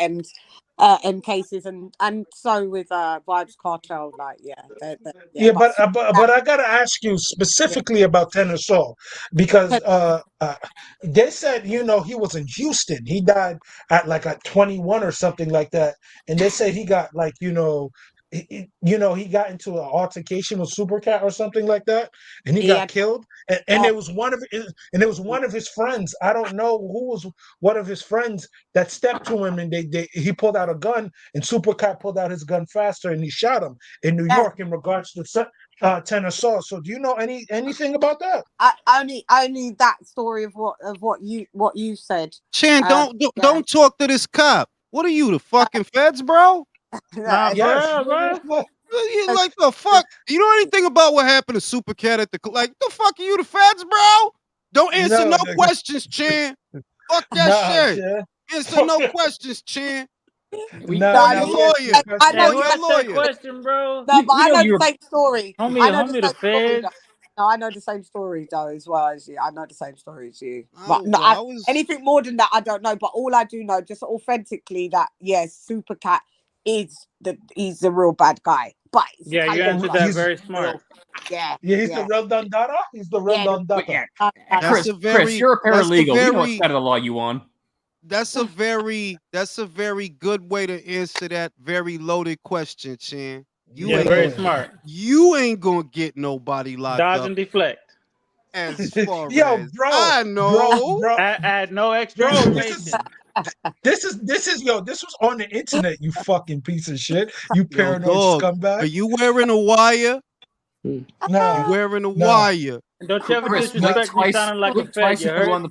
M cases and so with Vibes Cartel. Like yeah, Yeah, but but I gotta ask you yeah, specifically about Tenor Saul because they said he was in Houston. He died at 21 or something like that, and they said he got like he got into an altercation with Supercat or something like that, and he he got had killed. And oh, it was one of his friends. I don't know who was one of his friends that stepped to him, and he pulled out a gun, and Supercat pulled out his gun faster, and he shot him in New yeah. York in regards to Tenor Saul. So do you know anything about that? Only that story of what you said. Chan, Uh, yeah. don't talk to this cop. What are you, the fucking feds, bro? Nah, for Yes. real, bro. You like the fuck? You know anything about what happened to Supercat at like the fuck are you, the feds, bro? Don't answer No, no nigga. questions, Chan. Fuck that Nah, shit. Chan. Answer no questions, Chan. Nah, Call nah, your we answer your lawyer. I Hey, know Call question. who you. your asked that lawyer. question, bro? No, but We I know know the you're same story. Homie, I know the homie, the same story. feds. No, I know the same story though as well as you. I know the same story as you. But no, Well, I was anything more than that, I don't know. But all I do know, just authentically, that yes, Super Cat he's the real bad guy. But it's Yeah, you Canelo answered that's that He's very the smart. real. Yeah, he's the real Dundada. He's the real yeah. But Dundada. yeah, Chris, you're a paralegal. We know what side of the law you on. That's a very good way to answer that very loaded question, Chan. Yeah, very smart. You ain't gonna get nobody locked Dodge up and deflect. as far Yo, as bro, I know. Add no extra bro, information. this is this was on the internet, you fucking piece of shit. You Yo, paranoid dog, scumbag. are you wearing a wire? Nah. You wearing a Nah. wire? Don't you ever Chris, disrespect me sounding like a fed, you heard?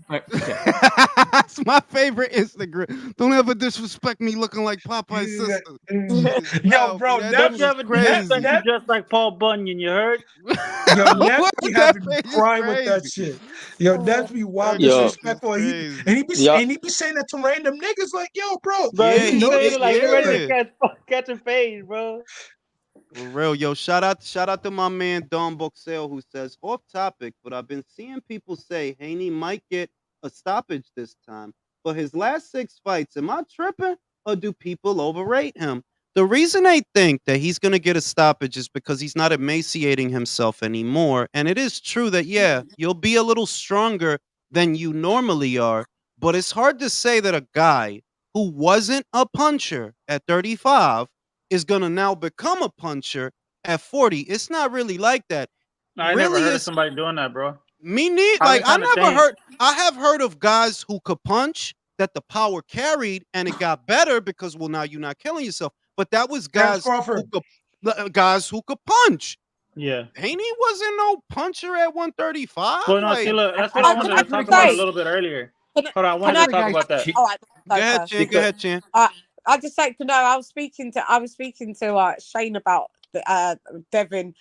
That's my favorite Instagram. Don't ever disrespect me looking like Popeye's sister. Yo, bro, Don't you ever disrespect crazy. me just like Paul Bunyan, you heard? Yo, Ness be That having page is crying with that crazy. shit. Yo, Ness be wild That page is disrespectful. crazy. And he be saying that to random niggas like, yo, bro, Bro, Yeah, he you know said this it like he ready yeah. to catch a fade, bro. For real, yo, shout out to my man Don Boxell who says off topic, but I've been seeing people say Haney might get a stoppage this time. For his last 6 fights, am I tripping or do people overrate him? The reason I think that he's going to get a stoppage is because he's not emaciating himself anymore. And it is true that, yeah, you'll be a little stronger than you normally are. But it's hard to say that a guy who wasn't a puncher at 35 is going to now become a puncher at 40. It's not really like that. I never heard of somebody doing that, bro. Me neither. Like, I have heard of guys who could punch that the power carried and it got better because, well, now you're not killing yourself. But that was guys who could punch. Yeah. Haney wasn't no puncher at 135. Well, no, like, see, look, that's what I wanted to talk about a little bit earlier. Hold on, I wanted to talk about that. All right, go ahead, Chan. Go ahead, Chan. I just like to know. I was speaking to Shane about Devin.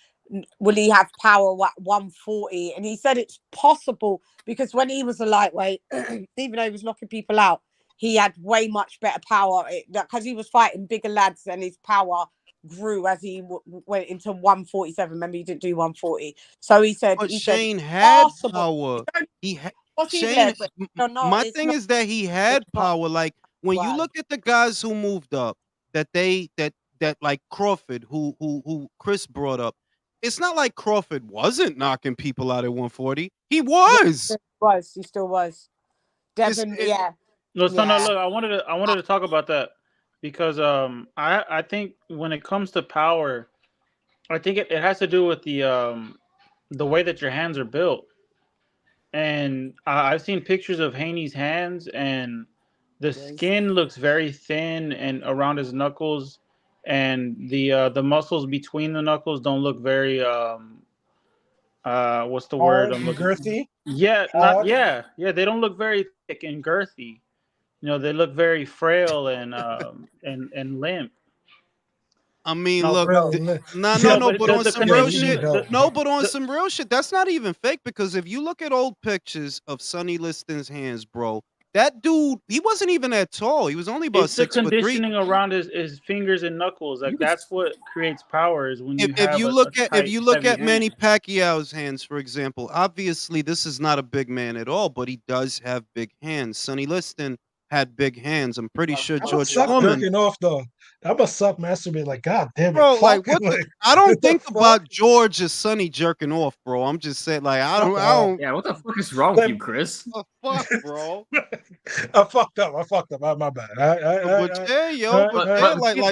Will he have power at 140? And he said it's possible because when he was a lightweight, even though he was knocking people out, he had way much better power because he was fighting bigger lads and his power grew as he went into 147. Remember, he didn't do 140. So he said, but Shane had power. My thing is that he had power. Like when you look at the guys who moved up, that like Crawford, who Chris brought up, it's not like Crawford wasn't knocking people out at 140. He was. He still was. Devin, yeah. No, look, I wanted to talk about that because I think when it comes to power, I think it has to do with the way that your hands are built. And I've seen pictures of Haney's hands, and the skin looks very thin and around his knuckles, and the muscles between the knuckles don't look very what's the word I'm looking girthy? Yeah, they don't look very thick and girthy. You know, they look very frail and limp. I mean, No, look, bro. but on some real shit. But on some real shit, that's not even fake because if you look at old pictures of Sonny Liston's hands, bro, that dude, he wasn't even that tall. He was only about It's the 6'3". conditioning around his fingers and knuckles. Like that's what creates power. Is when If you look at Manny Pacquiao's hands, for example, obviously this is not a big man at all, but he does have big hands. Sonny Liston had big hands. I'm pretty sure George Foreman. Jerking off though. That must suck masturbating. Like, God damn it, bro. fuck. Like, what? I don't think about George as Sonny jerking off, bro. I'm just saying, like, I don't. Yeah, what the fuck is wrong with you, Chris? What the fuck, bro? I fucked up. My bad. But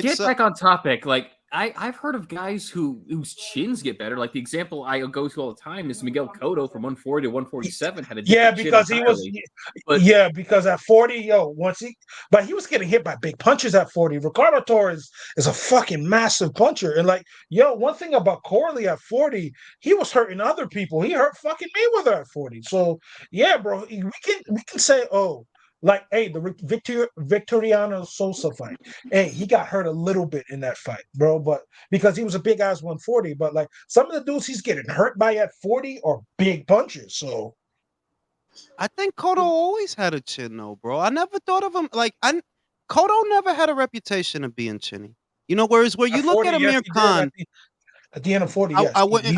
get back on topic. Like, I've heard of guys whose chins get better. Like the example I go to all the time is Miguel Cotto from 140 to 147 had a because he was because at 40, but he was getting hit by big punches at 40. Ricardo Torres is a fucking massive puncher, and like one thing about Corley at 40, he was hurting other people. He hurt fucking Mayweather at 40. So yeah, bro, we can say like, hey, the Victoriano Sosa fight. Hey, he got hurt a little bit in that fight, bro, but because he was a big ass 140. But like some of the dudes he's getting hurt by at 40 are big punches. So I think Cotto always had a chin, though, bro. I never thought of him like Cotto never had a reputation of being chinny. You know, whereas where you look at Amir Khan at the end of 40, I wouldn't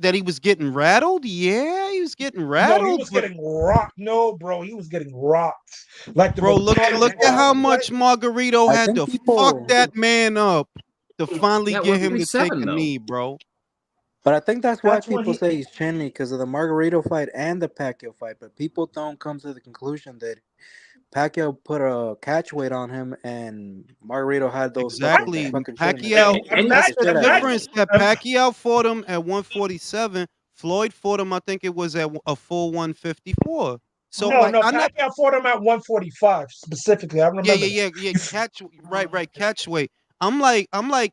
that he was getting rattled. Yeah, he was getting No, he rattled, was but getting rocked. No, bro, he was getting rocked. Like the bro, look McDonald's at how fight. much Margarito I had think to fuck people, that man up to finally Yeah, get him to take 147 a though. knee, bro. but I think that's why That's when people he. say he's chinny because of the Margarito fight and the Pacquiao fight. But people don't come to the conclusion that Pacquiao put a catch weight on him, and Margarito had those Exactly. fucking shit in his Pacquiao. face and beat That's the the shit out of him. difference. That Pacquiao fought him at 147. Floyd fought him. I think it was at a full 154. So No, like, no, I never. Pacquiao fought him at 145 specifically. I Yeah, remember that. Catch, right. Catch weight. I'm like,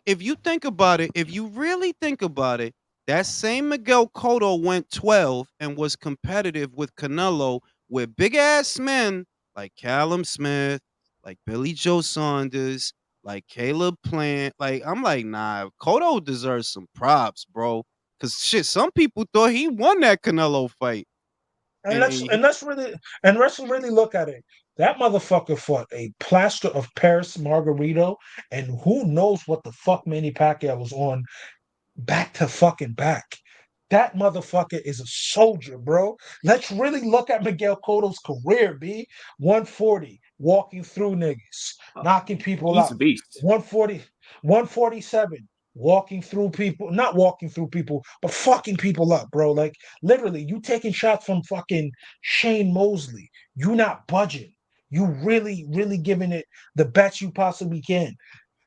if you think about it, if you really think about it, that same Miguel Cotto went 12 and was competitive with Canelo, with big ass men like Callum Smith, like Billy Joe Saunders, like Caleb Plant. Like, I'm like, nah, Cotto deserves some props, bro. Cause shit, some people thought he won that Canelo fight. And And let's and let's really and let's really look at it. That motherfucker fought a plaster of Paris Margarito, and who knows what the fuck Manny Pacquiao was on back to fucking back. That motherfucker is a soldier, bro. Let's really look at Miguel Cotto's career, B. 140, walking through niggas, knocking people He's out. a beast. 140, 147, walking through people, not walking through people, but fucking people up, bro. Like, literally, you taking shots from fucking Shane Mosley. You not budging. You really, really giving it the best you possibly can.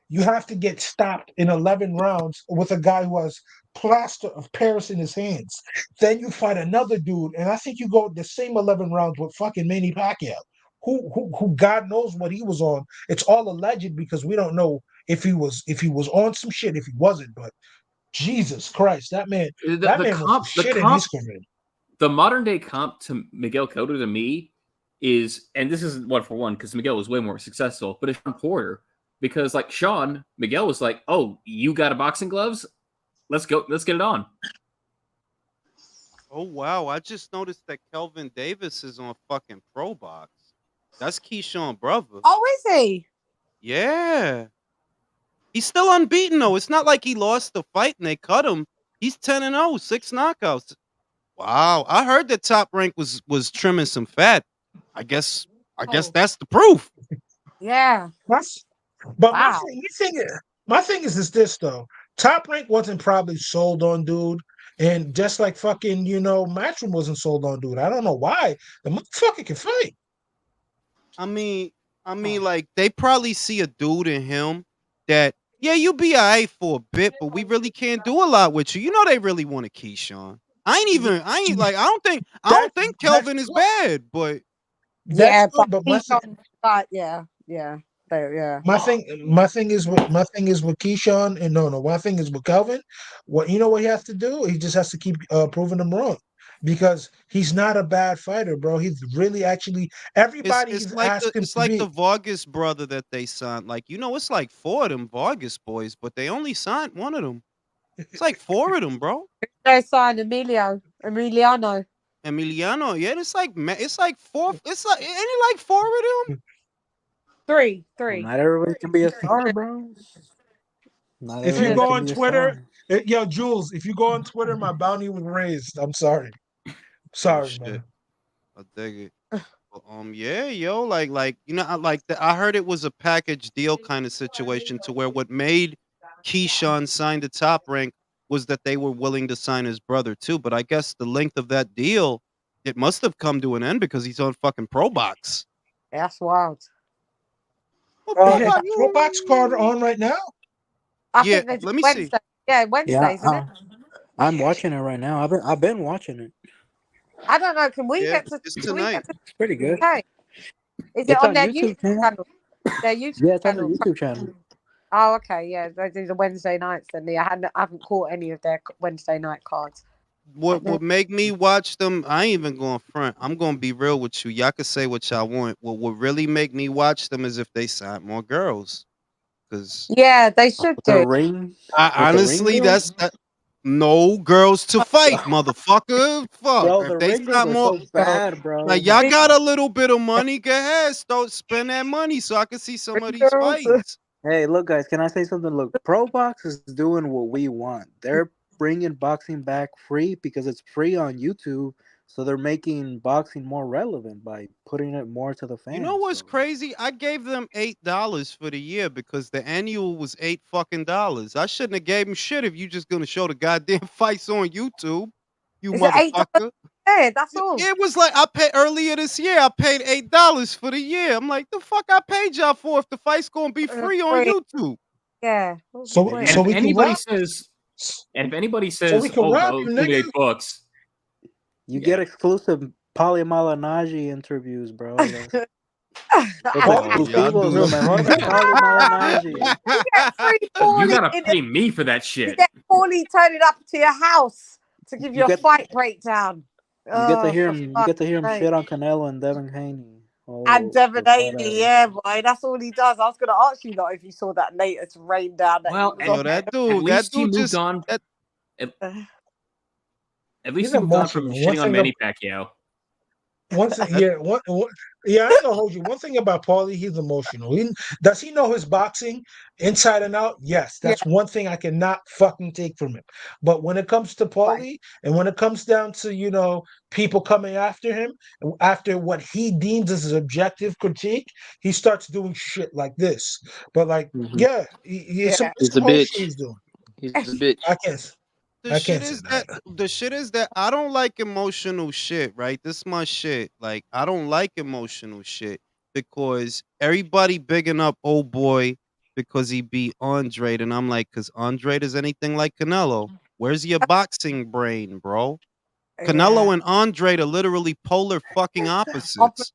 You have to get stopped in 11 rounds with a guy who has plaster of Paris in his hands. Then you fight another dude, and I think you go the same 11 rounds with fucking Manny Pacquiao, who God knows what he was on. It's all alleged because we don't know if he was on some shit, if he wasn't. But Jesus Christ, that man was the shit in his career. The modern day comp to Miguel Cotto to me is, and this isn't one for one because Miguel was way more successful, but it's Sean Porter. Because like Sean, Miguel was like, "Oh, you got a boxing gloves? Let's go. Let's get it on." oh wow, I just noticed that Kelvin Davis is on fucking ProBox. That's Keyshawn brother. Oh, is he? Yeah. He's still unbeaten though. It's not like he lost the fight and they cut him. He's 10-0, 6 knockouts. Wow. I heard that Top Rank was trimming some fat. I guess that's the proof. Yeah. But Wow. my thing is this though. Top Rank wasn't probably sold on dude, and just like fucking Matchroom wasn't sold on dude. I don't know why the motherfucker can fight. I mean, like they probably see a dude in him that yeah, you be alright for a bit, but we really can't do a lot with you. You know they really want to Keyshawn. I don't think Kelvin is bad, but Yeah, That's good, but yeah. Yeah. my thing is with Keyshawn, and no, my thing is with Calvin. What he has to do? He just has to keep proving them wrong, because he's not a bad fighter, bro. He's really actually everybody he's asked him it's to like be. the Vargas brother that they signed. Like, it's like 4 of them Vargas boys, but they only signed one of them. It's like 4 of them, bro. They signed Emiliano. Emiliano, yeah, it's like 4. It's like ain't it like 4 of them? Three. Well, not everybody can be a star, bro. Not If you everybody go can on be a Twitter, star. yo, Jules, if you go on Twitter, my bounty was raised. I'm sorry. Sorry, shit. man. I dig it. Yeah, yo, like I heard it was a package deal kind of situation to where what made Keyshawn sign the Top Rank was that they were willing to sign his brother too. But I guess the length of that deal, it must have come to an end because he's on fucking ProBox. That's wild. Well, Is the ProBox card on right now? I Yeah, think there's let me Wednesday. see. Yeah, Wednesday, isn't it? I'm watching it right now. I've been watching it. I don't know. Can we Yeah, get to? it's Can we tonight. get to? It's pretty good. Okay. Is it It's on on their YouTube YouTube channel. channel? Their YouTube Yeah, it's on channel. the YouTube channel. Oh, okay. Yeah, they do the Wednesday nights. And I haven't caught any of their Wednesday night cards. What would make me watch them? I ain't even going front. I'm gonna be real with you. Y'all can say what y'all want. What would really make me watch them is if they signed more girls. Because Yeah, they should The do. ring. honestly, girls? no girls to fight, motherfucker. Fuck. Bro, If the they ring girls sign are more, so bad, bro. like y'all got a little bit of money, go ahead, start spend that money so I can see some of these fights. Hey, look, guys, can I say something? Look, ProBox is doing what we want. They're bringing boxing back free because it's free on YouTube. So they're making boxing more relevant by putting it more to the fans. You know what's so. crazy? I gave them $8 for the year because the annual was $8 fucking. I shouldn't have gave them shit if you just gonna show the goddamn fights on YouTube. You Is it $8? motherfucker. Yeah, that's all. It was like I paid earlier this year. I paid $8 for the year. I'm like, the fuck I paid y'all for if the fight's gonna be free on Free. YouTube? Yeah. So And so if we can anybody rob. says, and if anybody So we says, can "Oh, rob no, you, it's only nigga. $8," You Yeah. get exclusive Paulie Malignaggi interviews, bro. Los Paulie- exclusivos, lo mejor de Paulie Malignaggi. You get free you Paulie gotta in pay me for that You shit. get Paulie turning up to your house to give you You a get- fight breakdown. You get to Oh, hear for him. You fuck's get to hear him sake. shit on Canelo and Devin Haney. And Devin Haney, whatever. yeah, boy, that's all he does. I was gonna ask you lot if you saw that latest rain down that Well, he was Yo, on. that At dude least he moved just on. that, At least He's he moved on from emotional. One shitting on thing Manny Pacquiao. One thing, yeah, yeah, I ain't gonna hold you. One thing about Paulie, he's emotional. Does he know his boxing inside and out? Yes, Yeah. that's one thing I cannot fucking take from him. But when it comes to Paulie, and when it comes down to people coming after him, after what he deems as his objective critique, he starts doing shit like this. But like, yeah, He's a emotional bitch. he's doing. He's a bitch. I can't. the I shit can't say is that. the shit is that I don't like emotional shit, right? This is my shit. Like, I don't like emotional shit because everybody bigging up old boy because he beat Andre, and I'm like, because Andre is anything like Canelo. Where's your boxing brain, bro? Canelo and Andre are literally polar fucking opposites.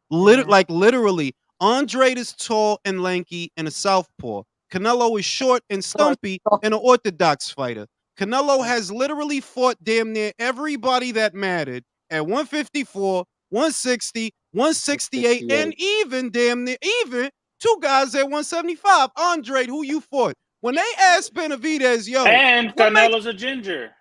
Literally, Andre is tall and lanky and a southpaw. Canelo is short and stumpy and an orthodox fighter. Canelo has literally fought damn near everybody that mattered at 154, 160, 168, and even damn near even two guys at 175. Andre, who you fought? When they asked Benavidez, yo, And what makes Canelo's a ginger.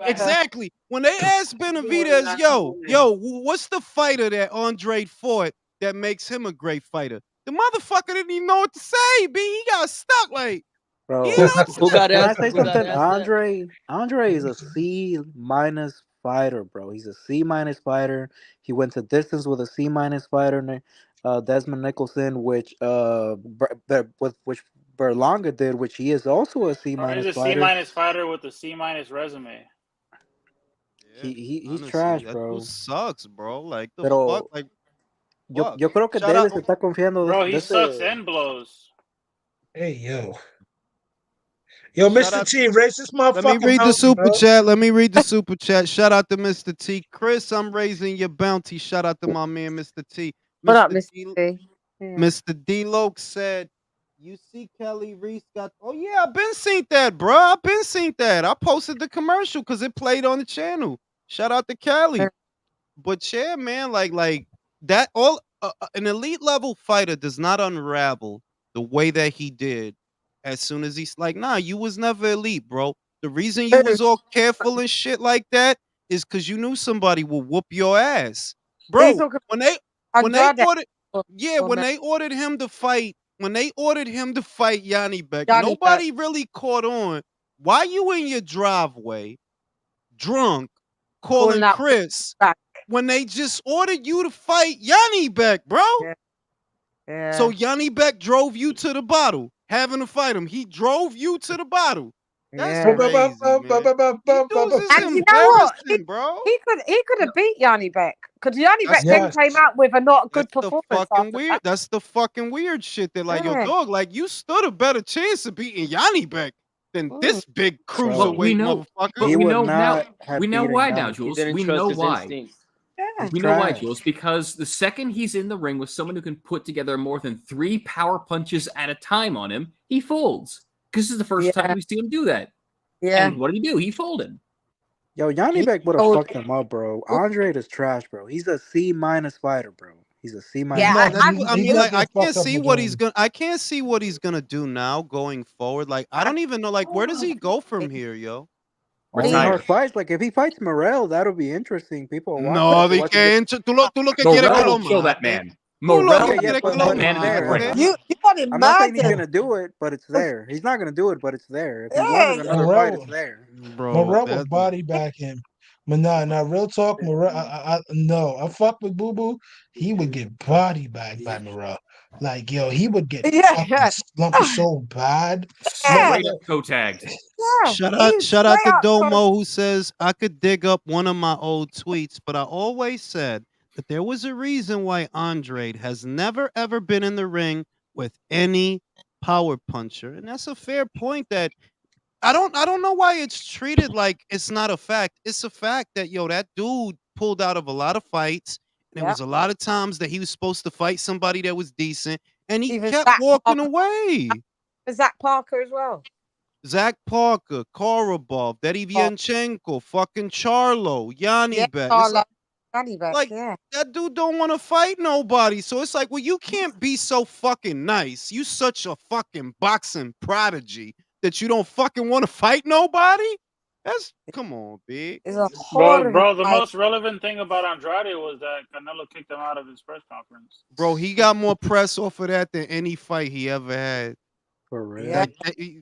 exactly. When they asked Benavidez, yo, what's the fighter that Andre fought that makes him a great fighter? The motherfucker didn't even know what to say, B. He got stuck like, Bro, you know what Who got can I asked? say Who got something? asked that? Andre is a C- fighter, bro. He's a C- fighter. He went to distance with a C- fighter, Desmond Nicholson, which which Berlanga did, which he is also a C- Or he's a fighter. C- fighter with a C- resume. He's honestly, trash, that bro. dude sucks, bro. Like the fuck, Pero like yo fuck. creo que Shout out, Davis está confiando Bro, he de sucks ese. and blows. Hey, yo, shout Mr. out. T, raise this Let me motherfucking read the bounty, super bro. chat. Let me read the super chat. Shout out to Mr. T. Chris, I'm raising your bounty. Shout out to my man, Mr. T. What up, Mr. Mr. D. T? Yeah. Mr. D. Loke said, you see Kelly Reese got. Oh, yeah, I've been seen that, bro. I've been seen that. I posted the commercial because it played on the channel. Shout out to Kelly. But yeah, man, like that, all an elite level fighter does not unravel the way that he did as soon as he's like, nah, you was never elite, bro. The reason you was all careful and shit like that is because you knew somebody would whoop your ass, He's bro. talking When they Andrade. ordered, yeah, when they ordered him to fight, Yanni Beck, Yanni nobody really caught on. Why you in your driveway, drunk, calling out Chris back. when they just ordered you to fight Yanni Beck, bro? Yeah. So Yanni Beck drove you to the bottle, having to fight him. He drove you to the bottle. That's Yeah. crazy, man. These dudes is And you know what? embarrassing, bro. He could have beat Yanni Beck because Yanni Beck That's then came out with a not good That's the performance fucking after weird. that. That's the fucking weird shit. That like, yo, Yeah. dog, like you stood a better chance of beating Yanni Beck than this big Well, we cruiserweight know, motherfucker. but He we would know now. not have We know beaten why Yanni. now, He Jules. didn't We trust know his why. instincts. Yeah. We know why, Trash. Jules, because the second he's in the ring with someone who can put together more than 3 power punches at a time on him, he folds. Because this is the first time we see him do that. Yeah. And what did he do? He folded. Yo, Yanni Beck would have Oh, fucked him up, bro. Andre is trash, bro. He's a C- fighter, bro. He's a C-. Yeah, I mean, like, I can't see see what he's gonna. I can't see what he's gonna do now going forward. Like, I don't even know. Like, where does he go from here, yo? Only hard fights. Like if he fights Morel, that'll be interesting. People will watch No, that. they Watch can't. Tú lo que quieres que Morel lo will kill that mate. man. Tú lo Morel que will quieres que put lo that man in the mate. ground. You want him I'm not saying he's murdered. gonna do it, but it's there. He's not gonna do it, but it's there. If he Yeah, wanted another fight, Morel, it's there. Bro, Morel will that body back him. But nah, real talk, Morel. No, I fuck with Boo Boo. He would get body bagged by Morel. Like, yo, he would get fucking Yeah, slumped so bad. yeah, Straight up toe tagged. yeah. Shout out, He's shout out straight to up. Domo who says I could dig up one of my old tweets, but I always said that there was a reason why Andre has never ever been in the ring with any power puncher, and that's a fair point. That I don't know why it's treated like it's not a fact. It's a fact that that dude pulled out of a lot of fights, and it Yeah. was a lot of times that he was supposed to fight somebody that was decent, and he Even kept Zach walking Parker. away. Zach Parker as well. Zach Parker, Korobov, Eddie Oh, Vienchenko, fucking Charlo, yeah, Yanni Bet. It's Carlo. Johnny Beck, like yeah. that dude don't want to fight nobody. So it's like, well, you can't be so fucking nice. You such a fucking boxing prodigy that you don't fucking want to fight nobody. That's come on, big. It's a Bro, horrible the fight. most relevant thing about Andrade was that Canelo kicked him out of his press conference. Bro, he got more press off of that than any fight he ever had. For real. Yeah,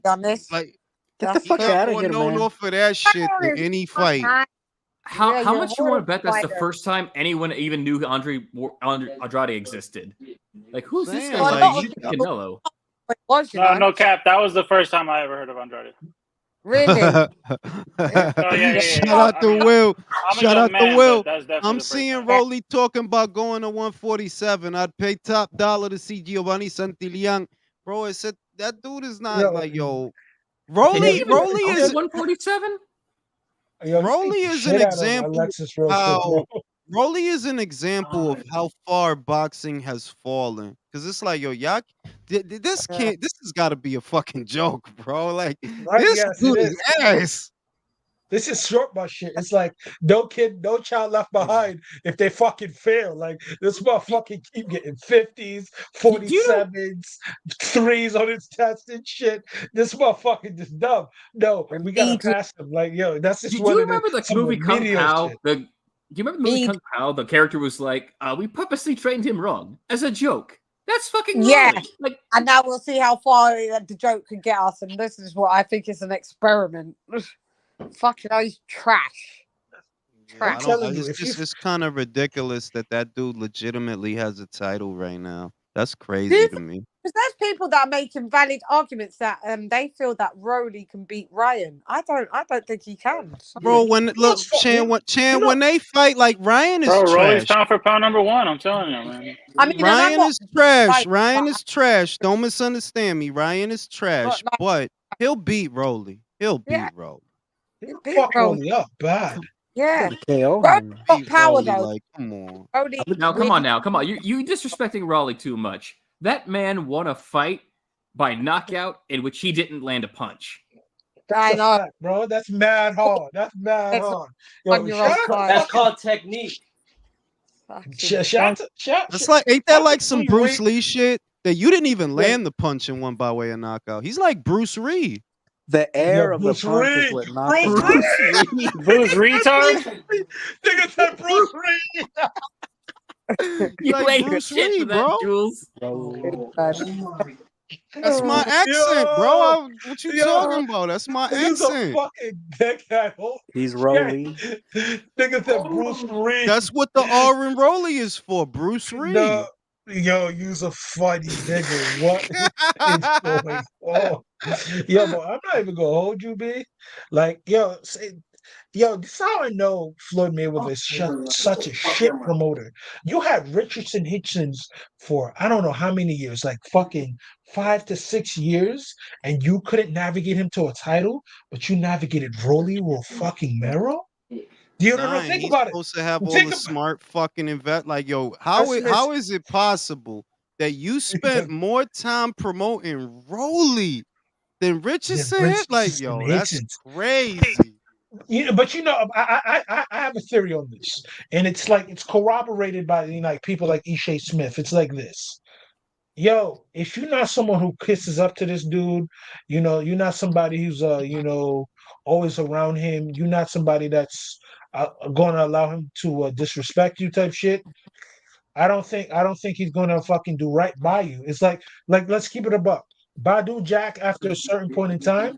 done this. Like Get the That's fuck true. out of more here, known man. off of that shit than any fight. Yeah, How you're much you want to bet that's the fighter. first time anyone even knew Andrade existed? Like, who's this Saying, guy? Well, like, not he Shooting got- Canelo. It was, you No, know. no cap. That was the first time I ever heard of Andrade. Really? Oh yeah. Shout out to I mean, Will. I'm a Shout young out to man, Will. but that's definitely I'm the first seeing time. Rolly talking about going to 147. I'd pay top dollar to see Giovanni Santillan. Bro, it said that dude is not Yo, like Did Rolly he Rolly Go is to 147? Rolly the is an shit out of example Alexis real quick, how bro. Rolly is an example of how far boxing has fallen. Cause it's like, y'all, this can't. This has got to be a fucking joke, bro. Like Right? this Yes, it dude is is. ass. This is short bus shit. It's like no kid, no child left behind if they fucking fail. Like this motherfucking keep getting 50s, Do you know? 47s, threes on his test and shit. This motherfucking just dumb. No, we gotta pass him. Like, yo, that's just Do one you of the remember the some movie Kung remedial Pao? shit. Do you remember the movie Kung Pao? The character was like, "We purposely trained him wrong as a joke." That's fucking Yeah. Rolly. Like, And now we'll see how far the joke could get us. And this is what I think is an experiment. Fucking hell, he's trash. I Trash. don't. It's kind of ridiculous that dude legitimately has a title right now. That's crazy to me. Because there's people that are making valid arguments that they feel that Rowley can beat Ryan. I don't think he can. Bro, when look, Chan, when they fight, like Ryan is Bro, Rolly's trash. pound for pound number one. I'm telling you, man. I mean, Ryan is trash. Ryan but- is trash. Don't misunderstand me. Ryan is trash, but he'll beat Rolly. He'll beat Rolly. Fuck Rolly up bad. Yeah. KO Rowley's got Beat power Rolly, though. like, come on. Rowley now come on, come on. You disrespecting Rolly too much. That man won a fight by knockout in which he didn't land a punch. I That's a know. fact, bro. That's mad hard. That's mad It's hard. That's called technique. Shout That's like, ain't that like some Lee, Bruce Lee shit that you didn't even land the punch and won by way of knockout? He's like Bruce Lee. The air of Bruce the punch is Lee. what knocked him Bruce out. Lee. Bruce retard. Nigga said Bruce Lee. You Like ain't Bruce shit Lee, for that, bro. Jules. That's my accent, bro. What you talking about? That's my He's a accent. fucking dickhead. He's Rolly. Nigga said Bruce Lee. That's what the R in Rolly is for, Bruce Lee. No, yo, you's a funny nigga. What is going on? Yo, but I'm not even gonna hold you, B. Like, yo, this is how I know Floyd Mayweather is such a shit promoter. You had Richardson Hitchens for I don't know how many years, like fucking 5 to 6 years, and you couldn't navigate him to a title, but you navigated Rolly with fucking Mero? You don't know, think He's about it. supposed to have all Think the about smart fucking invest. Like, yo, how is it possible that you spent more time promoting Rolly than Richardson? Like, yo, that's crazy. But I have a theory on this, and it's like it's corroborated by like people like Ishe Smith. It's like this. Yo, if you're not someone who kisses up to this dude, you're not somebody who's always around him. You're not somebody that's going to allow him to disrespect you type shit. I don't think he's going to fucking do right by you. It's like let's keep it a buck. Badu Jack, after a certain point in time,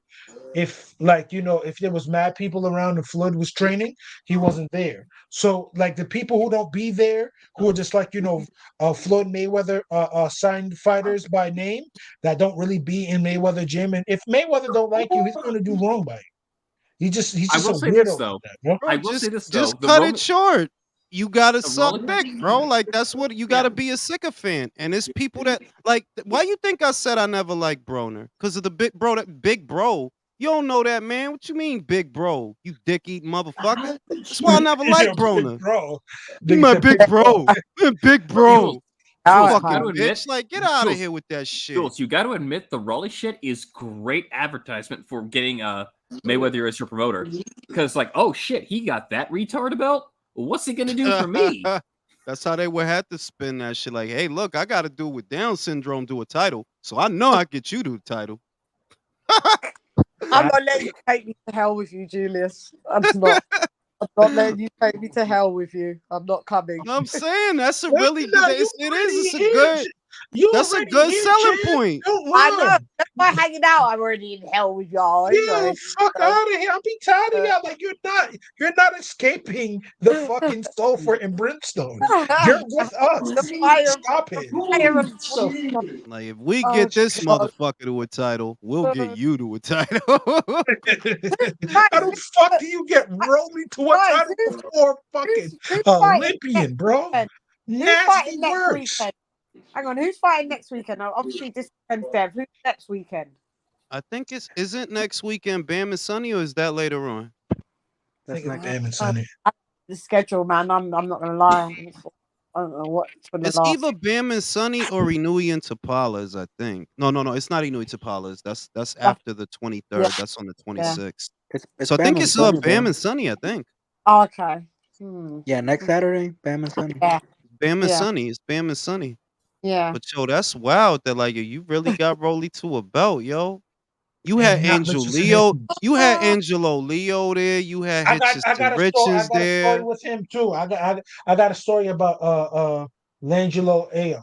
if like if there was mad people around and Floyd was training, he wasn't there. So like the people who don't be there, who are just like Floyd Mayweather signed fighters by name that don't really be in Mayweather gym, and if Mayweather don't like you, he's going to do wrong by you. He's I just a will say this weirdo like though. that, bro. I Bro, will say this though. just cut it short. You gotta suck dick, bro. Rolling. Like that's what you gotta be a sycophant. And it's people that like. Why you think I said I never liked Broner? Because of the big bro. That big bro. You don't know that man. What you mean, big bro? You dick eating motherfucker. That's why I never liked Broner. Bro, You my big bro. Big bro. Jules, you Fucking got to admit, bitch. Like get out of Jules, here with that shit. Jules, you got to admit the Raleigh shit is great advertisement for getting Mayweather as your promoter. Because like, oh shit, he got that retard belt. What's he gonna do for me? That's how they would have to spin that shit. Like, hey, look, I got to do with Down syndrome do a title, so I know I get you to the title. I'm gonna let you take me to hell with you, Julius. I'm not. I'm not letting you take me to hell with you. I'm not coming. I'm saying that's a Wait, really no, good. you It already is. It's a here, good. You That's a already good here, selling Jen. point. Don't I know. run. That's why hanging out. I'm already in hell with y'all. Yeah, Anyway, fuck out of here. I'll be tired of y'all. Like you're not escaping the fucking sulfur and brimstone. You're with us. the fire, Stop the it. fire of the Like if we Oh, get this God. motherfucker to a title, we'll get you to a title. How the fuck do you get Rolly to a Guys, title before fucking who's fighting Olympian, next bro? weekend? Who's Nasty fighting next words. weekend? Hang on, who's fighting next weekend? Obviously, this weekend's Dev. Who's next weekend? I think isn't next weekend Bam and Sunny, or is that later on? I think it's Bam and Sunny. The schedule, man. I'm not gonna lie. I don't know what's gonna It's last. either Bam and Sunny or Inui and Tapalas, I think. No, it's not Inui Tapalas. That's after the 23rd. Yeah. That's on the 26th. It's So I Bam think and it's Sunny, Bam bro. and Sunny, I think. Oh, okay. Yeah, next Saturday, Bam and Sunny. Yeah. Bam and Yeah. Sunny. It's Bam and Sunny. Yeah. But yo, that's wild that like you really got Rolly to a belt, yo. You And had not Angel Richardson Leo. Hitchens. You had Angelo Leo there. You had I got Hitchens a story there. with him too. I got a story about Langelo Ao.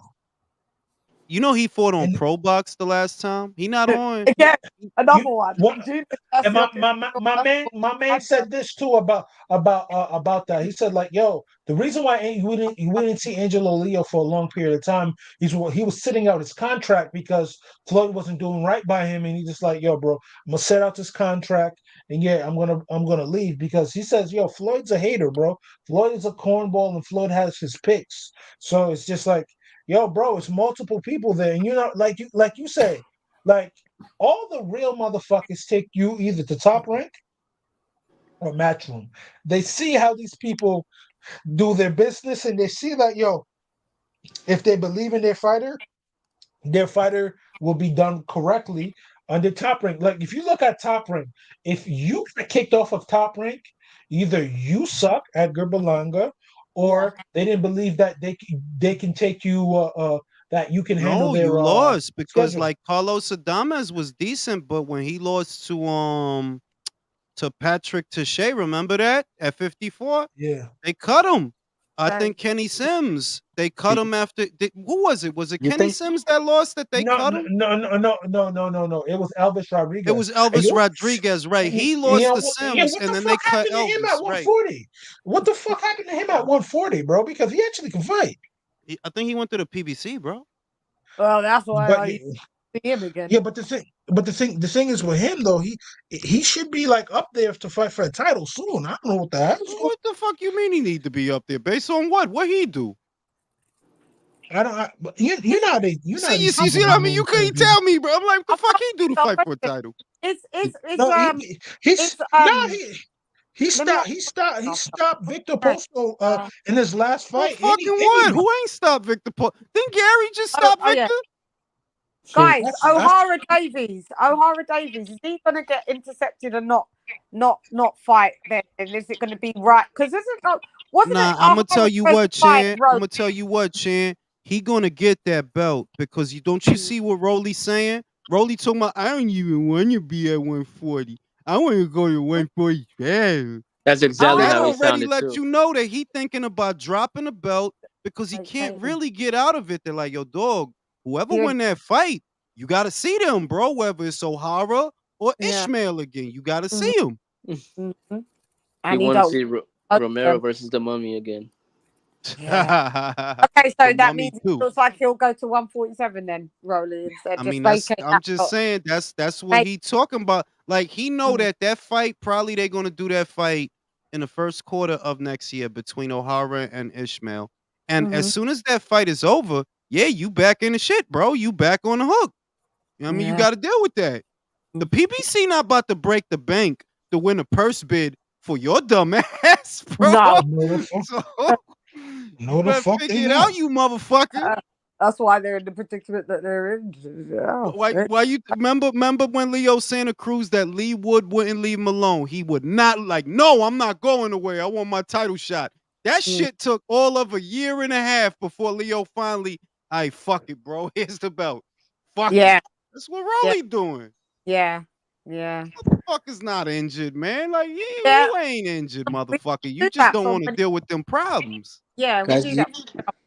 You know he fought on And ProBox the last time. He not on. Again, another you, one. what, Julius, and my man said this too about that. He said like, yo, the reason why we didn't see Angelo Leo for a long period of time is he was sitting out his contract because Floyd wasn't doing right by him, and he just like, yo, bro, I'm gonna set out this contract, and yeah, I'm gonna leave because he says, yo, Floyd's a hater, bro. Floyd is a cornball, and Floyd has his picks, so it's just like, yo, bro, it's multiple people there, and like you say, like. All the real motherfuckers take you either to Top Rank or Matchroom. They see how these people do their business, and they see that, yo, if they believe in their fighter will be done correctly under Top Rank. Like if you look at Top Rank, if you get kicked off of Top Rank, either you suck at Gerbalanga, or they didn't believe that they can take you that you can handle No, their you lost because schedule. like Carlos Adames was decent, but when he lost to Patrick Touche, remember that at 54? Yeah, they cut him. I Right. think Kenny Sims. They cut him after. Who was it? Was it You Kenny think- Sims that lost that they cut him? No. It was Elvis Rodriguez. It was Elvis You- Rodriguez, right? He Yeah, lost to what Sims, the and then fuck they cut happened to him Elvis, at right? 140? What the fuck happened to him at 140, bro? Because he actually can fight. I think he went to the PBC, bro. Well, that's why But I see him again. yeah, but the thing is with him though, he should be like up there to fight for a title soon. I don't know what the hell. What the fuck you mean he need to be up there? Based on what? What he do? I don't. But you're not a. You're not. You see what I mean? You couldn't tell me, bro. I'm like, what the fuck he do to fight for a title? It's No, he let me stopped Victor Posto in his last Who fight. fucking won? Who ain't stopped Victor? Didn't Gary just stop Oh, yeah. Victor? Guys, that's- O'Hara Davies, is he gonna get intercepted and not fight then? And is it gonna be right? Because wasn't Nah, it? I'm gonna tell you what, Chan. Road? I'm gonna tell you what, Chan. He gonna get that belt because don't you see what Rolly's saying? Rolly told me, I don't even want to be at 140. I want to go to 145. That's exactly That how he already sounded let too. you know that he thinking about dropping the belt because he can't really get out of it. They're like, yo, dog, whoever Yeah. win that fight, you got to see them, bro. Whether it's O'Hara or Yeah. Ishmael again. You got to Mhm. see him. Mhm. He And he want to don't. see Romero versus the Mummy again. Yeah. Okay, The so that Mummy means it too. looks like he'll go to 147 then, Rolly, instead. I Just mean, vacate I'm that just belt. saying that's what Hey. he talking about. Like he know Mhm. that fight probably they're gonna do that fight in the first quarter of next year between O'Hara and Ishmael. And as Mhm. soon as that fight is over, yeah, you back in the shit, bro. You back on the hook. You know what I mean, you Yeah. got to deal with that. The PBC not about to break the bank to win a purse bid for your dumb ass, bro. No. No, the fuck, So you no, the better fuck they figure it not. out, you motherfucker. That's why they're in the predicament that they're in. Yeah. Why you remember when Leo Santa Cruz that Lee Wood wouldn't leave him alone? He would not like, no, I'm not going away. I want my title shot. That Mm. shit took all of a year and a half before Leo finally, I fuck it, bro. Here's the belt. Fuck it. Yeah. That's what Yeah. Rolly doing. Yeah. Yeah. Motherfucker's not injured, man. Like Yeah. you ain't injured, We motherfucker. You knew just that don't from want to when. deal with them problems. Yeah, we Guys, knew you, that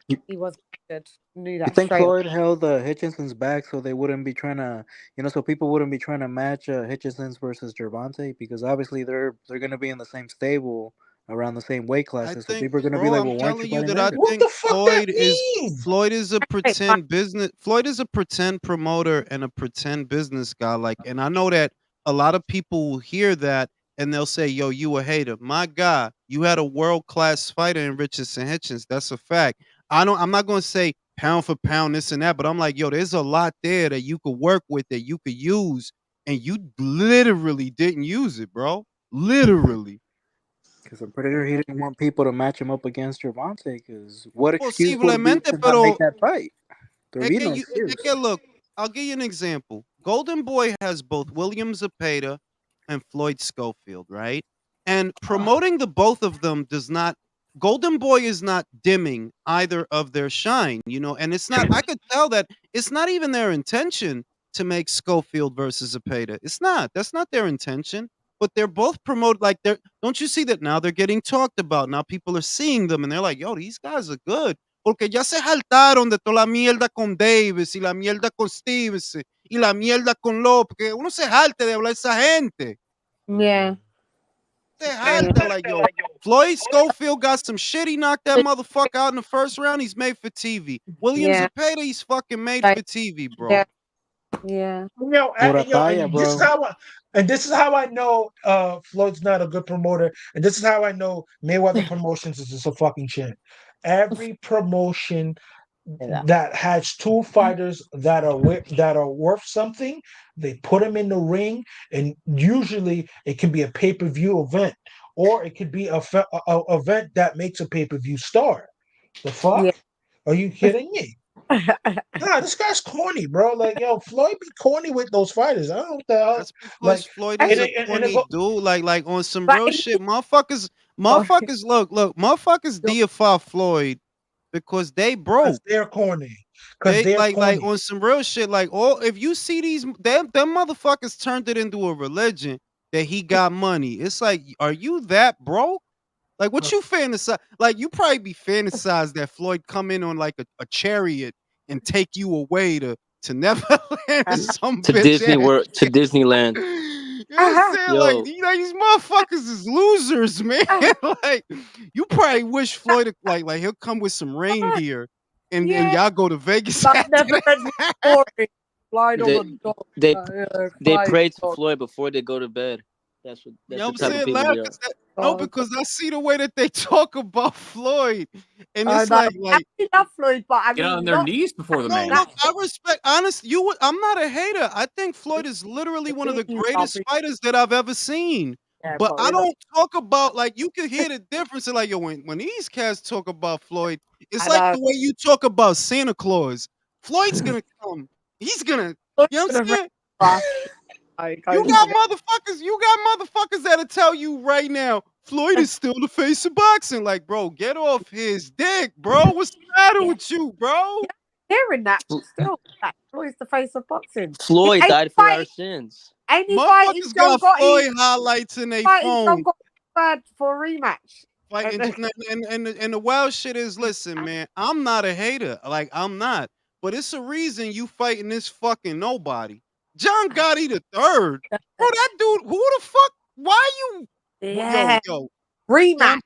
you he was good. Knew you that think straight up. Floyd held Hitchenson's back so they wouldn't be trying to, so people wouldn't be trying to match Hitchenson's versus Gervonta because obviously they're gonna be in the same stable around the same weight I classes, so think, people are gonna be bro, like, I'm well, why aren't you telling you fighting that I Regis? What think the fuck that mean? Floyd is a Hey, but pretend business. Floyd is a pretend promoter and a pretend business guy. Like, and I know that a lot of people will hear that and they'll say, "Yo, you a hater." My God, you had a world class fighter in Richardson Hitchens. That's a fact. I'm not going to say pound for pound this and that, but I'm like, yo, there's a lot there that you could work with that you could use, and you literally didn't use it, bro. Literally. Because I'm pretty sure he didn't want people to match him up against Gervonta. Because what excuse would be Posiblemente, to not make pero that fight? There'd es be que no you es excuse. que look, I'll give you an example. Golden Boy has both William Zepeda and Floyd Schofield, right? And promoting the both of them does not Golden Boy is not dimming either of their shine, and it's not I could tell that it's not even their intention to make Schofield versus Zepeda. It's not. That's not their intention. But they're both promoted like they're don't you see that now they're getting talked about? Now people are seeing them and they're like, yo, these guys are good. Porque ya se jaltaron de toda la mierda con Davis y la mierda con Stevenson y la mierda con López. Que uno se jalte de hablar esa gente. yeah. Se Yeah. jalta like, yo, Floyd Schofield got some shit. He knocked that motherfucker out in the first round. He's made for TV. William Yeah. Zepeda, he's fucking made Like, for TV, bro. yeah. Yeah. Murataya, And this is bro. how I know Floyd's not a good promoter, and this is how I know Mayweather Promotions is just a fucking shit. Every promotion Yeah. that has two fighters that are worth something, they put them in the ring, and usually it can be a pay per view event, or it could be a event that makes a pay per view star. The Yeah. fuck? Are you kidding me? Nah, this guy's corny, bro. Like, yo, Floyd be corny with those fighters. I don't know what the hell. That's because Like, Floyd and is a it, and it corny go, dude. Like on some But real shit. Motherfuckers, look, motherfuckers deify Floyd because they because broke. they're corny. Because They they're like corny. on some real shit. Like all if you see these them motherfuckers turned it into a religion that he got money. It's like, are you that broke? Like what you fantasize? Like you probably be fantasized that Floyd come in on like a chariot and take you away to Neverland or some To bitch Disney ass World, to shit. Disneyland. You know what I'm saying? Like, Yo, these motherfuckers is losers, man. Like, you probably wish Floyd like he'll come with some reindeer and yeah. y'all go to Vegas That after never ending story. Flying on they a dog. they they Flying pray to dog. Floyd before they go to bed. You That's know the what I'm type of saying? people Laugh they are. 'cause no, Oh, because I see the way that they talk about Floyd, and I it's know. like I love Floyd, but I Get on mean, their not knees before the no, man. look, that. I respect honest. I'm not a hater. I think Floyd is literally one of the You can't greatest be. fighters that I've ever seen. Yeah, But but I we're not. don't talk about like you can hear the difference. In, like yo, when these cats talk about Floyd, it's I like know. the way you talk about Santa Claus. Floyd's gonna come. He's gonna. Floyd's You know what gonna I'm rip saying? us. You He's got gonna. motherfuckers. You got motherfuckers that'll tell you right now. Floyd is still the face of boxing. Like, bro, get off his dick, bro. What's the matter Yeah, with you, bro? yeah. Hearing that still. That Floyd's the face of boxing. He Floyd ain't died for our fighting. sins. Ain't he fighting Motherfuckers John got Gotti? Floyd highlights in their Fighting John phone. Gotti third for a rematch. Fighting, and the wild shit is, listen, man, I'm not a hater. Like, I'm not. But it's a reason you fighting this fucking nobody. John Gotti the third. Bro, that dude, who the fuck? Why you? Yeah. Yo. Rematch.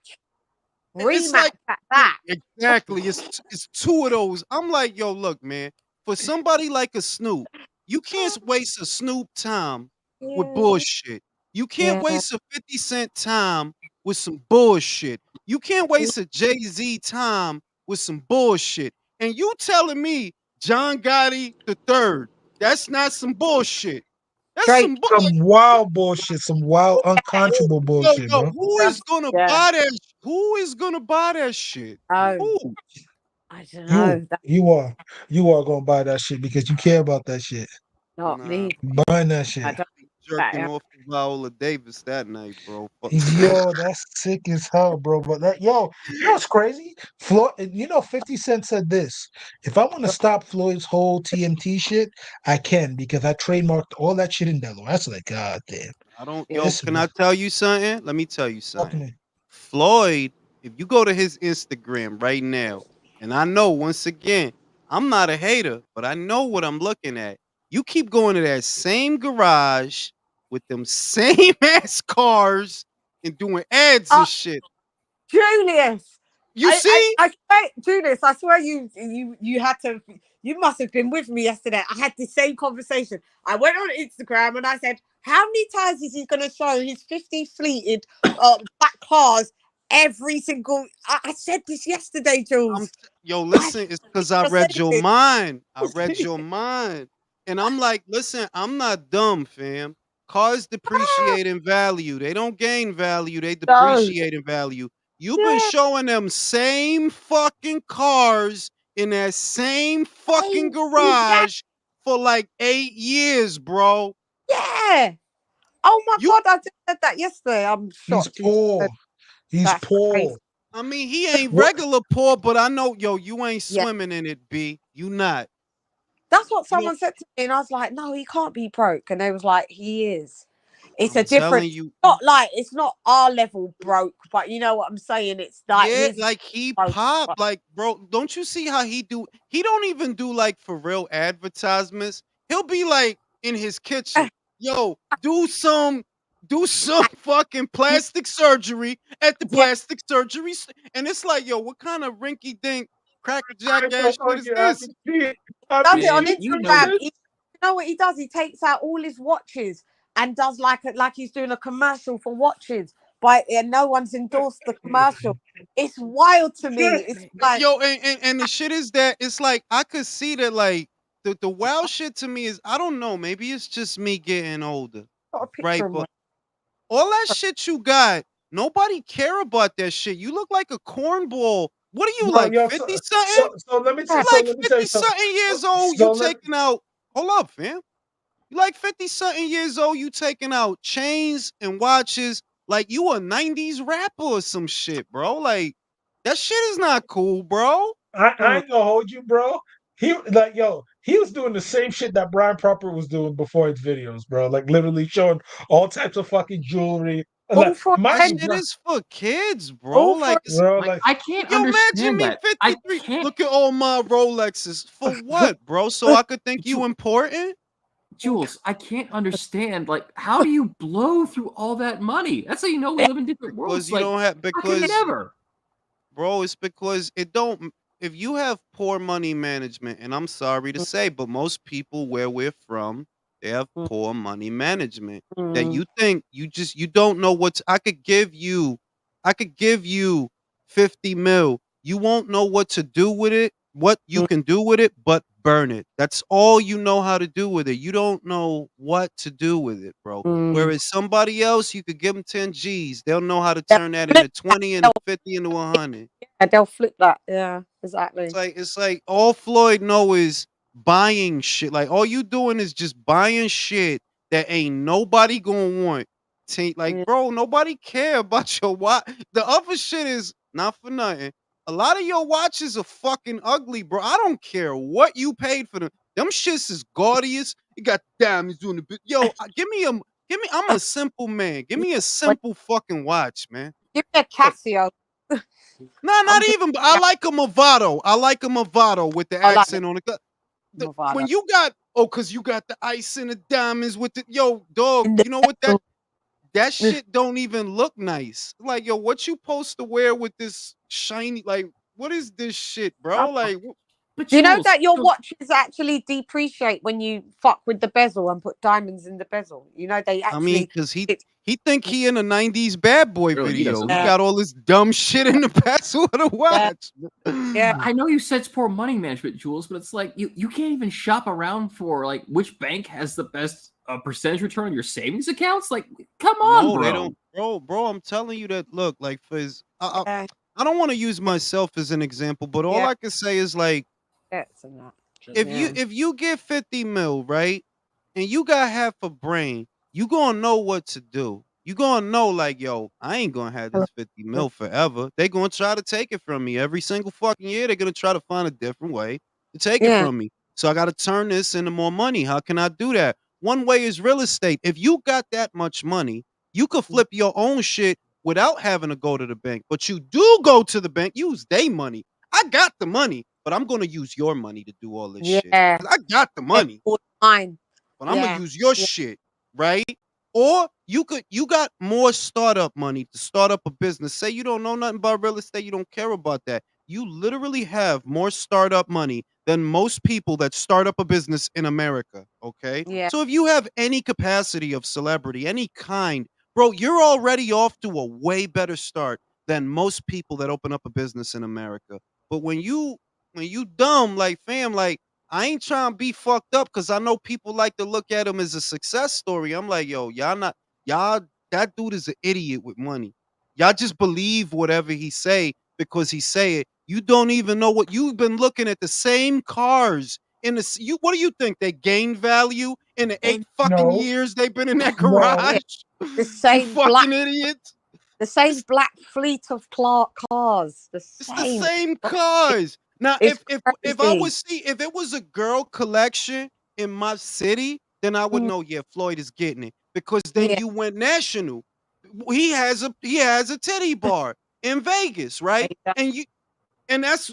It's Rematch like at that. exactly. It's two of those. I'm like, yo, look, man. For somebody like a Snoop, you can't waste a Snoop time with Yeah. bullshit. You can't Yeah. waste a 50 Cent time with some bullshit. You can't waste a Jay-Z time with some bullshit. And you telling me John Gotti the third, that's not some bullshit. That's Drake. some bull. Some wild bullshit, some wild unconscionable bullshit, Yo, bro. who is gonna Yeah. buy that? Who is gonna buy that shit? Oh, Who? I don't You, know. you are gonna buy that shit because you care about that shit. Not Nah, me. Buying that I shit. don't jerking off to Viola Davis that night, bro. Fuck. Yo, that's sick as hell, bro. But you know what's crazy? Floyd, 50 Cent said this. If I want to stop Floyd's whole TMT shit, I can because I trademarked all that shit in Delaware. That's like, God damn. I don't. Yeah. Yo, This can I tell you something? Let me tell you fuck something. me. Floyd, if you go to his Instagram right now, and I know once again, I'm not a hater, but I know what I'm looking at. You keep going to that same garage with them same ass cars and doing ads and shit. Julius, You see? I swear, Julius, I swear you had to. You must have been with me yesterday. I had the same conversation. I went on Instagram and I said, "How many times is he going to show his 50 fleeted black cars every single?" I said this yesterday, Jules. Yo, I listen, it's because I you're read your saying mind. I read this. your mind. And I'm like, listen, I'm not dumb, fam. Cars depreciate in value. They don't gain value, they No, depreciate in value. You've been yeah, showing them same fucking cars in that same fucking yeah, garage for like 8 years, bro. yeah. Oh my You god, I just said that yesterday. I'm He's shocked. You just poor. said He's that's crazy. poor. I mean, he ain't What? regular poor, but I know, yo, you ain't Yeah. swimming in it, B. You not. That's what You don't, someone said to me, and I was like, "No, he can't be broke." And they was like, "He is." It's a I'm different. telling you. Not like it's not our level broke, but you know what I'm saying. It's like Yeah, his like he broke. popped, like bro. Don't you see how he do? He don't even do like for real advertisements. He'll be like in his kitchen, yo, do some fucking plastic surgery at the Yeah, plastic surgery, and it's like, yo, what kind of rinky dink crack I jackass don't shit is fucking this? does it on Man, you know, Instagram. You know what he does? He takes out all his watches and does like he's doing a commercial for watches, but no one's endorsed the commercial. It's wild to me. It's like Yo, and the shit is that it's like I could see that like the wild shit to me is I don't know, maybe it's just me getting older, got a picture right? of But him. all that shit you got, nobody care about that shit. You look like a cornball. What are you Yo, like, yo, 50 something? You so like let me tell 50 you something. something years old, you So let taking out hold up, fam. You like 50 something years old, you taking out chains and watches like you a 90s rapper or some shit, bro. Like that shit is not cool, bro. I ain't gonna hold you, bro. He was doing the same shit that Brian Proper was doing before his videos, bro. Like literally showing all types of fucking jewelry. All Like, for That mind you, shit bro, is for kids, bro. all for Like it's bro, like like I can't yo, imagine understand me that. I 53. can't, Look at all my Rolexes. For what, bro? So I could think you Ju- important? Jules. I can't understand. Like, how do you blow through all that money? That's how you know we live in different Because worlds. you Like, don't have I could because never. bro, it's because it don't if you have poor money management, and I'm sorry to say, but most people where we're from, they have poor money management. That you think you don't know what's I could give you 50 mil. You won't know what to do with it, what you can do with it, but burn it. That's all you know how to do with it. You don't know what to do with it, bro. Whereas somebody else, you could give them 10 G's. They'll know how to they'll turn that flip into 20 and 50 into 100. yeah, they'll flip that. Yeah, exactly. It's like all Floyd know is buying shit. Like all you doing is just buying shit that ain't nobody gonna want. Like, Yeah. bro, nobody care about your watch. The other shit is not for nothing. A lot of your watches are fucking ugly, bro. I don't care what you paid for them. Them shits is gaudiest. You got diamonds doing the bit. Yo, give me. I'm a simple man. Give Yeah. me a When, simple fucking watch, man. give me a Fuck. Casio. Nah, I'm not good. even. But I Yeah, like a Movado. I like a Movado with the I like accent on it. Movada. When you got oh, cause you got the ice and the diamonds with the yo, dog. In the You know what bezel. that shit don't even look nice. Like, yo, what you supposed to wear with this shiny? Like, what is this shit, bro? Like, But Do you know Jules, that your the- watches actually depreciate when you fuck with the bezel and put diamonds in the bezel? You know they I mean, actually. cause he It's, he think he in a '90s bad boy really, he video. doesn't. He got all this dumb shit in the past of the yeah, watch. yeah, I know you said it's poor money management, Jules, but it's like you can't even shop around for like which bank has the best percentage return on your savings accounts. Like, come on, No, they bro. don't, bro. I'm telling you that. Look, like for his, yeah, I don't want to use myself as an example, but all yeah. I can say is like, That's and that. if Yeah, you get 50 mil, right, and you got half a brain, you gonna know what to do. You gonna know, like, yo, I ain't gonna have this 50 mil forever. They gonna try to take it from me every single fucking year. They're gonna try to find a different way to take it yeah, from me. So I gotta turn this into more money. How can I do that? One way is real estate. If you got that much money, you could flip your own shit without having to go to the bank. But you do go to the bank, use their money. I got the money, but I'm gonna use your money to do all this shit. yeah. 'Cause I got the money, All mine. but I'm gonna Yeah, use your yeah, shit, right? Or you got more startup money to start up a business. Say you don't know nothing about real estate, you don't care about that. You literally have more startup money than most people that start up a business in America, okay? yeah, So if you have any capacity of celebrity, any kind, bro, you're already off to a way better start than most people that open up a business in America. But when you dumb, like fam, like I ain't trying to be fucked up because I know people like to look at him as a success story. I'm like, yo, y'all, that dude is an idiot with money. Y'all just believe whatever he say because he say it. You don't even know what you've been looking at the same cars in you. What do you think they gained value in the 8 fucking No, years they've been in that no. garage? yeah. The You same black, fucking idiots. the same black fleet of Clark cars. The It's the same. same cars. Now, It's if I crazy. was see if it was a girl collection in my city, then I would Mm, know. Yeah, Floyd is getting it because then yeah, you went national. He has a titty bar in Vegas, right? And you and that's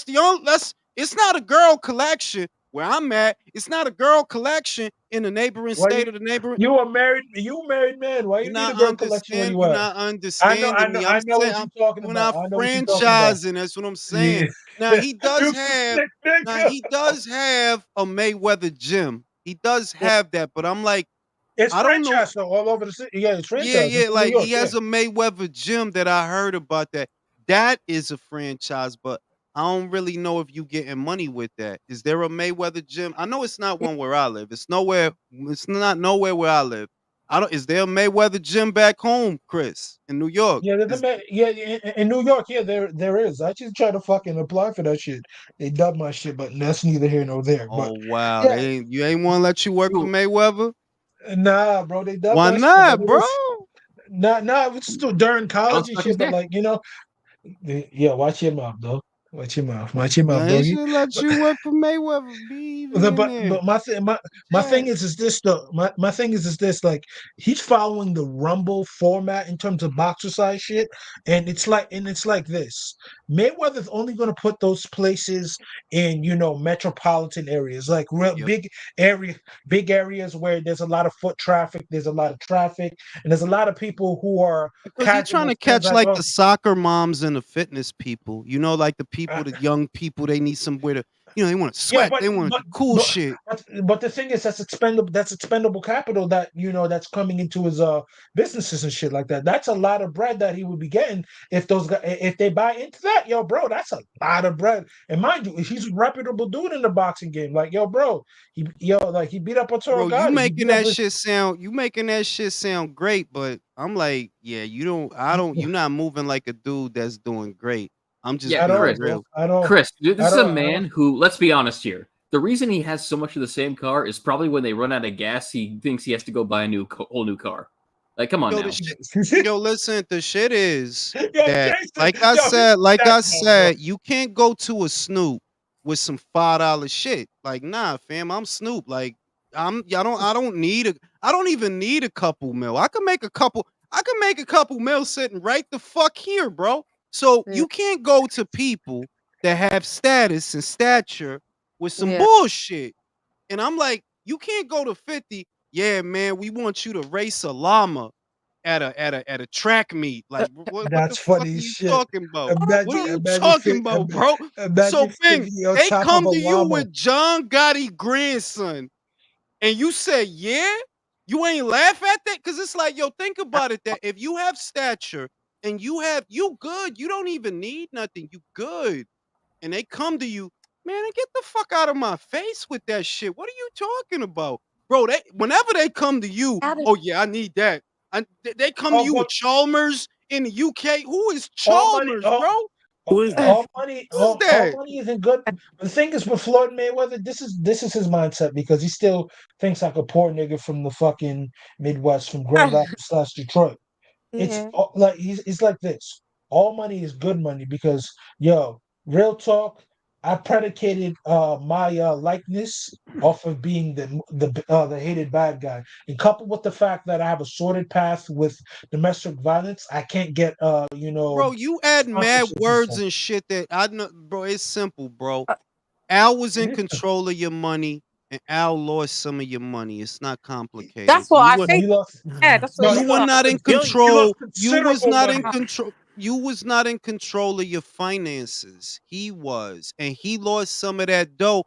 the only that's it's not a girl collection where I'm at. It's not a girl collection in the neighboring Why state or the neighboring. you a married man. Why You're you need a not girl collection where understand. you You're at? not understanding me. I'm I know saying what you're talking we're about. not I know what you're talking about. franchising. That's what I'm saying. Yeah. Now he does You have. sick Now nigga. he does have a Mayweather gym. He does yeah, have that, but I'm like, It's I don't know. franchise though, all over the city. Yeah, it's Yeah, franchise. yeah. It's in New Like York. he Yeah. has a Mayweather gym that I heard about that. That is a franchise, but I don't really know if you getting money with that. Is there a Mayweather gym? I know it's not yeah. one where I live. It's nowhere. It's not nowhere where I live. I don't. Is there a Mayweather gym back home, Chris, in New York? Yeah, Is yeah, in New York, yeah, there is. I just tried to fucking apply for that shit. They dubbed my shit, but that's neither here nor there. But oh wow, yeah, you ain't want to let you work for Jules, Mayweather? nah, bro, they dubbed Why that shit, but not, it bro? was nah, it was still during I don't college and suck his shit. But dick. like, yeah, watch your mouth, though. Watch your mouth, They doggy. should let But you work for Mayweather. Be even in there. but my thing Chat. is this though. My thing is this like he's following the Rumble format in terms of boxer size shit, and it's like this. Mayweather's only going to put those places in metropolitan areas, like real Yep. big areas where there's a lot of foot traffic, there's a lot of traffic, and there's a lot of people who are Because he trying casual to fans catch like, like oh, the soccer moms and the fitness people. You know, like the uh, people, the young people, they need somewhere to, they want to yeah, sweat. They want to do cool but shit. but the thing is that's expendable capital that that's coming into his businesses and shit like that. That's a lot of bread that he would be getting if they buy into that, yo, bro. That's a lot of bread. And mind you, he's a reputable dude in the boxing game. Like, yo, bro, he beat up Arturo Bro, you Gotti. He making beat up that his shit sound great, but I'm like, yeah, you're not moving like a dude that's doing great. I'm just Yeah, at being all, Chris. bro. real. Chris, this At is a all. I don't. man who, let's be honest here. The reason he has so much of the same car is probably when they run out of gas, he thinks he has to go buy a whole new car. Like, come on Yo, the now. shit. Yo, listen. The shit is Yo, that, Jason, yo, he that no, bro. you can't go to a Snoop with some $5 shit. Like, nah, fam, I'm Snoop. Like, I don't even need a couple mil. I can make a couple. I can make a couple mil sitting right the fuck here, bro. So Yeah, you can't go to people that have status and stature with some yeah, bullshit. And I'm like, You can't go to 50. Yeah, man, we want you to race a llama at a track meet. Like, what the That's fuck are funny as you shit. talking about? What are you Imagine, talking about, bro? So, imagine Bing, 50 on they top of come a to you llama. with John Gotti grandson, and you say, yeah, you ain't laugh at that, because it's like, yo, think about it. That if you have stature and you good, you don't even need nothing. You good, and they come to you, man, get the fuck out of my face with that shit. What are you talking about, bro? Whenever they come to you, oh yeah, I need that. They come to Oh, you with but Chalmers in the UK. Who is all money, Chalmers, bro? Who is that? all money, Who's all that? money isn't good. The thing is with Floyd Mayweather, this is his mindset because he still thinks like a poor nigga from the fucking Midwest, from Grand Rapids / Detroit. It's Yeah. like he's like this. All money is good money because yo, real talk. I predicated my likeness off of being the hated bad guy, and coupled with the fact that I have a sordid path with domestic violence, I can't get Bro, you add mad sponsorships and words stuff. and shit that I know, bro. It's simple, bro. Al was in Yeah. control of your money, and Al lost some of your money. It's not complicated. That's what You I were No, think. you lost. Yeah, that's what No, it you you looks were like. not in you lost control. You was considerable not in money. control. You was not in control of your finances. He was, and he lost some of that dough.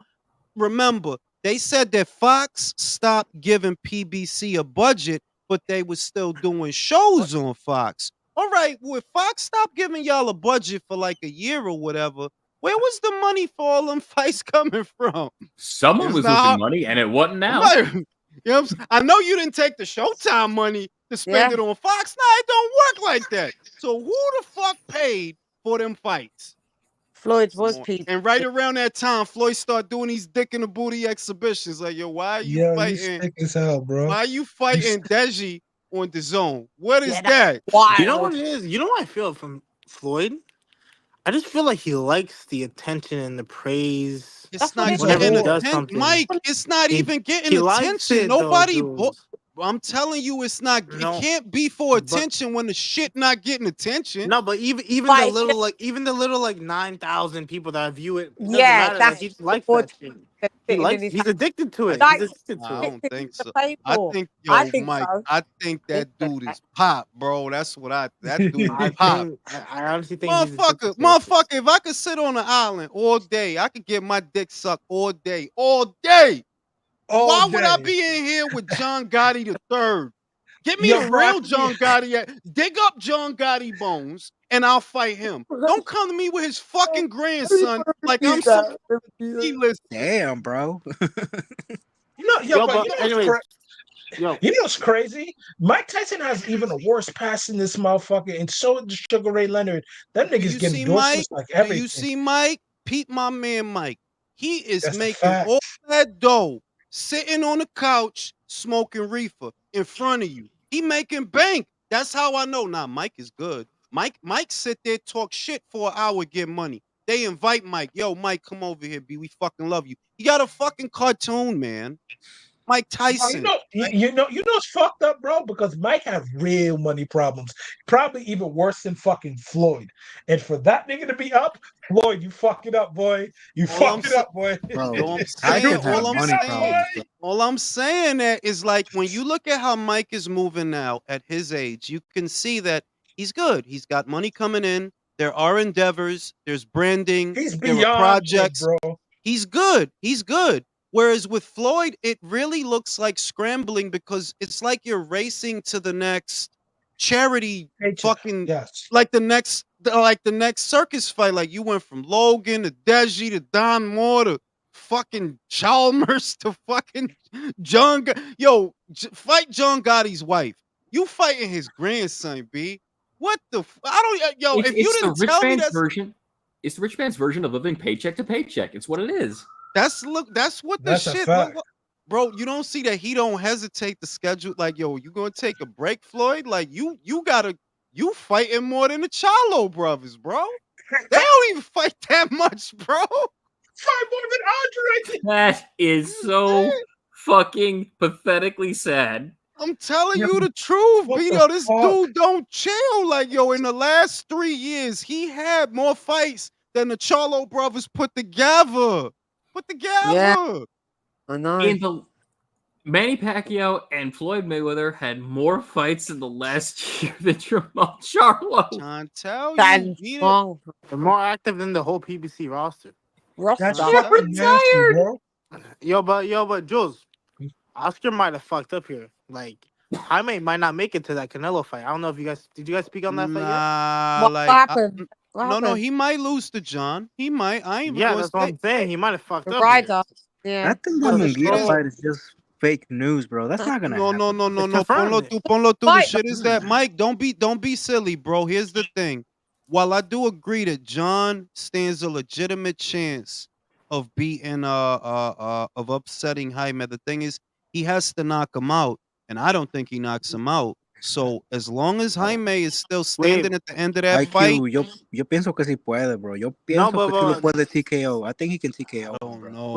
Remember, they said that Fox stopped giving PBC a budget, but they was still doing shows on Fox. All right, well, if Fox stopped giving y'all a budget for like a year or whatever, where was the money for all them fights coming from? Someone It's was losing not. money, and it wasn't now. Somebody, you know what I'm saying? I know you didn't take the Showtime money to spend Yeah. it on Fox. Nah, it don't work like that. So who the fuck paid for them fights? Floyd Come was on. PB. And right around that time, Floyd started doing these dick in the booty exhibitions. Like, yo, why are you Yo, you fighting? sick as hell, bro. Why are you You fighting Deji on the zone? What is Yeah, that's that? You know what wild. it is? You know what I feel from Floyd? I just feel like he likes the attention and the praise It's That's what not it He's a whenever is. he getting whore. does attention, something. Mike. It's not He even getting he likes attention. it though, Nobody. Jules. I'm telling you, it's not. It No, can't be for but attention when the shit not getting attention. no, but even the Like, little like 9,000 people that view it, it doesn't yeah, matter. Like that's he just likes more that shit. sitting in his He's addicted to it. I, He's like addicted to I it. don't it's think to so. pay I for. think, I yo, think Mike. so. I think that dude is pop, bro. That's what that dude I pop. think I honestly think he's addicted Motherfucker, to that shit. motherfucker, if I could sit on an island all day, I could get my dick sucked all day, all day. All Why would I day. be in here with John Gotti the third? Get me Yo, the bro, I real could be John Gotti. Dig up John Gotti bones, and I'll fight him. Don't come to me with his fucking grandson like I'm some D-list. Damn, bro. yo, Yo, but but anyways, yo, you know what's crazy? Mike Tyson has even a worse pass in this motherfucker, and so does Sugar Ray Leonard. Them Do niggas you get see Mike? endorsements like Do you everything. see Mike? Peep my man Mike. He is That's a making fact. all that dough sitting on the couch smoking reefer in front of you. He making bank. That's how I know. Now Mike is good. Mike sit there talk shit for an hour, get money. They invite Mike. Yo, Mike, come over here, B. We fucking love you. He got a fucking cartoon, man. Mike Bro, Tyson. you know it's fucked up, bro, because Mike has real money problems. Probably even worse than fucking Floyd. And for that nigga to be up, Floyd, you fuck it up, boy. You All I'm fuck it saying, up, boy. bro, all I'm You saying, Tyson fuck has all I'm it money up, saying, problems, boy. bro. all I'm saying that is like when you look at how Mike is moving now at his age, you can see that he's good. He's got money coming in. There are endeavors. There's branding. He's There are beyond good, projects. bro. He's good. He's good. Whereas with Floyd, it really looks like scrambling because it's like you're racing to the next charity Paycheck. fucking Yes. like the next circus fight. Like you went from Logan to Deji to Don Moore to fucking Chalmers to fucking fight John Gotti's wife. You fighting his grandson, B. What the I don't yo, if you It's the didn't rich tell me man's version. It's the rich man's version of living paycheck to paycheck. It's what it is. that's what the That's a shit fact. bro, you don't see that he don't hesitate to schedule like, yo, you gonna take a break, Floyd? Like you gotta you fighting more than the Charlo brothers, bro. They don't even fight that much, bro. Fight more than Andre. That is so fucking pathetically sad. I'm telling Yo, you the truth, what the Vito. This fuck? dude don't chill. Like, yo, in the last 3 years, he had more fights than the Charlo brothers put together. Put Yeah, together. I know. In the Manny Pacquiao and Floyd Mayweather had more fights in the last year than Jamal Charlo. John, tell That you, is beat it. wrong. They're more active than the whole PBC roster. That's John, Roster. tell fucking you. nasty, bro. But Jules, Oscar might have fucked up here. Like, Jaime might not make it to that Canelo fight. I don't know if did you guys speak on that fight yet? Nah, What like, happened? What no, happened? he might lose to John. He might. I ain't even Yeah, gonna that's what I'm saying. He might have fucked The up here. rider. I Yeah. think that But the Munguia shit is, fight is just fake news, bro. That's not gonna no, happen. It's confirmed. Ponlo tú. The Fight. shit is that, Mike, don't be silly, bro. Here's the thing. While I do agree that John stands a legitimate chance of beating of upsetting Jaime, the thing is he has to knock him out, and I don't think he knocks him out. So as long as Jaime is still standing at the end of that fight, IQ, yo pienso que sí puede, bro. Yo No, pienso que sí lo but puede TKO. I think he can TKO him, bro. no,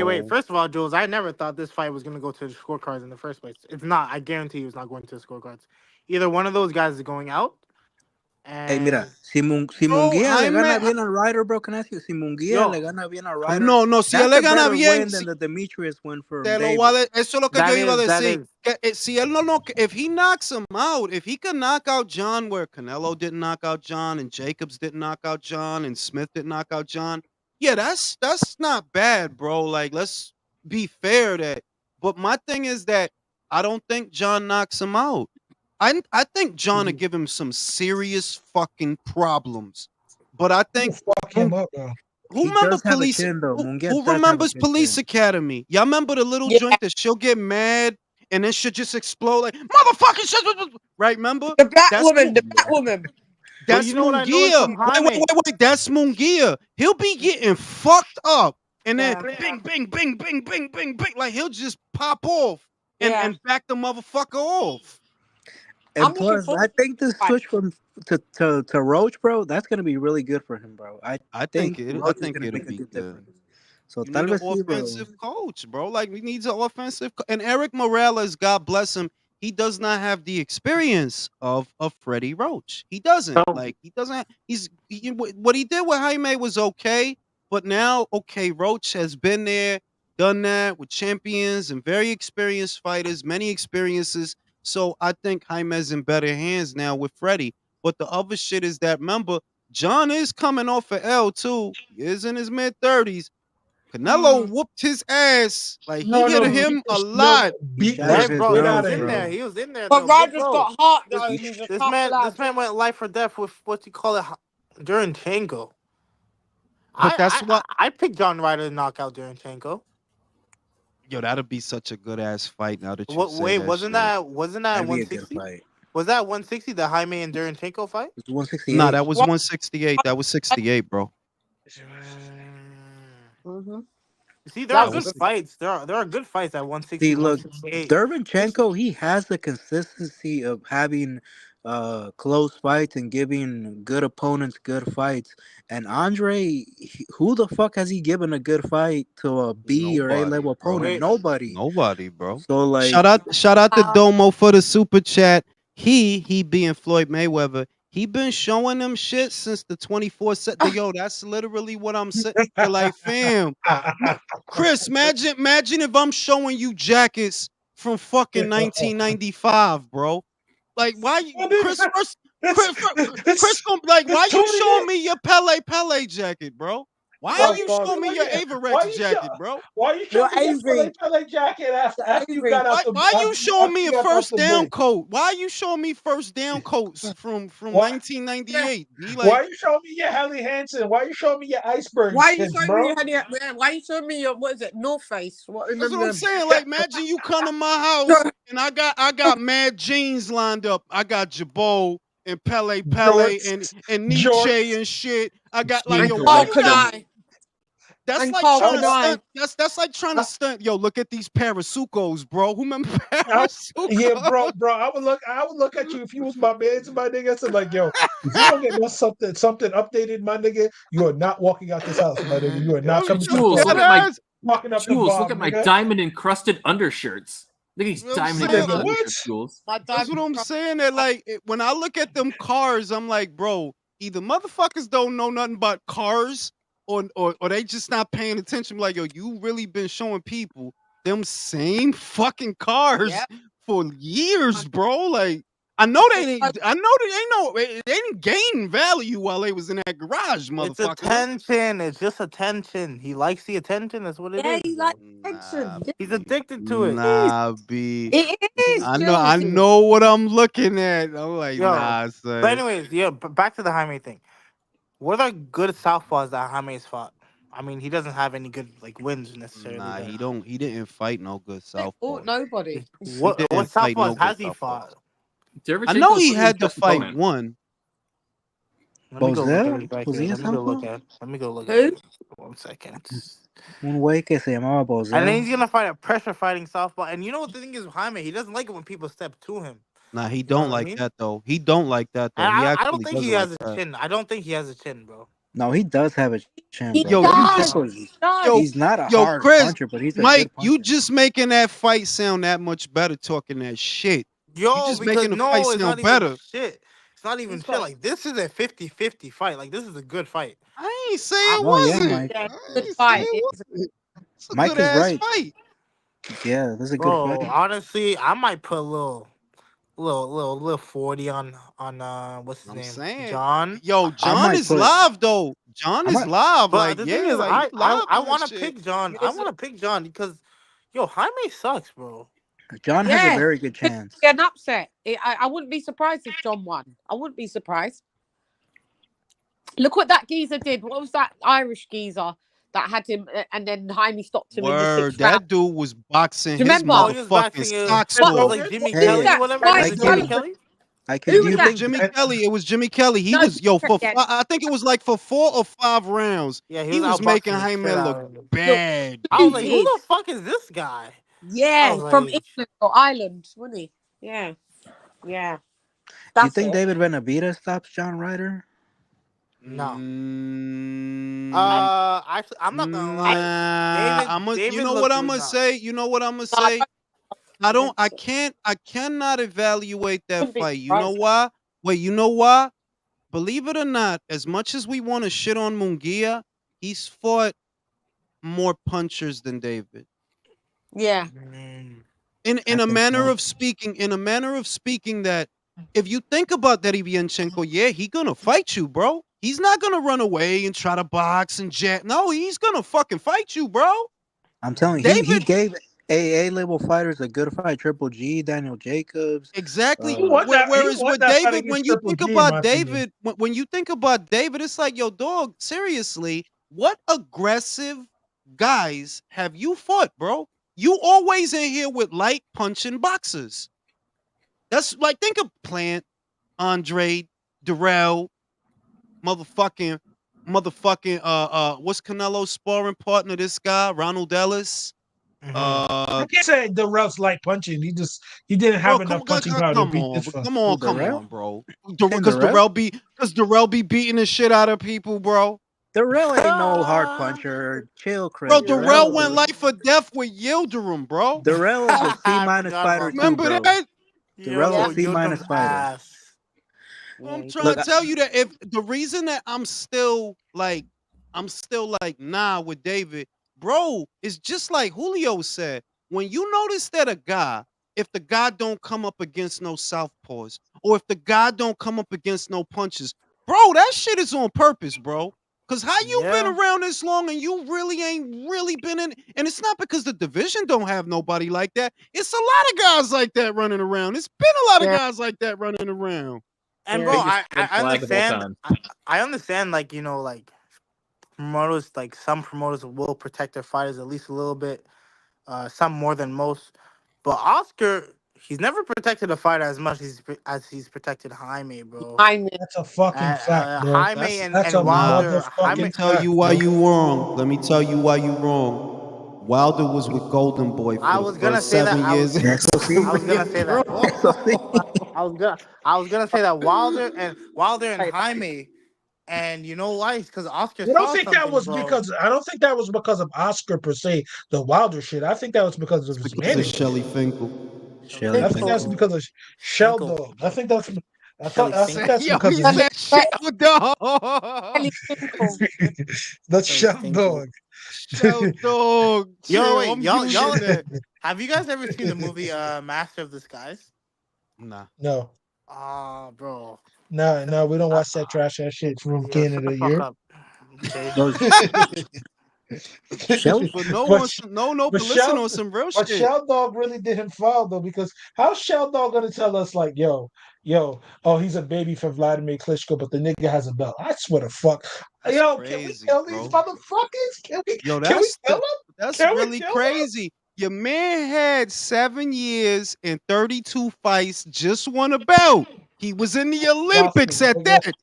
wait. bro. First of all, Jules, I never thought this fight was gonna go to the scorecards in the first place. It's not. I guarantee you, it's not going to the scorecards. Either one of those guys is going out, Hey, mira, and si Bro, Munguia le Jaime, gana bien al Ryder, bro, can I ask you? Si Munguia le yo, gana bien al Ryder, no, si él that's le a gana better bien, win than the Demetrius win for te lo voy a David. eso es lo que yo iba a decir. Que, si él no, if he knocks him out, if he can knock out John where Canelo didn't knock out John and Jacobs didn't knock out John and Smith didn't knock out John, yeah, that's not bad, bro. Like, let's be fair that. But my thing is that I don't think John knocks him out. I think John would give him some serious fucking problems. But I think fuck him up, bro. who He remember does have a police? chin, though. Who, Munguia who does have a remembers good Police chin. Academy? Y'all remember the little Yeah. joint that she'll get mad and then she'll just explode like motherfucking shit. Right? Remember? The black That's woman. The black woman. that's you know what I noticed Munguia. from Jaime? Wait. That's Munguia. He'll be getting fucked up, and then Yeah. bing. Like he'll just pop off Yeah. and back the motherfucker off. And I'm looking plus, I forward think the to the fight. switch from to Roach, bro, that's gonna be really good for him, bro. I think Roach is gonna make a be good good. difference. So You tal need an vez sí, bro. offensive coach, bro. Like, he needs an offensive and Eric Morales, God bless him, he does not have the experience of Freddie Roach. He doesn't. Like, he doesn't. What he did with Jaime was okay, but now, okay, Roach has been there, done that with champions and very experienced fighters, many experiences. So I think Jaime's in better hands now with Freddie. But the other shit is that, remember, John is coming off of L too. He is in his mid-30s. Canelo whooped his ass. Like, he hit him a lot. Beat Shot the of Hey, his bro, he nose, was in bro. there. He was in there, But though. Big Ryder's bro. got heart though. He just This can't pull out. this man went life or death with what you call it during Tango. But that's what. I picked John Ryder to knock out during Tango. Yo, that'd be such a good ass fight. Now that you What? say Wait, that wasn't shit. that That'd be a good 160? fight. Was that 160 the Jaime and Duran Tanko fight? It's 168. Nah, that was 168. That was 68, bro. Mm-hmm. See, there That are was good fights. There are good fights at 160, See, look, 168. Dervinchenko, he has the consistency of having close fights and giving good opponents good fights. And Andre, who the fuck has he given a good fight to a B or A Nobody, level bro. opponent? Wait. Nobody. bro. So like, Shout out to Domo for the super chat. He being Floyd Mayweather, he been showing them shit since the 24 set. Yo, that's literally what I'm saying. You're like, fam, Chris, imagine if I'm showing you jackets from fucking 1995, bro. Like, why you, Chris gonna be like, why you showing me your Pele jacket, bro? Why are you showing me your Averex jacket, bro? Why you showing me your Pele jacket after you got out the Why you showing me a first down bench? coat? Why you showing me first down coats from 1998? Be like, Why you showing me your Helly Hansen? Why you showing me your iceberg Why you shits, showing bro? me why you showing me your what is it, North Face? What that's remember what I'm them? saying. Like, imagine you come to my house and I got mad jeans lined up. I got Jabot and Pele and Nietzsche and shit. I got like, yo, why you got? That's And like Carl trying to Kanai. stunt. That's like trying to stunt. Yo, look at these Parasucos, bro. Who remember Yeah, Parasucos? bro. I would look at you if you was my man, my nigga. So like, yo, if you don't get no something updated, my nigga, you are not walking out this house, my nigga. You are not coming to the Jules, club. look at my Walking up the Jules, bar, look at my nigga. diamond encrusted undershirts. Look at these You know what I'm diamond saying? encrusted Like, undershirts, Jules. That's what I'm saying. That like when I look at them cars, I'm like, bro, either motherfuckers don't know nothing about cars, or they just not paying attention. Like, yo, you really been showing people them same fucking cars Yeah. for years, bro. Like I know they didn't. I know they didn't gain value while they was in that garage, It's motherfucker. attention. It's just attention. He likes the attention. That's what it Yeah, is, he bro. likes Nah, attention. He's B. addicted to it. Nah, B. It is, I Jules. know what I'm looking at. I'm like, Yo. nah, But son. anyways, yeah. Back to the Jaime thing. What are good southpaws that Jaime's fought? I mean, he doesn't have any good like wins necessarily. Nah, But he didn't fight no good Oh, southpaws. nobody. He what didn't fight no southpaws good has he southpaws. fought? I know he Derevyanchenko's had to tough fight opponent. one. Let me go look at Bozell? his record. Was he a Let me go look southpaw? at. Let me go look at Who? it. 1 second. Un güey que se llamaba And then Bozell. he's gonna fight a pressure fighting southpaw. And you know what the thing is with Jaime? He doesn't like it when people step to him. Nah, he You know don't what I like mean? that though. He don't like that though. And He I actually don't think he doesn't like has a that. chin. I don't think he has a chin, bro. No, he does have a chin, He bro. Yo, But you does. just He's yo he's not a yo hard Chris, puncher, but he's a Mike, good you puncher. just making that fight sound that much better talking that shit. You Yo, just because making the fight no, it's sound not even better. shit. It's not even He's shit. got Like this is a 50-50 fight. Like this is a good fight. I ain't say I, it No, yeah, wasn't. Mike. yeah, I good ain't say fight. it It is. wasn't. It's a Mike good is ass right. fight. Yeah, this is a good bro, fight. honestly, I might put a little 40 on what's his I'm name, saying, John. yo, I John might is put. live though. John I is might. live. But Like, the thing yeah, is, like he live I on that want to shit. pick John. I Yes, want to pick John because yo, Jaime sucks, bro. John has a yeah, very good could chance. be an upset. I wouldn't be surprised if John won. I wouldn't be surprised. Look what that geezer did. What was that Irish geezer that had him, and then Jaime stopped him in the Word, 6th round? that dude was boxing Do you his Oh, remember? he was motherfucking boxing socks it was off. like Jimmy Who was Kelly, Hey, that? whatever. Guy Was I it who Jimmy can. Kelly? I It can. who Do was you was that? think? Jimmy Kelly. It was Jimmy Kelly. He No, was yo for yeah, I think it was like for 4 or 5 rounds. Yeah, he He was was making outboxing the Jaime shit look out of him. look, bad. I was like, who stupid. the fuck is this guy? I Yeah, was from like, England or Ireland, wasn't he? Yeah, yeah. Do you That's think it. David Benavidez stops John Ryder? no. Mm, Actually, I'm not gonna lie. nah, you David know what looked I'm good. gonna No, say? You know what I'm gonna No, I say? don't I don't think so. I cannot evaluate that Wouldn't be fight. You know surprised. why? Wait, you know why? Believe it or not, as much as we want to shit on Munguia, he's fought more punchers than David. Yeah, In I a think manner so. of speaking, that if you think about Derevyanchenko, yeah, he gonna fight you, bro. He's not gonna run away and try to box and jet. No, he's gonna fucking fight you, bro. I'm telling you, he David, gave AA level fighters a good fight. Triple G, Daniel Jacobs. exactly. He won that. He Whereas won with that fight David, against when you Triple think G, in my about opinion. David, when you think about David, it's like, yo, dog, seriously, what aggressive guys have you fought, bro? You always in here with light punching boxers. That's like, think of Plant, Andre, Darrell, motherfucking, what's Canelo's sparring partner? This guy, Ronald Ellis. I can't say Darrell's light punching. He didn't Bro, have enough punching power to come beat on, this fuck. Who, come Darrell? on, bro. Ken Because Darrell? Darrell be beating the shit out of people, bro. Darrell ain't no hard puncher. Chill, Bro, Chris. Darrell went life or death with Yildirim, bro. Darrell is a C I minus forgot fighter about too, that. Remember bro. that? Darrell's yeah. a C minus fighter. Ass. I'm Yeah, trying Look, to tell you that if the reason that I'm still like nah with David, bro, is just like Julio said. When you notice that a guy, if the guy don't come up against no southpaws, or if the guy don't come up against no punches, bro, that shit is on purpose, bro. Cause how you been Yeah. around this long and you really ain't really been in, and it's not because the division don't have nobody like that. It's a lot of guys like that running around. It's been a lot of yeah, guys like that running around. And yeah. bro, Biggest I red flag of all understand. time. I understand. Like like promoters, like some promoters will protect their fighters at least a little bit. Some more than most. But Oscar, he's never protected a fighter as much as he's protected Jaime, bro. I mean, That's a fucking fact, bro. Jaime That's a and Wilder. Let me motherfucking tell fact, you why bro. you wrong. Let me tell you why you wrong. Wilder was with Golden Boy for I the was gonna first say that. 7 years of yeah, his so see, I was gonna say that. career, so bro. see, I was gonna say that Wilder and Jaime, and you know why? It's because Oscar I don't saw think that something, was bro. because I don't think that was because of Oscar per se, the Wilder shit. I think that was because of It's his because of manager. Shelly Finkel. Shelly I think that's Finkel. because of Shell Finkel, Dog. I think that's Shelly I think Finkel, that's Yo, because he of Ellie, said shit, dog. Ellie Finkel. that's Shelly Shell Finkel. Dog. Shell Dog. Yo, Chill. wait, I'm y'all, using that. have you guys ever seen the movie Master of Disguise? Nah. No, Bro. no, we don't Uh, watch that trash ass shit from yeah, shut the Canada fuck here. up, Jay. Yo, Shell, But no but on but listen Shell, on some real but shit. Shell Dog really did him foul though, because how's Shell Dog gonna tell us like, oh, he's a baby for Vladimir Klitschko, but the nigga has a belt? I swear to fuck, That's yo, can we crazy, kill these bro. motherfuckers? Yo, Can we kill them? that's Can we really kill them? crazy. Your man had 7 years and 32 fights, just won a belt. He was in the Boxing, Olympics at nigga. that.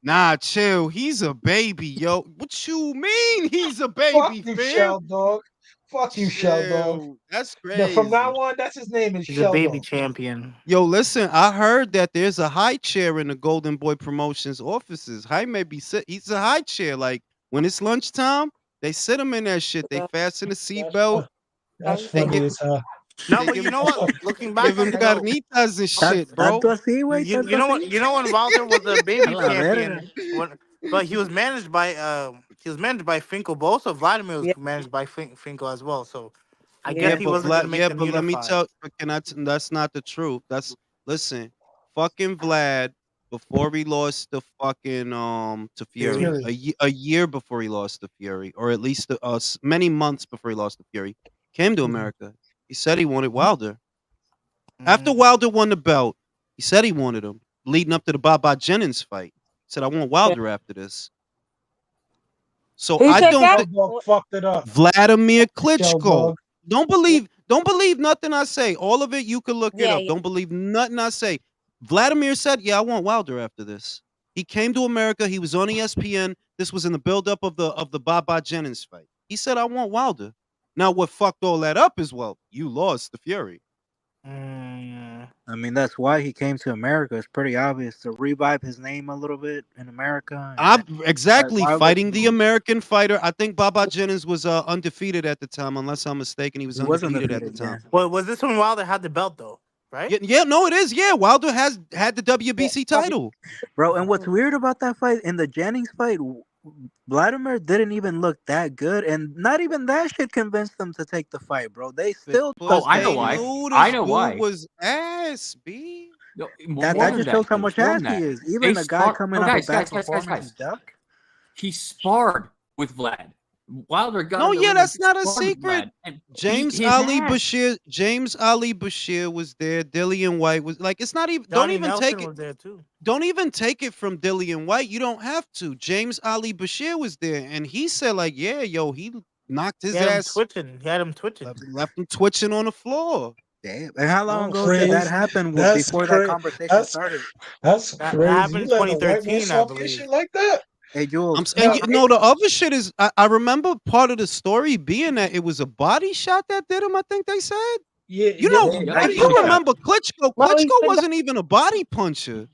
Nah, chill. He's a baby, yo. What you mean he's a Fuck baby, you, fam? Shell Dog. Fuck you, Shell Dog. Chill. That's Now, from now crazy. on, that's his name is He's a Shell baby Dog. champion. Yo, listen, I heard that there's a high chair in the Golden Boy Promotions offices. He's a high chair. Like when it's lunchtime, they sit him in that shit. They fasten the seatbelt. That's They funny give as hell. No, they but give you him know what? Looking give back him on carnitas and shit, bro. tanto así, güey, you tanto know así. what? You know when Wilder was a A baby la champion, verga. but he was managed by Finkel. But also Vladimir was Yeah. managed by Finkel as well. So I Yeah. guess Yeah, he but wasn't gonna make them but let me unified. tell. But that's not the truth. Listen, fucking Vlad before he lost the fucking to Fury, Fury. a year before he lost to Fury, or at least many months before he lost to Fury, came to America. He said he wanted Wilder. After Mm. Wilder won the belt, he said he wanted him. Leading up to the Baba Jennings fight, he said I want Yeah. Wilder after this. So Who I said don't that? think. Shell Dog fucked it up. Vladimir Shell Klitschko. Dog. Don't believe nothing I say. All of it you can look it Yeah, up. yeah. Don't believe nothing I say. Vladimir said, "Yeah, I want Wilder after this." He came to America. He was on ESPN. This was in the buildup of the Baba Jennings fight. He said, "I want Wilder." Now, what fucked all that up is, well, you lost the Fury. Mm. I mean, that's why he came to America. It's pretty obvious to revive his name a little bit in America. And fight Exactly Wilder. fighting the American fighter. I think Baba Jennings was undefeated at the time, unless I'm mistaken. He was He was undefeated at the undefeated, yeah. time. Well, was this when Wilder had the belt though? Right? Yeah, no, it is. Yeah, Wilder has had the WBC title. Bro, and what's weird about that fight, in the Jennings fight, Vladimir didn't even look that good, and not even that shit convinced them to take the fight, bro. They still Oh, Because I know they why. knew I this know dude why. was ass, B. No, that more than just that, shows how though. much More ass than that. he is. They Even a guy spar- coming No, off a guys, bad guys. performance is duck. He sparred with Vlad. Wilder got No, in the yeah, ring that's and not a sparred with secret. Vlad and beat James his Ali ass. Bashir was there. Dillian White was like, it's not even. Johnny Nelson was there too. Don't even take it from Dillian White. You don't have to. James Ali Bashir was there, and he said like, yeah, yo, he knocked He his had him ass, twitching. He had him twitching. left him twitching on the floor. Damn. And how long That's ago did that crazy. happen That's before that crazy. conversation started? That's That crazy. happened You in letting a white man 2013, I soft your believe. shit like that? Hey, I'm Jules. saying, no, the other shit is, I remember part of the story being that it was a body shot that did him. I think they said. Yeah, You there know, was a Yep. body you shot. remember Klitschko? Well, Klitschko wasn't even a body puncher.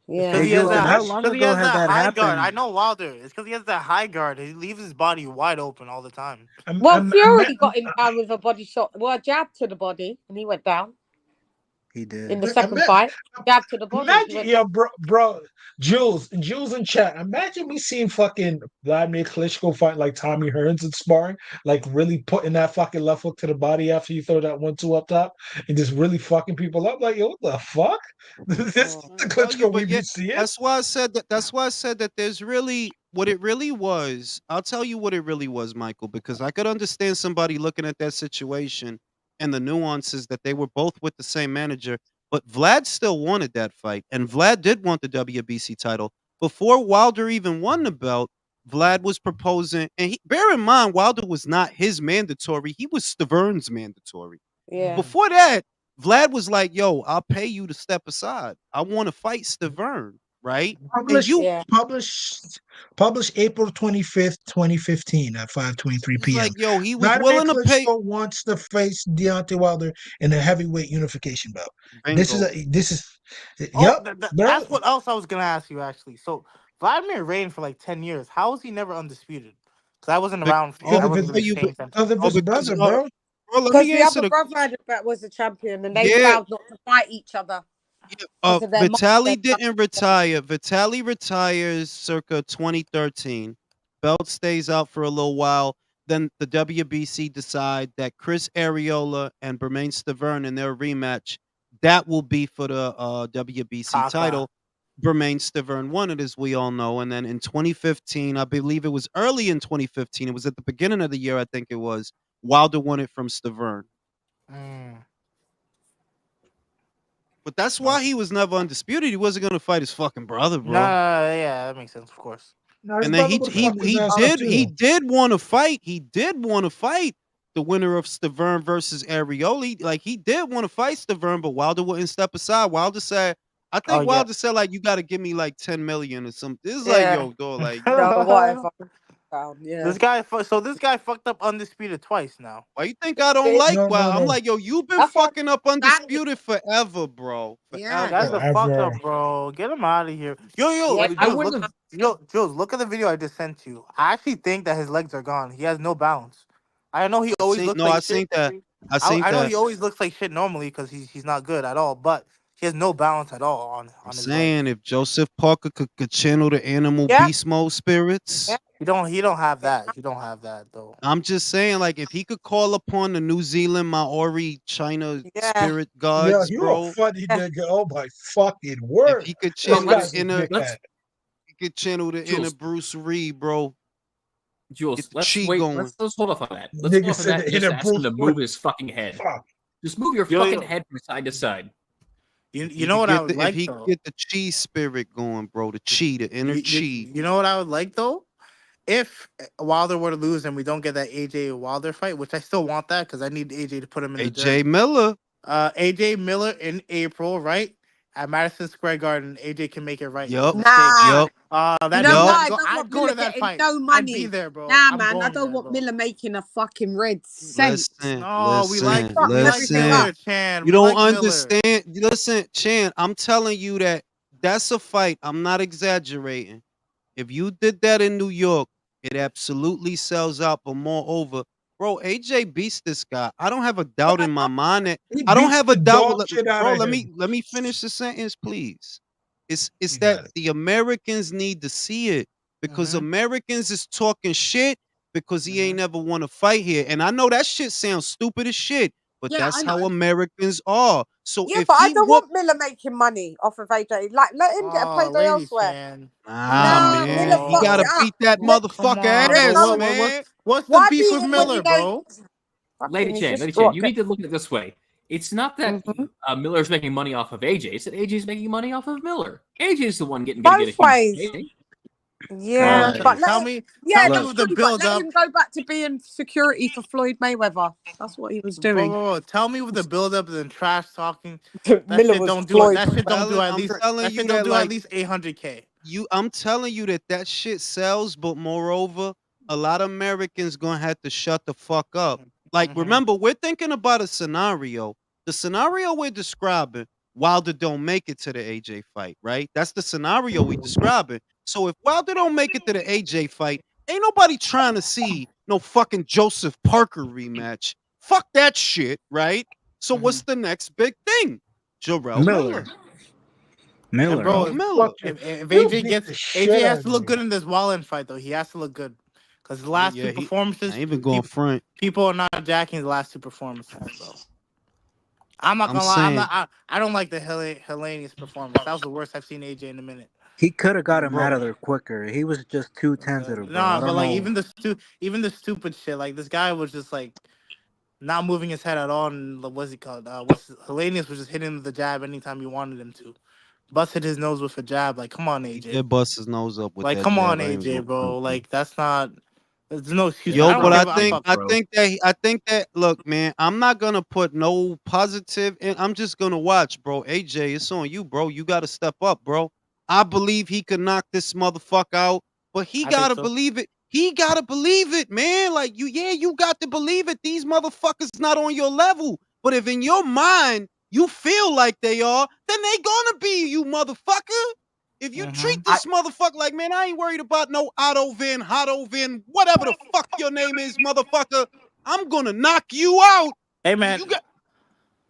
Yeah. Because Hey, he has Jules, and that. how long Because he ago has has that that high guard. I happened? know Wilder. It's because he has that high guard. He leaves his body wide open all the time. Well, Fury got him down with a body shot. Well, a jab to the body, and he went down He did. in the second fight. Jab to the body. He Imagine, went yeah, down. bro, Jules in chat. Imagine me seeing fucking Vladimir Klitschko fight like Tommy Hearns in sparring, like really putting that fucking left hook to the body after you throw that 1-2 up top, and just really fucking people up. Like, yo, what the fuck? This is the Tell you, Klitschko we but yeah, be seeing. that's why I said that. That's why I said that there's really what it really was. I'll tell you what it really was, Michael, because I could understand somebody looking at that situation and the nuances that they were both with the same manager. But Vlad still wanted that fight, and Vlad did want the WBC title before Wilder even won the belt. Vlad was proposing, and bear in mind, Wilder was not his mandatory; he was Stavern's mandatory. Yeah. Before that, Vlad was like, "Yo, I'll pay you to step aside. I want to fight Stavern, right?" And Published, you, published April 25th, 2015 at 5:23 he's p.m. like, "Yo, he was Vladimir willing to pay." Klitschko wants to face Deontay Wilder in a heavyweight unification bout. This Bingo. is Oh, yep, bro. that's what else I was gonna ask you actually. So Vladimir reigned for like 10 years. How was he never undisputed? Because I wasn't around. Because I of his, wasn't really paying attention. because of his brother, bro. Bro, let Because me the answer other the. brother was a champion, and they Yeah, vowed not to fight each other because of their Vitaly their didn't retire. Vitaly retires circa 2013. belt stays out for a little while. Then the WBC decide that Chris Arreola and Bermain Stavern in their rematch, that will be for the WBC title. Bermain Stavern won it, as we all know. And then in 2015, I believe it was early in 2015, it was at the beginning of the year, I think it was, Wilder won it from Stavern. But that's why he was never undisputed. He wasn't going to fight his fucking brother, bro. Yeah, that makes sense, of course. No, his And then brother would fuck his ass up too. he did want to fight. He did want to fight the winner of Stavern versus Arioli. Like, he did want to fight Stavern, but Wilder wouldn't step aside. Wilder said, I think Wilder said, like, you got to give me like 10 million or something. This is like, yo, dog, like, whatever. Yeah. This guy fucked up Undisputed twice now. Why you think I don't like? Well, I'm like, yo, you've been fucking up Undisputed forever, bro. Yeah. That's a fucked up, bro. Get him out of here. Jules, look at the video I just sent you. I actually think that his legs are gone. He has no balance. I know he always looks like shit. I know he always looks like shit normally because he's not good at all, but he has no balance at all on his saying legs. If Joseph Parker could channel the animal beast mode spirits. He don't have that. He don't have that though. I'm just saying, like, if he could call upon the New Zealand Maori China spirit gods, you bro. a funny nigga. Oh my fucking word. If he could channel the inner Bruce Lee, bro. Jules, let's hold off on that. Let's hold off on that. Just ask him to move his fucking head. Just move your fucking head from side to side. You know what I would like, if he could get the chi spirit going, bro, the chi, the inner chi. You know what I would like though? If Wilder were to lose and we don't get that AJ Wilder fight, which I still want that because I need AJ to put him in the AJ Miller. AJ Miller in April, right? At Madison Square Garden, AJ can make it right. Yup. Nah. I'd go to that fight. No money. I'd be there, bro. Nah, man. I don't want Miller making a fucking red cent. Listen. We like Miller, Chan. You don't understand. Listen, Chan, I'm telling you that's a fight. I'm not exaggerating. If you did that in New York, it absolutely sells out. But moreover, bro, AJ beats this guy. I don't have a doubt in my mind that I don't have a doubt. Bro, let me finish the sentence, please. It's that the Americans need to see it because Americans is talking shit because he ain't never want to fight here. And I know that shit sounds stupid as shit, but that's how Americans are. So if but I don't want Miller making money off of AJ. Like, let him get a payday elsewhere. Nah, man. You gotta beat that motherfucker ass, man. What's the beef with Miller, bro? Lady Chan, you need to look at it this way. It's not that Miller's making money off of AJ. It's that AJ's making money off of Miller. AJ's the one getting both ways. Yeah, but tell me the build up. Let him go back to being security for Floyd Mayweather. That's what he was doing. Tell me with the build up and trash talking. That shit don't do at least $800K. I'm telling you that shit sells, but moreover, a lot of Americans gonna have to shut the fuck up. Like, remember, we're thinking about a scenario. The scenario we're describing, Wilder don't make it to the AJ fight, right? That's the scenario we're describing. So if Wilder don't make it to the AJ fight, ain't nobody trying to see no fucking Joseph Parker rematch. Fuck that shit, right? So what's the next big thing? Jarrell Miller. Miller. Bro, Miller. If AJ has to look good in this Wallen fight, though. He has to look good. Because the last two performances, even going front. People are not jacking the last two performances, bro. I'm not gonna lie. I don't like the Hellenius performance. That was the worst I've seen AJ in a minute. He could have got him out of there quicker. He was just too tentative. Nah, but like even the stupid shit. Like this guy was just like not moving his head at all. And what's he called? Hellenius was just hitting him with the jab anytime he wanted him to. Busted his nose with a jab. Like, come on, AJ. He bust his nose up with like, that come jab. on, AJ, bro. Like, that's not. There's no excuse. Yo, I think that. Look, man, I'm not gonna put no positive in. I'm just gonna watch, bro. AJ, it's on you, bro. You gotta step up, bro. I believe he could knock this motherfucker out, but he gotta believe it. He gotta believe it, man. Like you got to believe it. These motherfuckers not on your level. But if in your mind you feel like they are, then they gonna be, you motherfucker. If you treat this motherfucker like, man, I ain't worried about no Ottovin, whatever the fuck your name is, motherfucker, I'm gonna knock you out. Hey, man.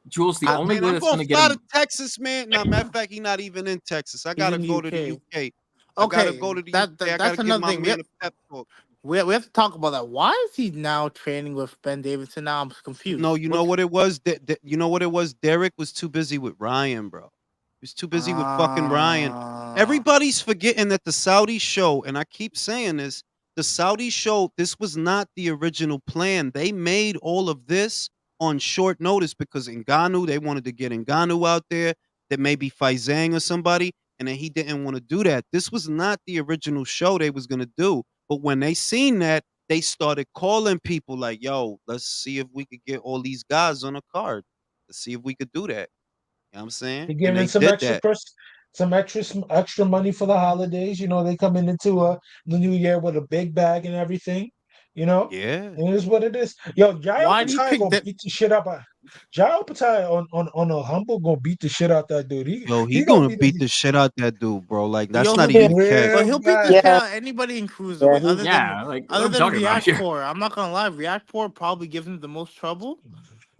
Jules, the only way that's I'm gonna fly get him... to Texas, man. Nah, matter of fact, he's not even in Texas. I gotta go to the UK. I gotta Okay, go to the that, UK. that I that's gotta give another my thing. man a pep talk. We have to talk about that. Why is he now training with Ben Davidson? Now I'm No, confused. you know What's what it was? You know what it was? Derek was too busy with Ryan, bro. He was too busy with fucking Ryan. uh Everybody's forgetting that the Saudi show, and I keep saying this, the Saudi show, this was not the original plan. They made all of this on short notice because Ngannou, they wanted to get Ngannou out there that maybe fight Zhang or somebody, and then he didn't want to do that. This was not the original show they was gonna do. But when they seen that, they started calling people like, "Yo, let's see if we could get all these guys on a card. Let's see if we could do that." You know what I'm saying? They're And giving they some did extra that. pers- some extra money for the holidays. You know, they coming into the new year with a big bag and everything. You know, Yeah. and it is what it is. Yo, Jai why do you Opatai pick gonna that? beat the shit up. Jai Opatai on a humble gonna beat the shit out that dude. Yo, he He gonna gonna beat the beat the shit out that dude, bro. Like that's Yo, not he'll even beat, catch. but real he'll beat the bad. shit Yeah, out of anybody in yeah, cruiserweight, he Yeah, like what are other we than talking about here? Reactor. I'm not gonna lie, Reactor probably gives him the most trouble.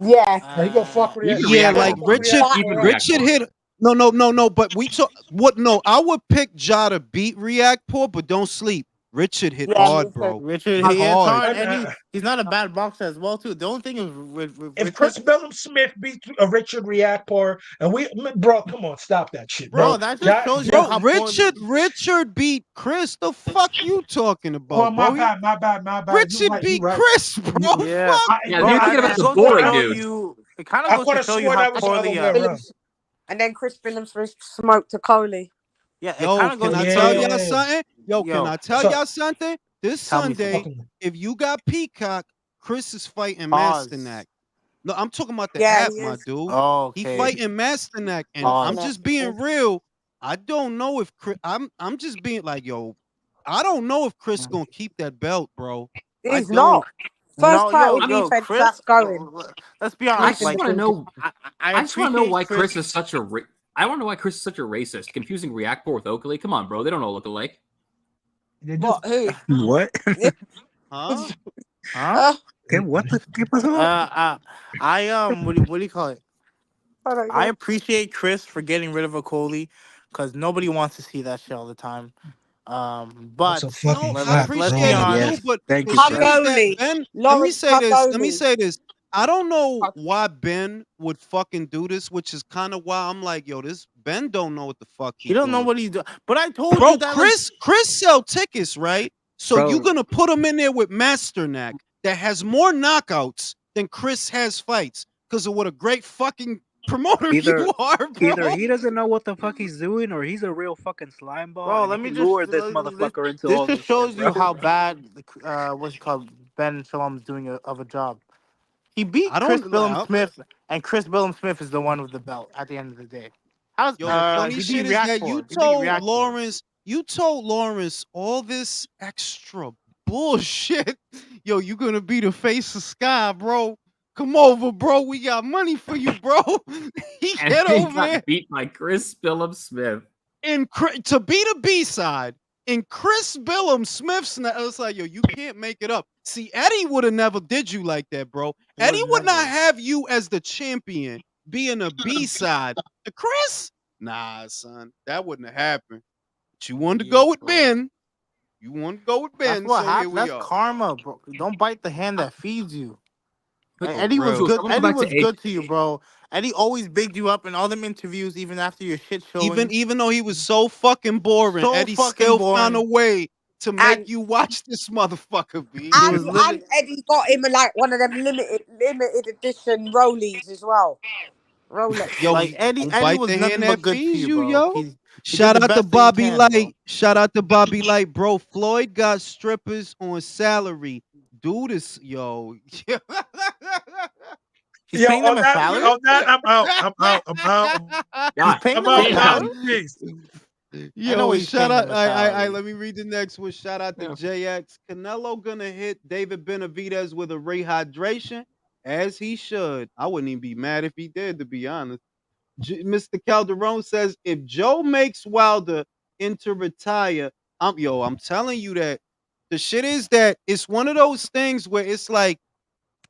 Yeah. He gonna fuck Even Yeah, He gonna like Reactor, fuck Richard Reactor even up. Richard Reactor. hit no, but we talk what no, I would pick Ja to beat Reactor, but don't sleep. Richard hit Yeah, me hard, too. bro. Richard, Hit he hits hard. hard, And, and he's not a bad boxer as well too. The only thing is with if Richard, Chris Bellum Smith beats Richard Reactor, and bro, come on, stop that shit, bro. bro, that just Ja, shows you Bro, how poor. Richard beat Chris. The fuck you talking oh, about, my bro? bad, my bad, my bad. You Richard right, you beat right. Chris, bro. You, Yeah, Fuck. Yeah, bro, you're I thinking about it the goes to boring swear, show dude. you. It kind of I goes could to have show you swore how that was the poor other the way around. And then Chris Phillips smoked to Coley. yeah. It Yo, kind of can goes I to show tell you. y'all Yeah. something? Yo, can Yo, I tell So y'all something? This tell me Sunday, something. fucking if you got Peacock, Chris is fighting Masternak. Pause. No, I'm talking about the Yeah, app, he my is. dude. He Okay. fighting Masternak, and I'm Pause. just being real. I don't know if Chris. I'm just being like, yo, I don't know if Chris gonna keep that belt, bro. I He's don't. not. First No, title I mean, yo, defense Chris. that's going. Let's be I honest. Nothing just Like, want to different. know. I I just want to know appreciate why Chris Chris. is such a. I want to know why Chris is such a racist, confusing Reactor with Oakley. Come on, bro. They don't all look alike. they just What? Who? What? Huh? Huh? ¿Qué? What the qué pasó? What do you call it? I don't I know. appreciate Chris for getting rid of Okoli, because nobody wants to see that shit all the time. that's a But fucking No, I fact, let's be appreciate bro. it honest. too, Yes. but Thank the you, shit Chris. is that Pugoli. Ben. Lawrence Let me Pugoli. say this. I don't know why Ben would fucking do this, which is kind of why I'm like, yo, this Ben don't know what the fuck He he don't know doing. what he's doing. But I told you Bro, that, like, Chris sell tickets, right? So you Bro, gonna put him in there with Masternak that has more knockouts than Chris has fights because of what a great fucking promoter either you are, either bro. he doesn't know what the fuck he's doing or he's a real fucking slime ball bro, and let he me just lured this motherfucker into this all just this shit, shows bro. you how bad what's it called, Ben Shalom's doing of a job. He beat I Chris don't. Billum Smith, and Chris Billum Smith is the one with the belt at the end of the day. How's Yo, the funny he beat shit is that Reactor? He beat Reactor. You told Lawrence all this extra bullshit. Yo, you gonna be the face of Sky, bro. Come over, bro. We got money for you, bro. He And get he over got there beat by Chris Phillips Smith. to be the B side. And Chris Billum Smith's it's like, yo, you can't make it up. See, Eddie would have never did you like that, bro. He Eddie would would not never. have you as the champion being a B side. The Chris? Nah, son. That wouldn't have happened. But you wanted to Yeah, go with bro. Ben. You wanted to go with That's Ben, what so here happens. we That's are. karma, bro. Don't bite the hand that feeds you. But For Eddie was real. Jules, good. I want to go Eddie back was to A. good to you, bro. Eddie always bigged you up in all them interviews, even after your shit showing. Even though he was so fucking boring, So Eddie fucking still found a boring. way to make And you watch this motherfucker, B. He and was literally. and Eddie got him like one of them limited edition rollies as well. Yo, Rolexes. Like he Eddie, don't Eddie bite was the hand nothing but that good to feeds you, you, bro. yo. He did Shout the out to best that he Bobby can, bro. Light. Shout out to Bobby Light, bro. Floyd got strippers on salary. Do this, yo. He's Yo, paying them a salary. on that, I'm out. I'm out. I'm out. He's God paying I'm them a out. damn. Guys, salary. peace. I know Yo, he's shout paying out. them a salary. Let me read the next one. Shout out to Yeah. JX. Canelo gonna hit David Benavidez with a rehydration, as he should. I wouldn't even be mad if he did, to be honest. Mr. Calderon says if Joe makes Wilder into retire, I'm telling you that the shit is that it's one of those things where it's like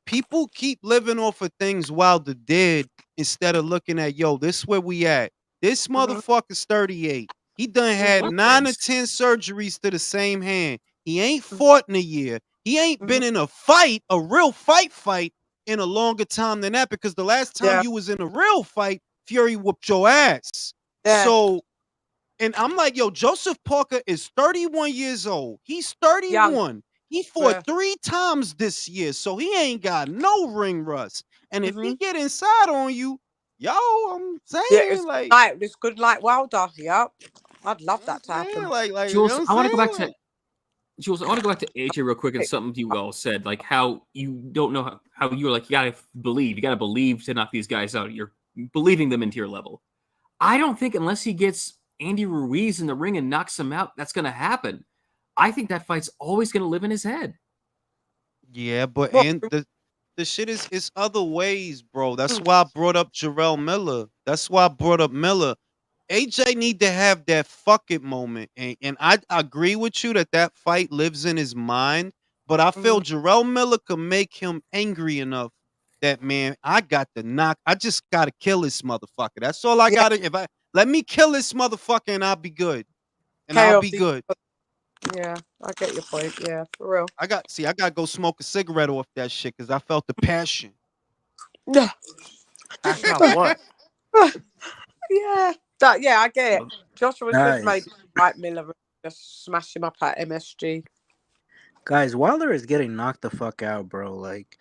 people keep living off of things Wilder did instead of looking at, yo, this where we at. This motherfucker's 38. He done had 9 or 10 surgeries to the same hand. He ain't fought in a year. He ain't been in a fight, a real fight in a longer time than that, because the last time you was in a real fight, Fury whooped your ass. Yeah. So, and I'm like, yo, Joseph Parker is 31 years old. He's 31. He fought 3 times this year, so he ain't got no ring rust. And if he get inside on you, yo, I'm saying, it's good like Wilder. Yep, I'd love that to happen. Like, Jules, you know I want to go saying? back to Jules. I want to go back to AJ real quick and something you all said, like how you don't know how you were like, you gotta believe to knock these guys out. You're believing them into your level. I don't think unless he gets Andy Ruiz in the ring and knocks him out, that's gonna happen. I think that fight's always gonna live in his head. Yeah, but and the shit is other ways, bro. That's why I brought up Jarrell Miller. That's why I brought up Miller. AJ need to have that fuck it moment, and I agree with you that fight lives in his mind. But I feel Jarrell Miller could make him angry enough that, man, I got to knock. I just gotta kill this motherfucker. That's all I gotta. If I let me kill this motherfucker, and I'll be good. And I'll be good. Yeah, I get your point. Yeah, for real. I gotta go smoke a cigarette off that shit because I felt the passion. Yeah. That's not what. Yeah. I get it. Joshua just made right Miller just smash him up at MSG. Guys, Wilder is getting knocked the fuck out, bro. Like,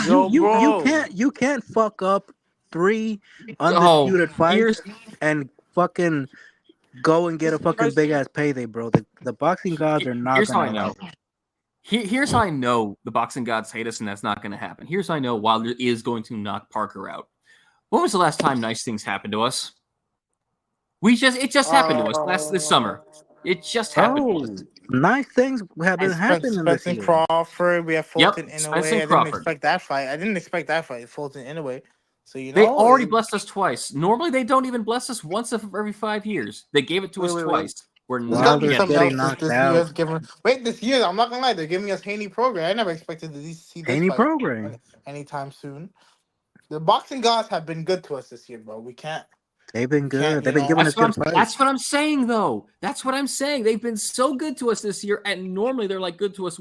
Yo, bro. you can't fuck up 3 undisputed fights and fucking go and get a fucking big ass payday, bro. The boxing gods are not gonna allow it. Here's how I know the boxing gods hate us, and that's not going to happen. Here's how I know Wilder is going to knock Parker out. When was the last time nice things happened to us? It just happened to us this summer. It just happened to us. Nice things have been happening this year. Crawford, we have Fulton Yep, Inoue. I didn't expect that fight. Fulton Inoue. So they already blessed us twice. Normally they don't even bless us once every 5 years. They gave it to us twice. We're not getting knocked out. This year, I'm not gonna lie, they're giving us Haney program. I never expected to see this Haney fight program anytime soon. The boxing gods have been good to us this year, bro. We can't. They've been good. They've been giving us good fights. That's what I'm saying, though. That's what I'm saying. They've been so good to us this year, and normally they're like good to us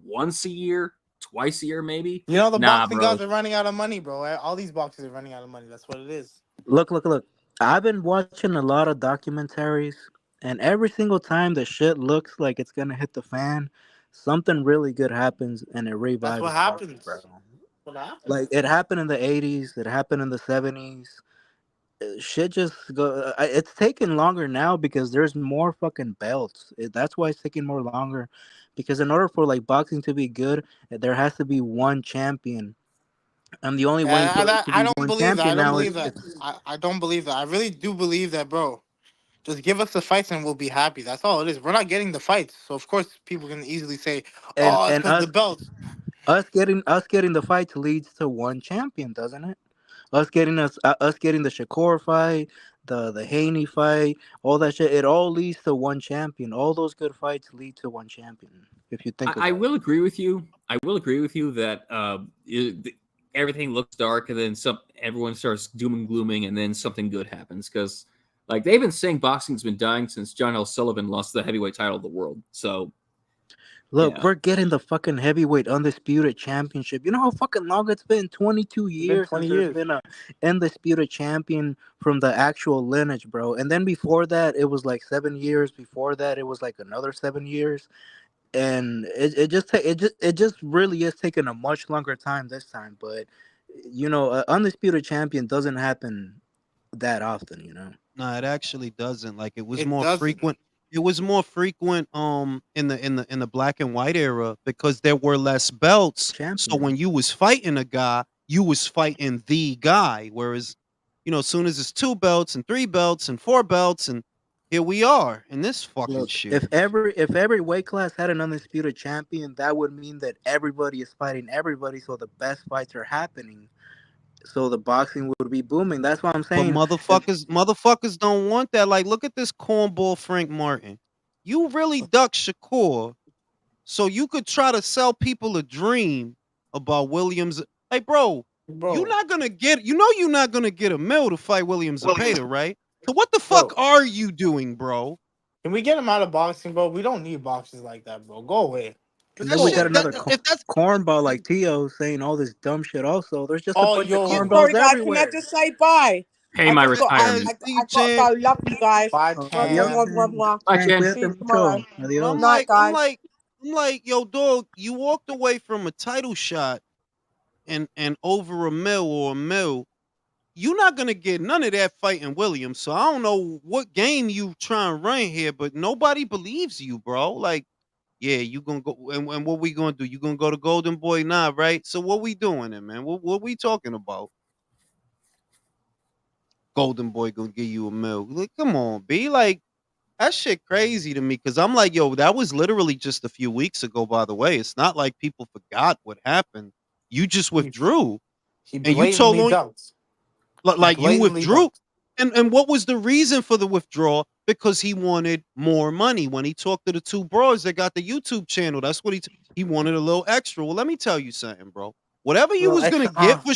once a year, twice a year, maybe. The boxing gods are running out of money, bro. All these boxers are running out of money. That's what it is. Look. I've been watching a lot of documentaries, and every single time the shit looks like it's gonna hit the fan, something really good happens, and it revives. That's what happens, bro. Like it happened in the 80s. It happened in the 70s. Shit just go. It's taking longer now because there's more fucking belts. That's why it's taking more longer, because in order for like boxing to be good, there has to be one champion, and the only way I don't believe that. I don't believe that. I really do believe that, bro. Just give us the fights and we'll be happy. That's all it is. We're not getting the fights, so of course people can easily say, "Oh, it's because the belts." Us getting the fights leads to one champion, doesn't it? Us getting the Shakur fight, the Haney fight, all that shit, it all leads to one champion. All those good fights lead to one champion. If you think I will agree with you. I will agree with you that everything looks dark and then everyone starts doom and glooming and then something good happens, because like they've been saying boxing's been dying since John L. Sullivan lost the heavyweight title of the world. So look, we're getting the fucking heavyweight undisputed championship. You know how fucking long it's been? 22 years since there's been a undisputed champion from the actual lineage, bro. And then before that, it was like 7 years. Before that, it was like another 7 years. And it just really is taking a much longer time this time. But you know, an undisputed champion doesn't happen that often. You know. No, it actually doesn't. Like it was more frequent. It was more frequent in the black and white era because there were less belts. So when you was fighting a guy, you was fighting the guy. Whereas, you know, as soon as it's 2 belts and 3 belts and 4 belts, and here we are in this fucking shit. If every weight class had an undisputed champion, that would mean that everybody is fighting everybody, so the best fights are happening. So the boxing would be booming. That's what I'm saying. But motherfuckers don't want that. Like, look at this cornball Frank Martin. You really ducked Shakur, so you could try to sell people a dream about Williams. Hey, bro, you're not gonna get. You know, you're not gonna get a mill to fight Williams Zepeda, right? So what the fuck Bro, are you doing, bro? can we get him out of boxing, bro? We don't need boxes like that, bro. Go away. But And Just that then go we got shit, away. that another if that's cornball like Tio saying all this dumb shit. Also, there's just a Oh, bunch of you, yo. Sorry, cornballs guys. Can I everywhere. just say bye? Pay my retirement. see, I got to champ. go. Love you guys. Bye, Adiós, champ. Bye, man. Chen. See Cuídate you tomorrow. mucho. And Adiós. Night, guys. I'm like, yo, dog, you walked away from a title shot and over a mil or a mil. You're not gonna get none of that fighting Williams. So I don't know what game you trying to run here, but nobody believes you, bro. Like, yeah, you gonna go and what we gonna do? You gonna go to Golden Boy now, right? So what we doing then, man? What we talking about? Golden Boy gonna give you a mil. Like, come on, be like that shit crazy to me because I'm like, yo, that was literally just a few weeks ago, by the way. It's not like people forgot what happened. You just withdrew He and you told blatantly on dunked. He like you blatantly withdrew. dunked. And what was the reason for the withdrawal? Because he wanted more money. When he talked to the two bros that got the YouTube channel, that's what he wanted a little extra. Well, let me tell you something, bro. Whatever you Little was gonna extra. get for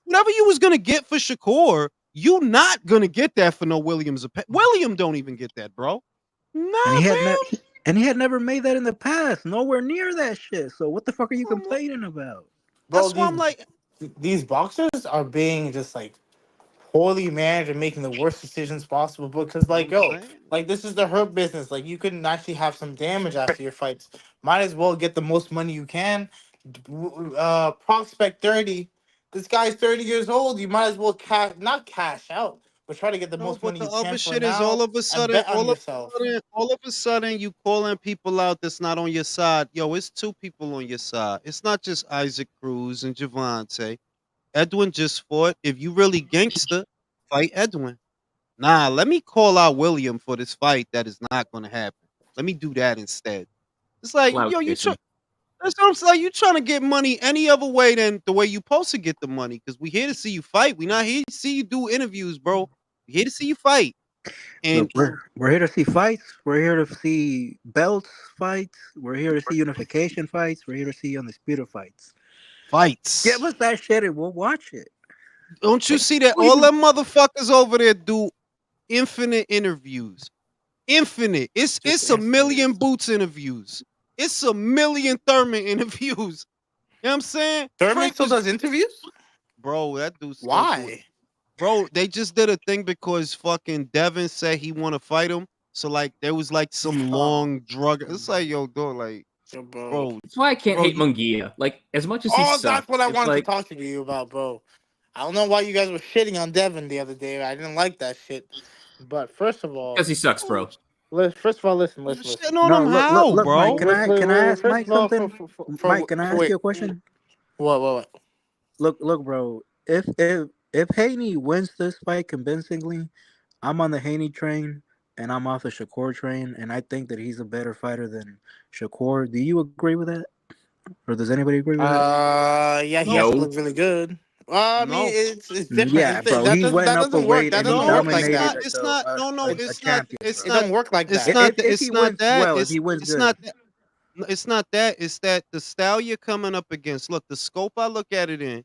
whatever you was gonna get for Shakur, you not gonna get that for no Williams. William don't even get that, bro. And Nah, he had fam. and he had never made that in the past. Nowhere near that shit. So what the fuck are you complaining about? Bro, That's why I'm like, these boxers are being just like poorly managed and making the worst decisions possible because like I'm yo, saying. like this is the hurt business. Like you can actually have some damage after your fights. Might as well get the most money you can. Prospect 30. This guy's 30 years old. You might as well not cash out, but try to get the No, most but money the you can other for shit is now and bet on yourself. all of a sudden, you calling people out that's not on your side. Yo, it's two people on your side. It's not just Isaac Cruz and Javante. Edwin just fought. If you really gangster, fight Edwin. Nah, let me call out William for this fight that is not going to happen. Let me do that instead. It's like, Clout yo, chasing. that's what I'm saying. You trying to get money any other way than the way you supposed to get the money? Because we here to see you fight. We not here to see you do interviews, bro. We here to see you fight. Look, And we're here to see fights. We're here to see belts fights. We're here to see unification fights. We're here to see undisputed fights. Give fights. us that shit and we'll watch it. Don't you see that What all even- them motherfuckers over there do infinite interviews? Infinite. Just It's a infinite. million Boots interviews. It's a million Thurman interviews. You know what I'm saying? Thurman Frank still was does interviews? bro, that dude still do it. Why? Bro, they just did a thing because fucking Devin said he want to fight him. So like there was like some Oh, long drug. It's like yo, dog, like bro. bro, That's why I can't bro, hate you Munguia. Like, as much as he Oh, that's sucks, what I it's wanted to like, talk to you about, bro. I don't know why you guys were shitting on Devin the other day. I didn't like that shit. But first of all, because he sucks, bro. first of all, listen. shitting on No, him how, look, Mike. bro? Can I Wait. ask First Mike of all, something? Mike, can I ask wait. you a question? What? Look, bro. If Haney wins this fight convincingly, I'm on the Haney train and I'm off the Shakur train, and I think that he's a better fighter than Shakur. Do you agree with that, or does anybody agree with that? Yeah, he has to No, No. look really good. Well, I mean, no, it's different. Yeah, bro. He went That up a doesn't work. weight That and he doesn't no. work like dominated that. It's not. No, no. a It's not. champion, It's It bro. not. doesn't work like It's that. not. If he It's not wins, that. well, if he wins It's good, not that. It's not that. It's that the style you're coming up against. Look, the scope I look at it in.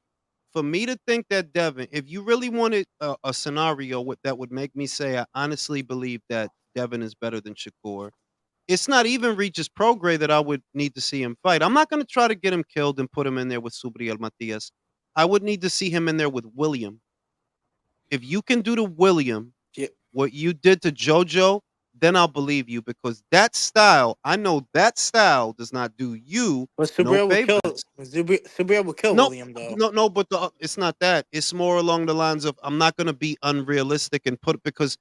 For me to think that Devin, if you really wanted a scenario that would make me say I honestly believe that Devin is better than Shakur, it's not even Regis Prograis that I would need to see him fight. I'm not going to try to get him killed and put him in there with Subriel Matias. I would need to see him in there with William. If you can do to William Yeah. what you did to JoJo, then I'll believe you because that style, I know that style does not do you But no Subriel favors. will kill No, William though. no, but it's not that. It's more along the lines of I'm not going to be unrealistic and put because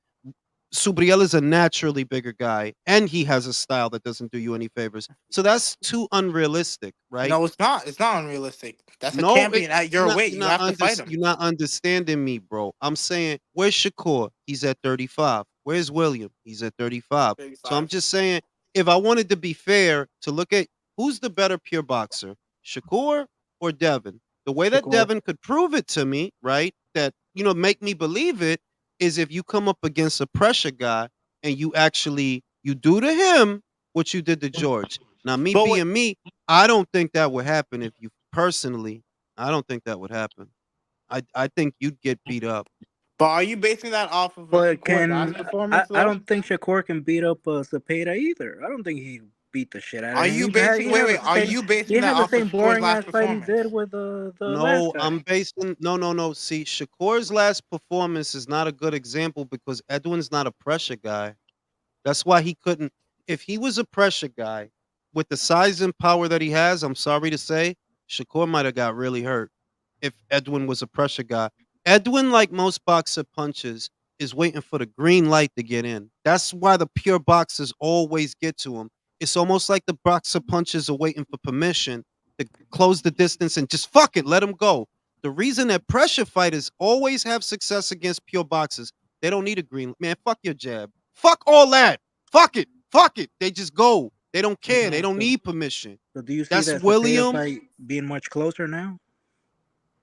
Subriel is a naturally bigger guy, and he has a style that doesn't do you any favors. So that's too unrealistic, right? No, it's not. It's not unrealistic. That's a No, champion at you're your not. weight. You have to fight him. You're not understanding me, bro. I'm saying, where's Shakur? He's at 35. Where's William? He's at 35. So I'm 35. just saying, if I wanted to be fair, to look at who's the better pure boxer, Shakur or Devin. The way that Shakur. Devin could prove it to me, right? That make me believe it is if you come up against a pressure guy and you do to him what you did to George. Now, me But what? being me, I don't think that would happen if you personally. I don't think that would happen. I think you'd get beat up. But are you basing that off of But Shakur's last can performance, I though? don't think Shakur can beat up Zepeda either. I don't think he beat the shit out of Are him. you basing? Wait, wait. Are you He basing didn't that have the off of same Shakur's boring ass last fight he performance? did with the last No, guy. I'm basing no. See, Shakur's last performance is not a good example because Edwin's not a pressure guy. That's why he couldn't. If he was a pressure guy with the size and power that he has, I'm sorry to say, Shakur might have got really hurt if Edwin was a pressure guy. Edwin, like most boxer punches, is waiting for the green light to get in. That's why the pure boxers always get to him. It's almost like the boxer punches are waiting for permission to close the distance and just fuck it, let him go. The reason that pressure fighters always have success against pure boxers, they don't need a green man. Fuck your jab. Fuck all that. Fuck it. Fuck it. They just go. They don't care. They don't So, need permission. so do you see That's that Zepeda William. fight being much closer now?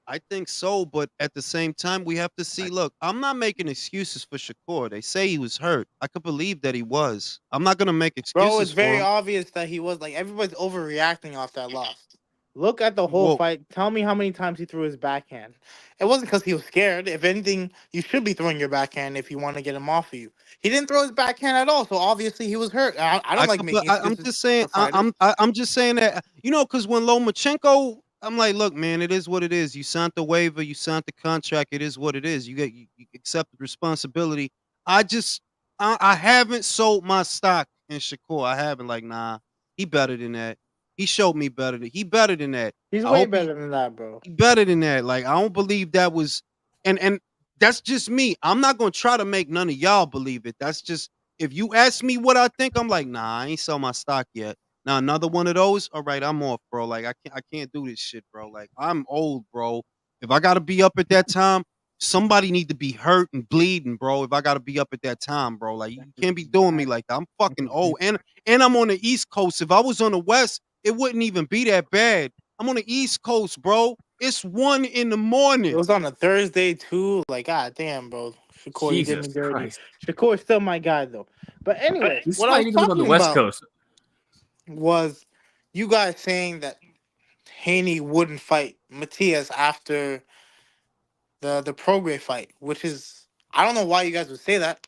I think so, but at the same time, we have to see. Look, I'm not making excuses for Shakur. They say he was hurt. I could believe that he was. I'm not gonna make Bro, excuses it's for very him. obvious that he was like everybody's overreacting off that loss. Look at the whole Well, fight. Tell me how many times he threw his backhand. It wasn't because he was scared. If anything, you should be throwing your backhand if you want to get him off of you. He didn't throw his backhand at all, so obviously he was hurt. I don't I like could, making I'm excuses just saying. for fighters. I'm just saying that because when Lomachenko, I'm like, look, man, it is what it is. You signed the waiver, you signed the contract. It is what it is. You accept the responsibility. I just, I haven't sold my stock in Shakur. I haven't like, nah, he better than that. He showed me better than he better than that. He's I way hope he better than that, bro. better than that. Like, I don't believe that was and that's just me. I'm not gonna try to make none of y'all believe it. That's just if you ask me what I think, I'm like, nah, I ain't sell my stock yet. Now another one of those, all right, I'm off, bro. Like I can't do this shit, bro. Like I'm old, bro. If I gotta be up at that time, somebody need to be hurt and bleeding, bro. If I gotta be up at that time, bro. Like you can't be doing me like that. I'm fucking old. And I'm on the East Coast. If I was on the West, it wouldn't even be that bad. I'm on the East Coast, bro. It's 1 in the It morning. was on a Thursday too. Like, god damn, bro. Shakur, you did Jesus me dirty. Christ. Shakur's still my guy though. But anyway, This what I fight was even was on the talking West about Coast. was you guys saying that Haney wouldn't fight Matias after the Prograis fight, which is I don't know why you guys would say that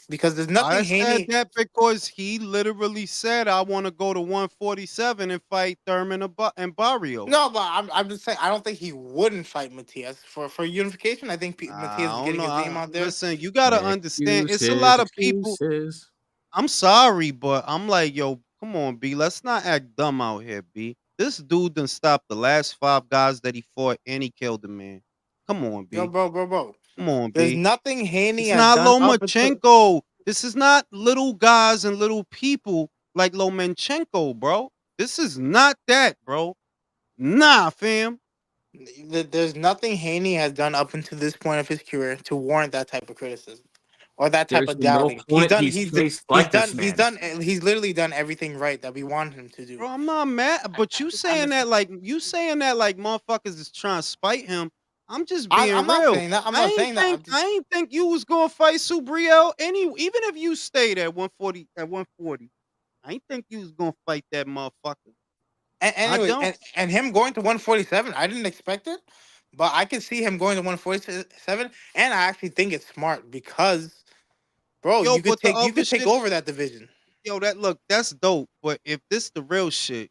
because there's nothing I said Haney. that because he literally said, I want to go to 147 and fight Thurman and Barrios. No, but I'm just saying I don't think he wouldn't fight Matias for unification. I think Matias I is don't getting know. his name out there. Listen, you got to understand, it's a Excuses, lot of people. excuses. I'm sorry, but I'm like, yo, come on, B. Let's not act dumb out here, B. This dude done stopped the last 5 guys that he fought and he killed a man. Come on, Yo, B. bro. Come on, There's B. nothing Haney It's has not done up until. Lomachenko. This is not little guys and little people like Lomachenko, bro. This is not that, bro. Nah, fam. There's nothing Haney has done up until this point of his career to warrant that type of criticism or that type There's of no doubting. He's opponent done. he's faced like this man. He's literally done everything right that we want him to do. Bro, I'm not mad, but you saying that like motherfuckers is trying to spite him. I'm just being I'm not real. saying that. I'm I not ain't saying that. think I ain't think you was gonna fight Subriel even if you stayed at 140. I ain't think you was gonna fight that motherfucker. I Anyway, don't. and him going to 147, I didn't expect it, but I could see him going to 147, and I actually think it's smart because, bro, Yo, but the you other could take shit, over that division. yo, that's dope. But if this the real shit,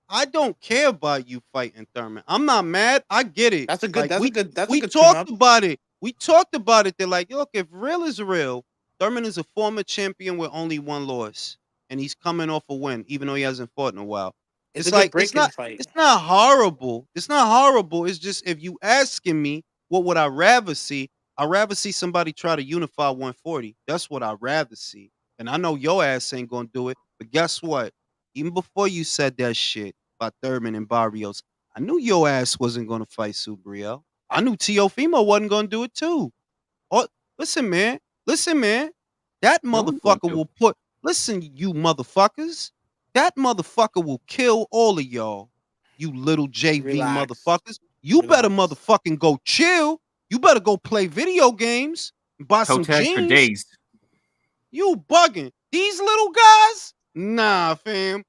I don't care about you fighting Thurman. I'm not mad. I get it. That's a good. Like That's a good. That's a we good tune up. talked about it. We talked about it. They're like, look, if real is real, Thurman is a former champion with only 1 loss, and he's coming off a win, even though he hasn't fought in a while. It's a It's good like break-in fight. it's not horrible. It's not horrible. It's just if you asking me, what would I rather see? I'd rather see somebody try to unify 140. That's what I'd rather see. And I know your ass ain't gonna do it, but guess what? Even before you said that shit about Thurman and Barrios, I knew your ass wasn't gonna fight Subriel. I knew Teofimo wasn't gonna do it too. Oh, listen, man. Listen, man. That No one's going motherfucker to. will put. Listen, you motherfuckers. That motherfucker will kill all of y'all. You little JV Relax. motherfuckers. You better Relax. motherfucking go chill. You better go play video games and buy Toe some tag for jeans. days. You bugging. These little guys? Nah, fam.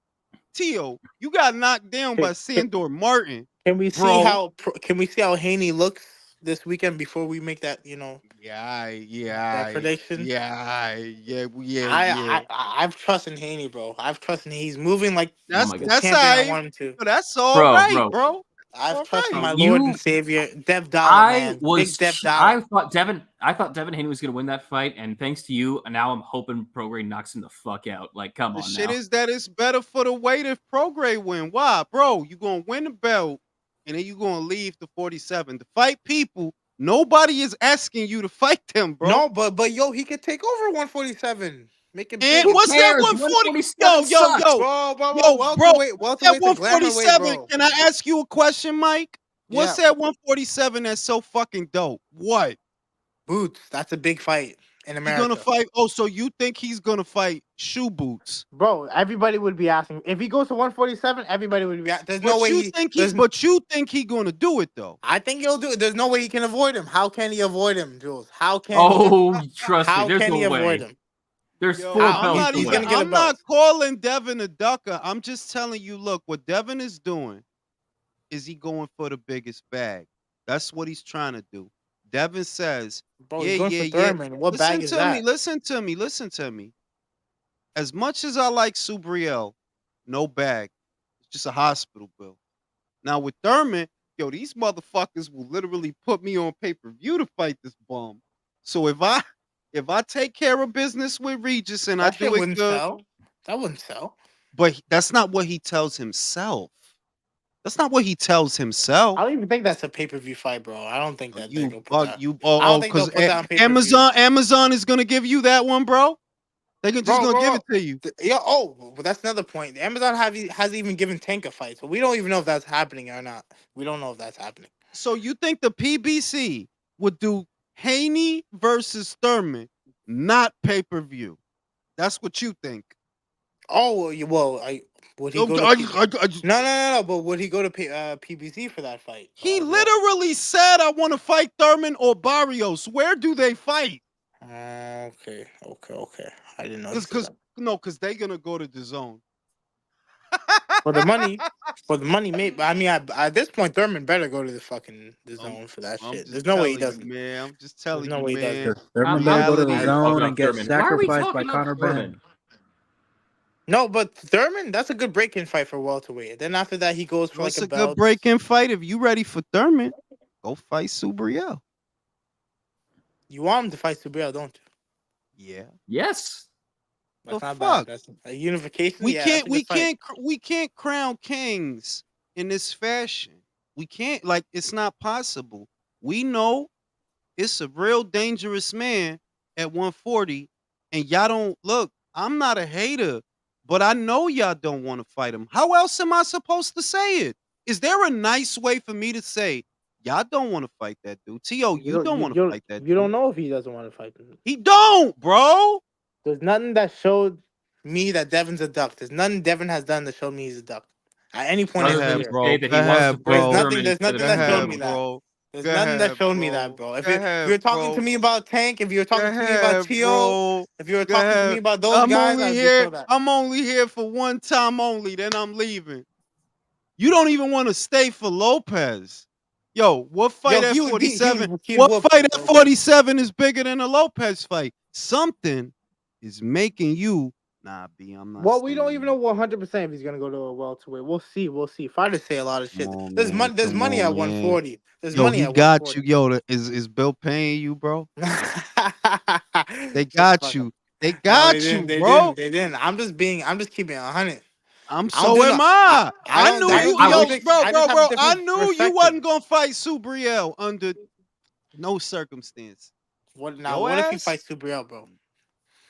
Tio, you got knocked down by Sandor Martin. Can we see Bro. how Haney looks this weekend before we make that, that prediction. I've trusted Haney, bro. I've trusted he's moving like Oh That's my god, the that's champion I alright. want him to. That's all bro, right, bro. bro. I've All trusted right. my Lord and You, Savior, Dev Dollar, I man. was, Big Dev I Dollar. thought Devin Haney was gonna win that fight, and thanks to you, and now I'm hoping Prograde knocks him the fuck out. Like, come The on shit now. is that it's better for the weight if Prograde win. Why, bro? You gonna win the belt, and then you gonna leave the 47 to fight people. Nobody is asking you to fight them, bro. No, but yo, he could take over 147. Make it And big. what's that 140? Yo, 147 sucks. Bro, bro. That welterweight's a glamour weight, 147. bro. Can I ask you a question, Mike? What's Yeah, that 147 that's so fucking dope? What? Boots. That's a big fight in He gonna America. fight? Oh, so you think he's gonna fight Shoe Boots? Bro, everybody would be asking. If he goes to 147, everybody would be there's no But way you he think there's he gonna do it though? I think he'll do it. There's no way he can avoid him. How can he avoid him, Jules? How can he? Oh, trust me, How there's can he no avoid way. him? There's Yo, 4 How? I'm belts not He's even. gonna get away. a I'm not belt. calling Devin a ducker. I'm just telling you. Look, what Devin is doing is he going for the biggest bag. That's what he's trying to do. Devin says, Bro, he's "Yeah, going yeah, for yeah." Thurman. What Listen bag is to me. that? Listen to me. Listen to me. As much as I like Subriel, no bag. It's just a hospital bill. Now with Thurman, yo, these motherfuckers will literally put me on pay-per-view to fight this bum. So if I take care of business with Regis and I That shit do it wouldn't good, sell. That wouldn't sell. but that's not what he tells himself. That's not what he tells himself. I don't even think that's a pay-per-view fight, bro. I don't think that You they'll put bug that. you I don't oh think they'll because put that on pay-per-view. Amazon is gonna give you that one, bro. They can just Bro, gonna give bro. it to you. Yeah, but that's another point. Amazon has even given Tank a fight, so we don't even know if that's happening or not. We don't know if that's happening. So you think the PBC would do Haney versus Thurman, not pay-per-view? That's what you think. Oh, would he go to No, but would he go to PBC for that fight? He literally said, "I want to fight Thurman or Barrios." Where do they fight? Okay. I didn't know. Because they're gonna go to the zone. For the money, maybe. I mean, at this point, Thurman better go to the zone for that I'm shit. just There's no way he telling you, doesn't. man. I'm just There's telling no you, way he doesn't. man. Thurman better go to the Reality. zone and get Why are we sacrificed by talking Conor about Ben. Thurman? No, but Thurman, that's a good break-in fight for welterweight. Then after that, he goes for What's like a a good belt. break-in fight? If you ready for Thurman, go fight Subriel. You want him to fight Subriel, don't you? Yeah. Yes. That's The not fuck? bad. That's a unification. We Yeah, can't. that's a We good fight. can't. We can't crown kings in this fashion. We can't. Like it's not possible. We know it's a real dangerous man at 140, and y'all don't look. I'm not a hater, but I know y'all don't want to fight him. How else am I supposed to say it? Is there a nice way for me to say y'all don't want to fight that dude? T.O., you don't want to fight that You dude. don't know if he doesn't want to fight them. He don't, bro. There's nothing that showed me that Devin's a duck. There's nothing Devin has done to show me he's a duck. At any point in Other his than Go ahead, to career. bro. say Go that he wants to ahead, fight bro. Thurman There's instead nothing of Go that showed ahead, me Cerrone. that. bro. There's Go nothing that ahead, showed me that, bro. bro. Go If ahead, you're talking to bro. me about Tank, if you're Go talking to me about ahead, Tio, bro. if you're Go talking to me ahead. about those guys, I'd be so that. I'm only here for one time only. Then I'm leaving. You don't even want to stay for Lopez. Yo, what fight Yo, at he would 47? he'd What whoop fight you, at bro. 47 is bigger than a Lopez fight? Something is making you nah, B. I'm not Well, we don't staying even there. know 100% if he's gonna go to a welterweight. We'll see. Fighters say a lot of Come shit. on, There's man. money. There's Come money on, at man. 140. There's Yo, money he at got you. 140. Yo, is Bill paying you, bro? They Shut the got fuck up. you. They No, they got you, didn't. They bro. didn't. They didn't. I'm just keeping it 100. I don't So do am no. I. I I knew don't you, do I no yo, wish prediction. I just have a bro. I different knew you perspective. wasn't gonna fight Subriel under no circumstance. Your What if he ass? fights Subriel, bro?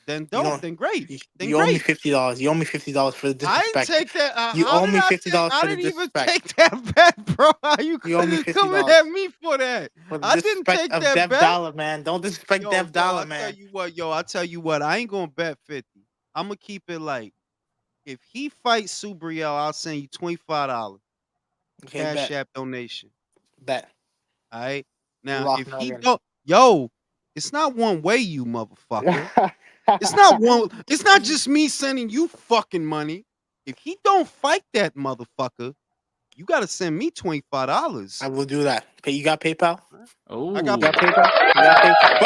Then You don't. don't. Then great. Then You owe me great. $50. You owe me $50 for the I didn't disrespect. take that. You How owe did me I take? $50 I for the didn't even disrespect. take that bet, bro. How you You owe me coming $50 at me for that? for the I didn't disrespect take of that Dev bet. Dollar, man. Don't disrespect Yo, Dev bro. Dollar, I tell man. you what, yo. I tell you what. I ain't gonna bet 50. I'm gonna keep it like if he fights Subriel, I'll send you $25 Okay, Cash bet. App donation. Bet. All right. You Now, lost if he again. don't, yo, it's not one way, you motherfucker. It's not one. It's not just me sending you fucking money. If he don't fight that motherfucker, You got to send me $25. I will do that. Okay, you got PayPal? Oh, I got You got PayPal? You got PayPal?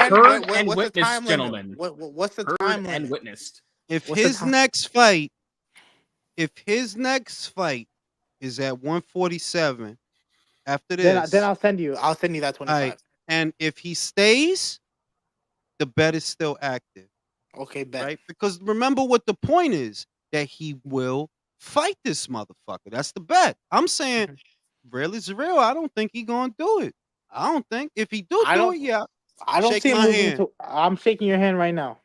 heard When, and what's the witnessed, time limit? gentlemen. What's the Heard time and limit? witnessed. if What's the his time? next fight is at 147 after Then this, I'll send you that all 25. right, and if he stays, the bet is still active, Okay, bet. right? Because remember what the point is, that he will fight this motherfucker. That's the bet. I'm saying, real is real. I don't think he gonna do it. I don't think. If he do I do don't it, yeah, I don't shake see him my moving hand. to. I'm shaking your hand right now.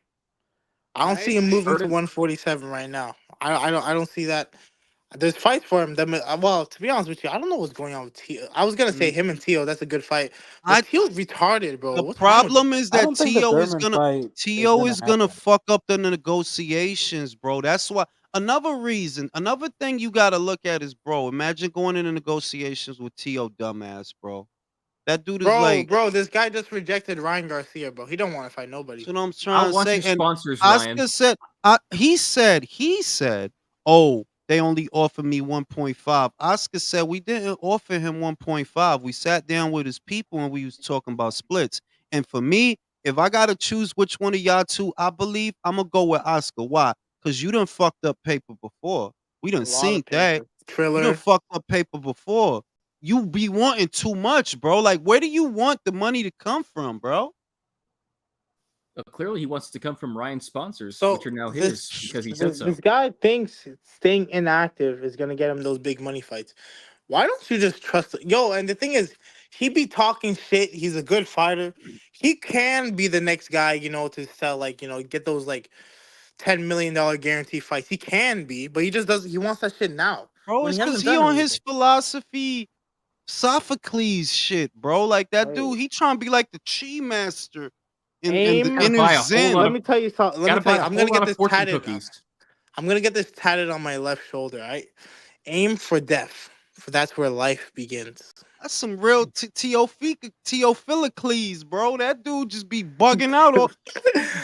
I don't see Right? him moving Heard to it. 147 right now. I don't see that. There's fights for him. Well, to be honest with you, I don't know what's going on with Tio. I was gonna say Mm, him and Tio. That's a good fight, but I Tio's retarded, bro. The What's wrong with him? problem is I that don't think the Thurman fight is Tio gonna is gonna happen. fuck up the negotiations, bro. That's why another thing you gotta look at is, bro, imagine going into negotiations with Tio dumbass, bro. That dude is like, Bro, this guy just rejected Ryan Garcia, bro. He don't want to fight nobody. that's what I'm I trying to want say. your And sponsors, Ryan. Oscar said, he said, oh, they only offered me 1.5. Oscar said we didn't offer him 1.5. We sat down with his people and we was talking about splits. And for me, if I gotta choose which one of y'all two, I believe I'm gonna go with Oscar. Why? Because you done fucked up paper before. We A done lot seen of that. paper. You done Triller. fucked up paper before. You be wanting too much, bro. Like, where do you want the money to come from, bro? Clearly, he wants to come from Ryan's sponsors, which So are now this his because he said this, so. this guy thinks staying inactive is gonna get him those big money fights. Why don't you just trust yo? And the thing is, he be talking shit. He's a good fighter. He can be the next guy, to sell get those like $10 million guarantee fights. He can be, but he just doesn't. He wants that shit now Bro, when it's he cause hasn't he done on his anything. philosophy Sophocles shit, bro. Like that Right. dude, he trying to be like the chi master in the Aim. Gotta inner buy a whole lot Let of zen. me tell you something. Let me gotta tell buy you. a I'm whole gonna lot get of this fortune tatted. cookies. I'm gonna get this tatted on my left shoulder. Right. Aim for death, for that's where life begins. That's some real Theophilocles, bro. That dude just be bugging out all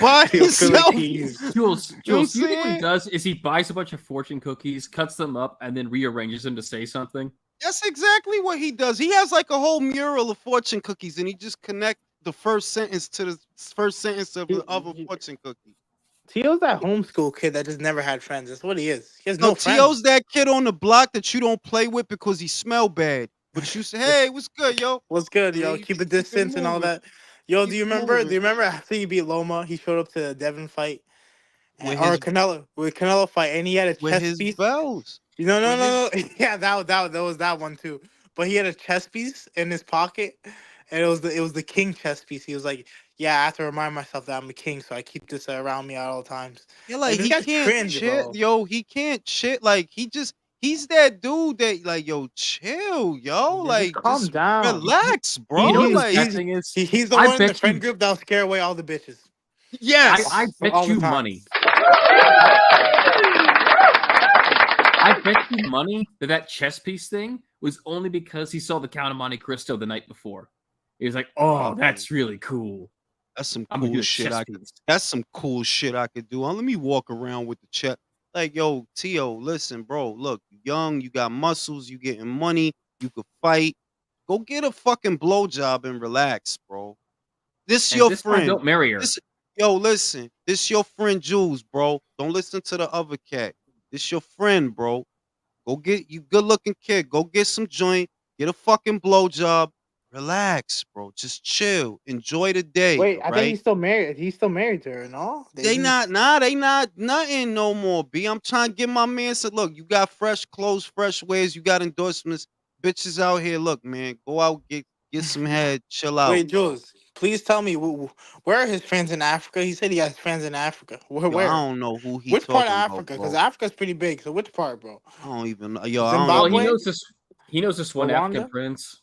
by himself. Theophilocles. You know what I'm Jules, do you think what he saying? does is he buys a bunch of fortune cookies, cuts them up, and then rearranges them to say something? That's exactly what he does. He has like a whole mural of fortune cookies, and he just connect the first sentence to the first sentence of the other fortune cookie. Tio's that homeschool kid that just never had friends. That's what he is. He has No, no T.O.'s friends. that kid on the block that you don't play with because he smell bad. But you say, hey, what's good, yo? What's good, And then yo? you Keep a keep it distance and all moving. that. Yo, do Keep you it remember? Do moving. you remember after he beat Loma, he showed up to the Devin fight, With or his Canelo fight, and he had a with chess his piece. bells. No, no, With his no, no. Yeah, that was that one too. But he had a chess piece in his pocket, and it was the king chess piece. He was like, "Yeah, I have to remind myself that I'm a king, so I keep this around me at all times." yeah, Like like this he guy's can't cringe, chill, bro. yo. He can't chill. Like he's that dude that like, yo, chill, yo. Yeah, just Like calm just down. relax, You bro. know what the Like sad thing is? He's the I one in the bet friend you, group that'll scare away all the bitches I yes. bet all the you time. money. I bet you money that chess piece thing was only because he saw the Count of Monte Cristo the night before. He was like, "Oh, that's really cool. That's some I'm gonna do cool a shit chess I could piece." that's some cool shit I could do. Let me walk around with the check. Like, yo, Tio, listen, bro. Look, you young, you got muscles, you getting money, you could fight. Go get a fucking blowjob and relax, bro. This And your this time, friend. don't marry her. This yo, listen. This your friend Jules, bro. Don't listen to the other cat. This your friend, bro. Go get you good looking kid. Go get some joint. Get a fucking blowjob. Relax, bro. Just chill. Enjoy the day, Wait, I think right? he's still married. He's still married to her, no? They've They been. not nah, they not nothing no more. B. I'm trying to get my man said, look, you got fresh clothes, fresh ways, you got endorsements. Bitches out here. Look, man, go out, get some head, chill out, Wait, bro. Jules, please tell me where are his friends in Africa? He said he has friends in Africa. Where? Yo, I Where? don't know who he Which part of talking about, Africa? Because bro. Africa's pretty big. So which part, bro? I don't even know. Yo, I don't Well, he even Zimbabwe? know. knows this. He knows this one African Rwanda? prince.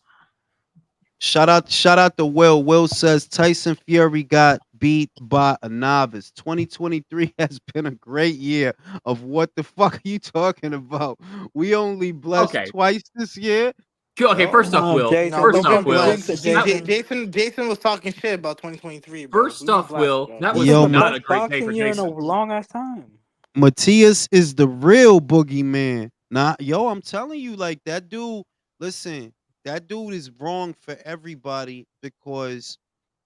Shout out to Will. Will says Tyson Fury got beat by a novice. 2023 has been a great year of what the fuck are you talking about? We only blessed Okay. twice this year. Okay, first off, No, Will. No, Jason, First we've don't off, been come to Will. jinx blessed. it, See, That, Jason. Jason was talking shit about 2023, bro. first We've been off, blessed, Will. bro. That was Yo, The not best a great day for boxing year in a Jason. long ass time. Matthias is the real boogeyman. Nah, yo, I'm telling you, like that dude. Listen, that dude is wrong for everybody because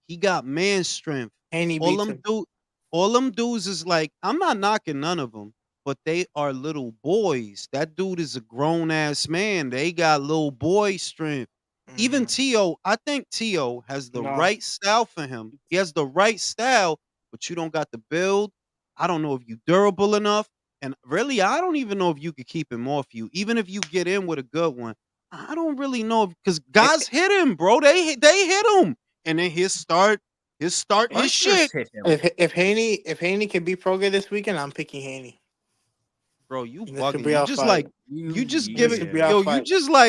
he got man strength. Haney All beats them him. do, all them dudes is like, I'm not knocking none of them, but they are little boys. That dude is a grown ass man. They got little boy strength. Even Tio, I think Tio has the No. right style for him. He has the right style, but you don't got the build. I don't know if you durable enough. And really, I don't even know if you could keep him off you, even if you get in with a good one. I don't really know because guys hit him, bro. They hit him, and then his his shit, hit him. If Haney can beat Proga this weekend, I'm picking Haney. bro. You This should bugging. be You our just fight. like you just This give should it, be our yo. fight.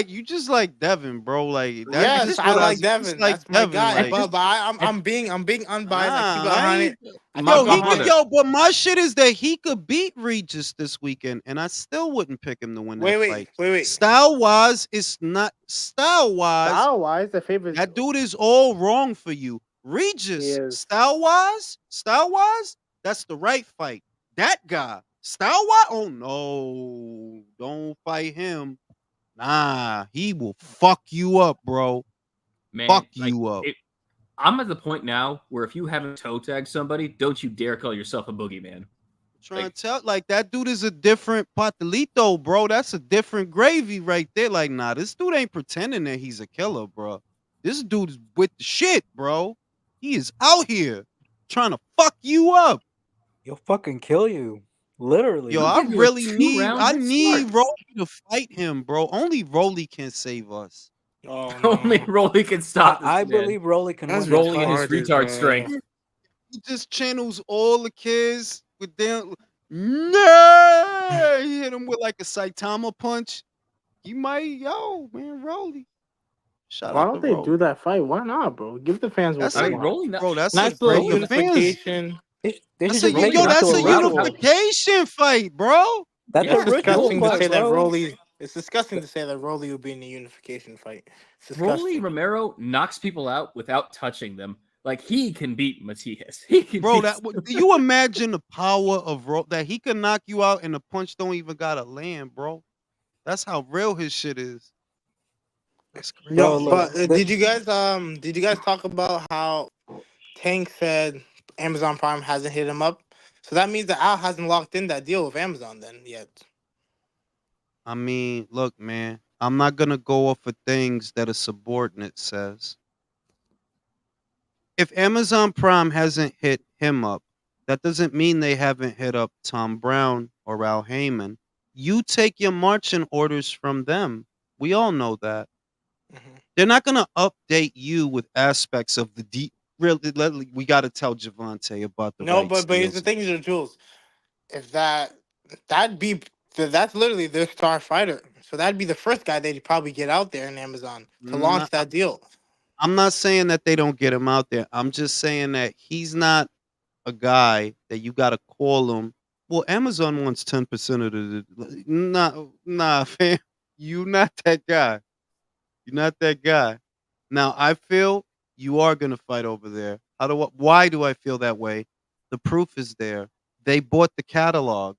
You just like Devin, bro. Like that's Yes, just I what I like just Devin. like That's my Devin. guy. Like But I'm being unbiased. I keep it I 100. ain't. I Yo, keep it he could. 100. Yo, but my shit is that he could beat Regis this weekend, and I still wouldn't pick him to win that fight. Wait. Style wise, it's not style wise. Style wise, the favorite. That dude is all wrong for you. He Regis, is. style wise, that's the right fight. That guy, style wise, oh no, don't fight him. Nah, he will fuck you up, bro. Man, Fuck like, you up. I'm at the point now where if you haven't toe tagged somebody, don't you dare call yourself a boogeyman. Trying to tell, like that dude is a different patelito, bro. That's a different gravy right there. Like, nah, this dude ain't pretending that he's a killer, bro. This dude is with the shit, bro. He is out here trying to fuck you up. He'll fucking kill you. Literally. Yo, He'll I give you a really 2-round I head start. need Rolly to fight him, bro. Only Rolly can save us. Oh Only no. Rolly can stop this I man. believe Rolly can That's win this Rolly and his fight. retarded, retard man. strength. He just channels all the kids with them. No, he hit him with like a Saitama punch. He might, yo, man, Rolly. Shout Why out to don't they do Rolly. that fight? Why not, bro? Give the fans what That's they I a mean, want. Rolly, bro. That's a Nice little bro. The fans. unification. They should That's a just make yo. it knocks into That's a a people out ritual. though. unification fight, bro. That's Yeah, a It's ritual disgusting to fight, say that bro. Rolly. It's disgusting to say that Rolly would be in a unification fight. It's Rolly disgusting. Romero knocks people out without touching them. Like he can beat Matias. He can Bro, beat. do you imagine the power of that he can knock you out and the punch don't even gotta land, bro? That's how real his shit is. That's Bro, Yo, crazy, look, but yo. did you guys talk about how Tank said Amazon Prime hasn't hit him up? So that means that Al hasn't locked in that deal with Amazon then yet. I mean, look, man, I'm not gonna go off of things that a subordinate says. If Amazon Prime hasn't hit him up, that doesn't mean they haven't hit up Tom Brown or Al Heyman. You take your marching orders from them. We all know that. Mhm. They're not gonna update you with aspects of the deep. Really, we got to tell Javante about the No, rights but here's the deals. thing, Jules. If that'd be that's literally their star fighter. So that'd be the first guy they'd probably get out there in Amazon to launch that deal. I'm not saying that they don't get him out there. I'm just saying that he's not a guy that you got to call him. Well, Amazon wants 10% of the. Nah, fam. You not that guy. You're not that guy. Now, I feel you are going to fight over there. Why do I feel that way? The proof is there. They bought the catalog.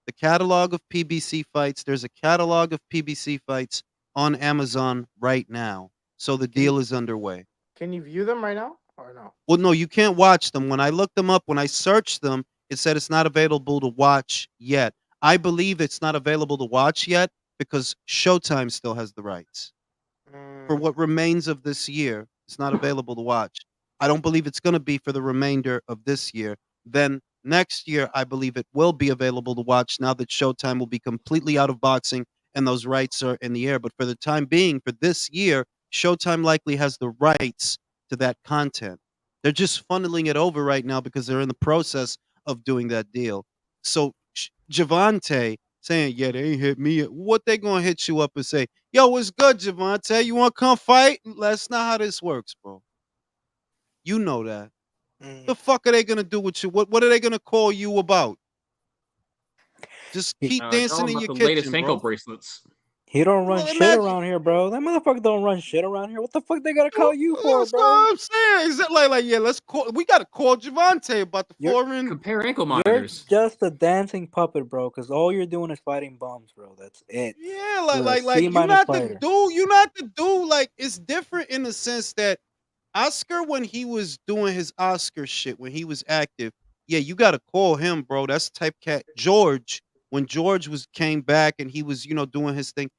The catalog of PBC fights. There's a catalog of PBC fights on Amazon right now. So the deal is underway. Can you view them right now or no? Well, no, you can't watch them. When I looked them up, when I searched them, it said it's not available to watch yet. I believe it's not available to watch yet because Showtime still has the rights. For what remains of this year, it's not available to watch. I don't believe it's going to be for the remainder of this year. Then next year, I believe it will be available to watch now that Showtime will be completely out of boxing and those rights are in the air. But for the time being, for this year, Showtime likely has the rights to that content. They're just funneling it over right now because they're in the process of doing that deal. So Javante saying, yeah, they ain't hit me. What they gonna hit you up and say, yo, what's good, Javante? You wanna come fight? That's not how this works, bro. You know that. The fuck are they gonna do with you? What are they gonna call you about? Just keep Tell dancing him in about your the latest kitchen, ankle bro. bracelets. He don't run Well, shit imagine. around here, bro. That motherfucker don't run shit around here. What the fuck they gotta call you for, That's bro? what I'm saying. Is it like yeah? Let's call. We gotta call Javante about the foreign. Compare ankle You're monitors. just a dancing puppet, bro. Because all you're doing is fighting bums, bro. That's it. Yeah, You're a like C you're minus not the fighter. dude. You're not the dude. Like it's different in the sense that Oscar, when he was doing his Oscar shit, when he was active, yeah, you gotta call him, bro. That's type cat. George, when George came back and he was, doing his thing.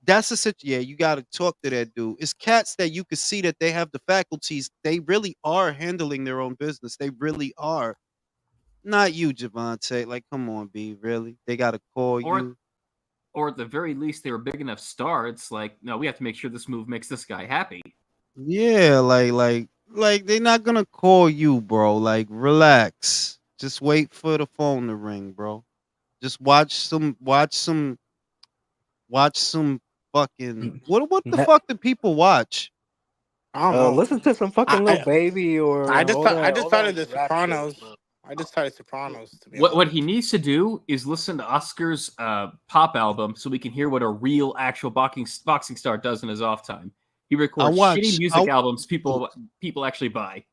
That's a situation. Yeah, you gotta talk to that dude. It's cats that you can see that they have the faculties. They really are handling their own business. They really are. Not you, Javante. Like, come on, B. Really? They gotta call you. Or at the very least, they were big enough star. It's like, no, we have to make sure this move makes this guy happy. Yeah, like they're not gonna call you, bro. Like, relax. Just wait for the phone to ring, bro. Just watch some fucking what the fuck do people watch? I don't know. Listen to some fucking Lil Baby or I just all started that the rap shit, Sopranos. bro. I just started Sopranos, to be What honest. he needs to do is listen to Oscar's pop album so we can hear what a real, actual boxing star does in his off time. He records shitty music albums people actually buy.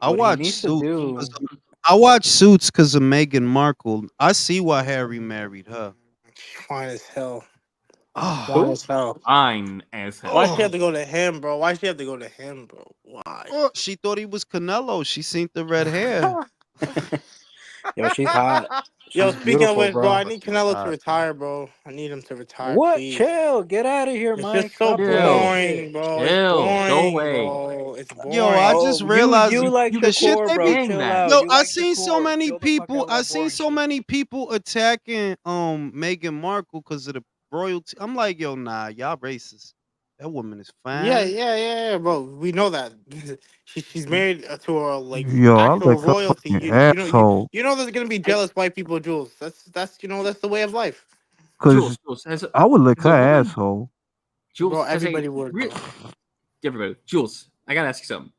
I watch Suits. I watch Suits because of Meghan Markle. I see why Harry married her. Fine as hell. Oh, Fine as hell. Fine as hell. Why she have to go to him, bro? Why she have to go to him, bro? Why? Oh, she thought he was Canelo. She seen the red hair. Yo, she's hot. Yo, She's speaking of beautiful, which, bro, I need She's Canelo to hot. retire, bro. I need him to retire, What? please. Chill. Get out of here, It's Mike. just so Stop doing that boring, shit. bro. Chill. It's boring, Go away. bro. It's boring. Yo, I just realized you like the shit Shakur, they bro. be. Chill out. Yo, You I like seen so Shakur. many Chill the fuck out people. with I that seen boring so shit. many people attacking Meghan Markle because of the royalty. I'm like, yo, nah, y'all racist. That woman is fine. Yeah, bro. We know that. She's married to a Yo, I actual like her royalty. fucking You asshole. know there's gonna be jealous white people, Jules. That's that's the way of life, Cause I would lick her asshole. Jules, bro. Everybody would, bro. Everybody, Jules, I gotta ask you something.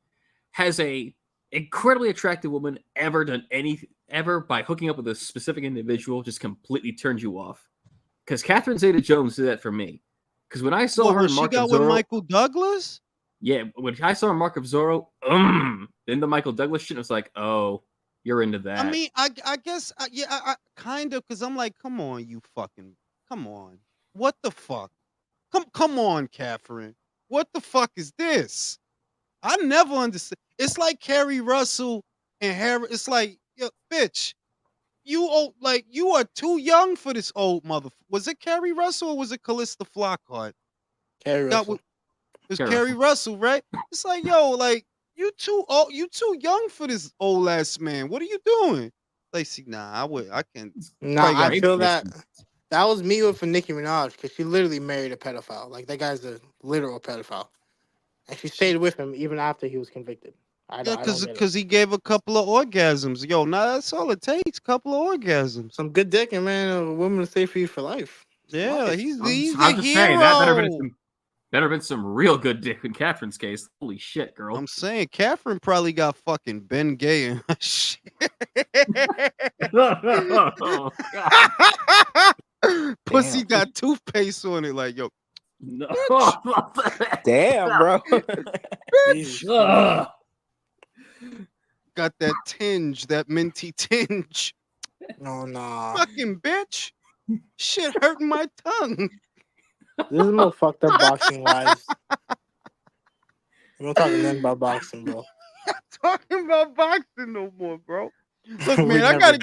Has a incredibly attractive woman ever done ever by hooking up with a specific individual just completely turned you off? Because Catherine Zeta-Jones did that for me. Because when I saw her What in she Mark got of with Zorro, Michael Douglas? yeah, when I saw Mark of Zorro, then the Michael Douglas shit, I was like, oh, you're into that. I mean, I guess, yeah, I kind of, because I'm like, come on, come on. What the fuck? Come on, Catherine. What the fuck is this? I never understood. It's like Carrie Russell and Harry. It's like, yo, bitch, you are too young for this old mother. Was it Carrie Russell or was it Callista Flockhart? Carrie Russell. It was Carrie Russell, right? It's like, yo, like you too old, you too young for this old ass man. What are you doing? Like, see, nah, I can't. Nah, I feel that was me with Nicki Minaj because she literally married a pedophile. Like that guy's a literal pedophile, and she stayed with him even after he was convicted. Yeah, because he gave a couple of orgasms. Yo, nah, that's all it takes. Couple of orgasms. Some good dick, and man, a woman to stay for you for life. Yeah, he's the I'm just saying, hero. that better have been some real good dick in Catherine's case. Holy shit, girl. I'm saying Catherine probably got fucking Ben Gay and shit. Oh, God. Pussy got toothpaste on it, like, yo. No. Damn, bro. Bitch. Got that tinge, that minty tinge. No, nah. Fucking bitch. Shit hurting my tongue. This is more fucked up boxing wise. I'm not talking nothing about boxing, bro. I'm talking about boxing no more, bro. Look, man, I gotta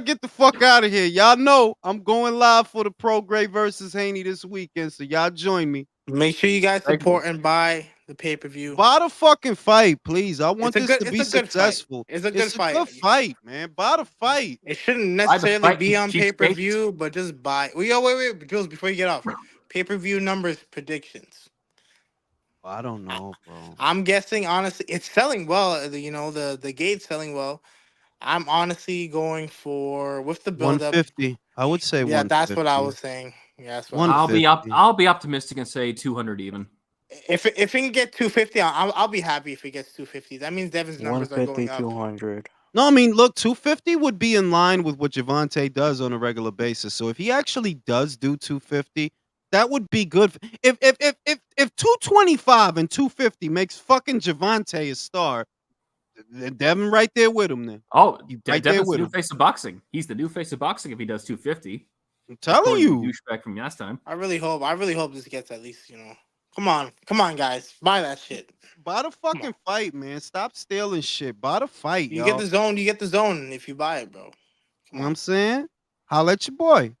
get the fuck out of here. Y'all know I'm going live for the Pro Gray versus Haney this weekend, so y'all join me. Make sure you guys support and buy the pay-per-view. Buy the fucking fight, please. I want this to be it's a good successful. Fight. It's a good fight. Good fight, man. Buy the fight. It shouldn't necessarily be on pay-per-view, but just buy. Wait, Jules, before you get off. Pay-per-view numbers predictions. I don't know, bro. I'm guessing, honestly, it's selling well. You know, the gate's selling well. I'm honestly going for, with the build-up, 150. I would say 150. Yeah, that's what I was saying. Yeah, that's what I'll be optimistic and say 200 even. If it can get 250, I'll be happy if it gets 250. That means Devin's numbers are going up. 200. No, I mean, look, 250 would be in line with what Javante does on a regular basis. So if he actually does do 250, That would be good. If 225 and 250 makes fucking Javante a star, Devin right there with him then. Oh, right there Devin's the with new him. face of boxing. He's the new face of boxing if he does 250. I'm telling you. Douchebag from last time. I really hope this gets at least, Come on, guys, buy that shit. Buy the fucking fight, man. Stop stealing shit. Buy the fight, You yo. get the zone. You get the zone if you buy it, bro. You know what I'm saying? Holla at your boy.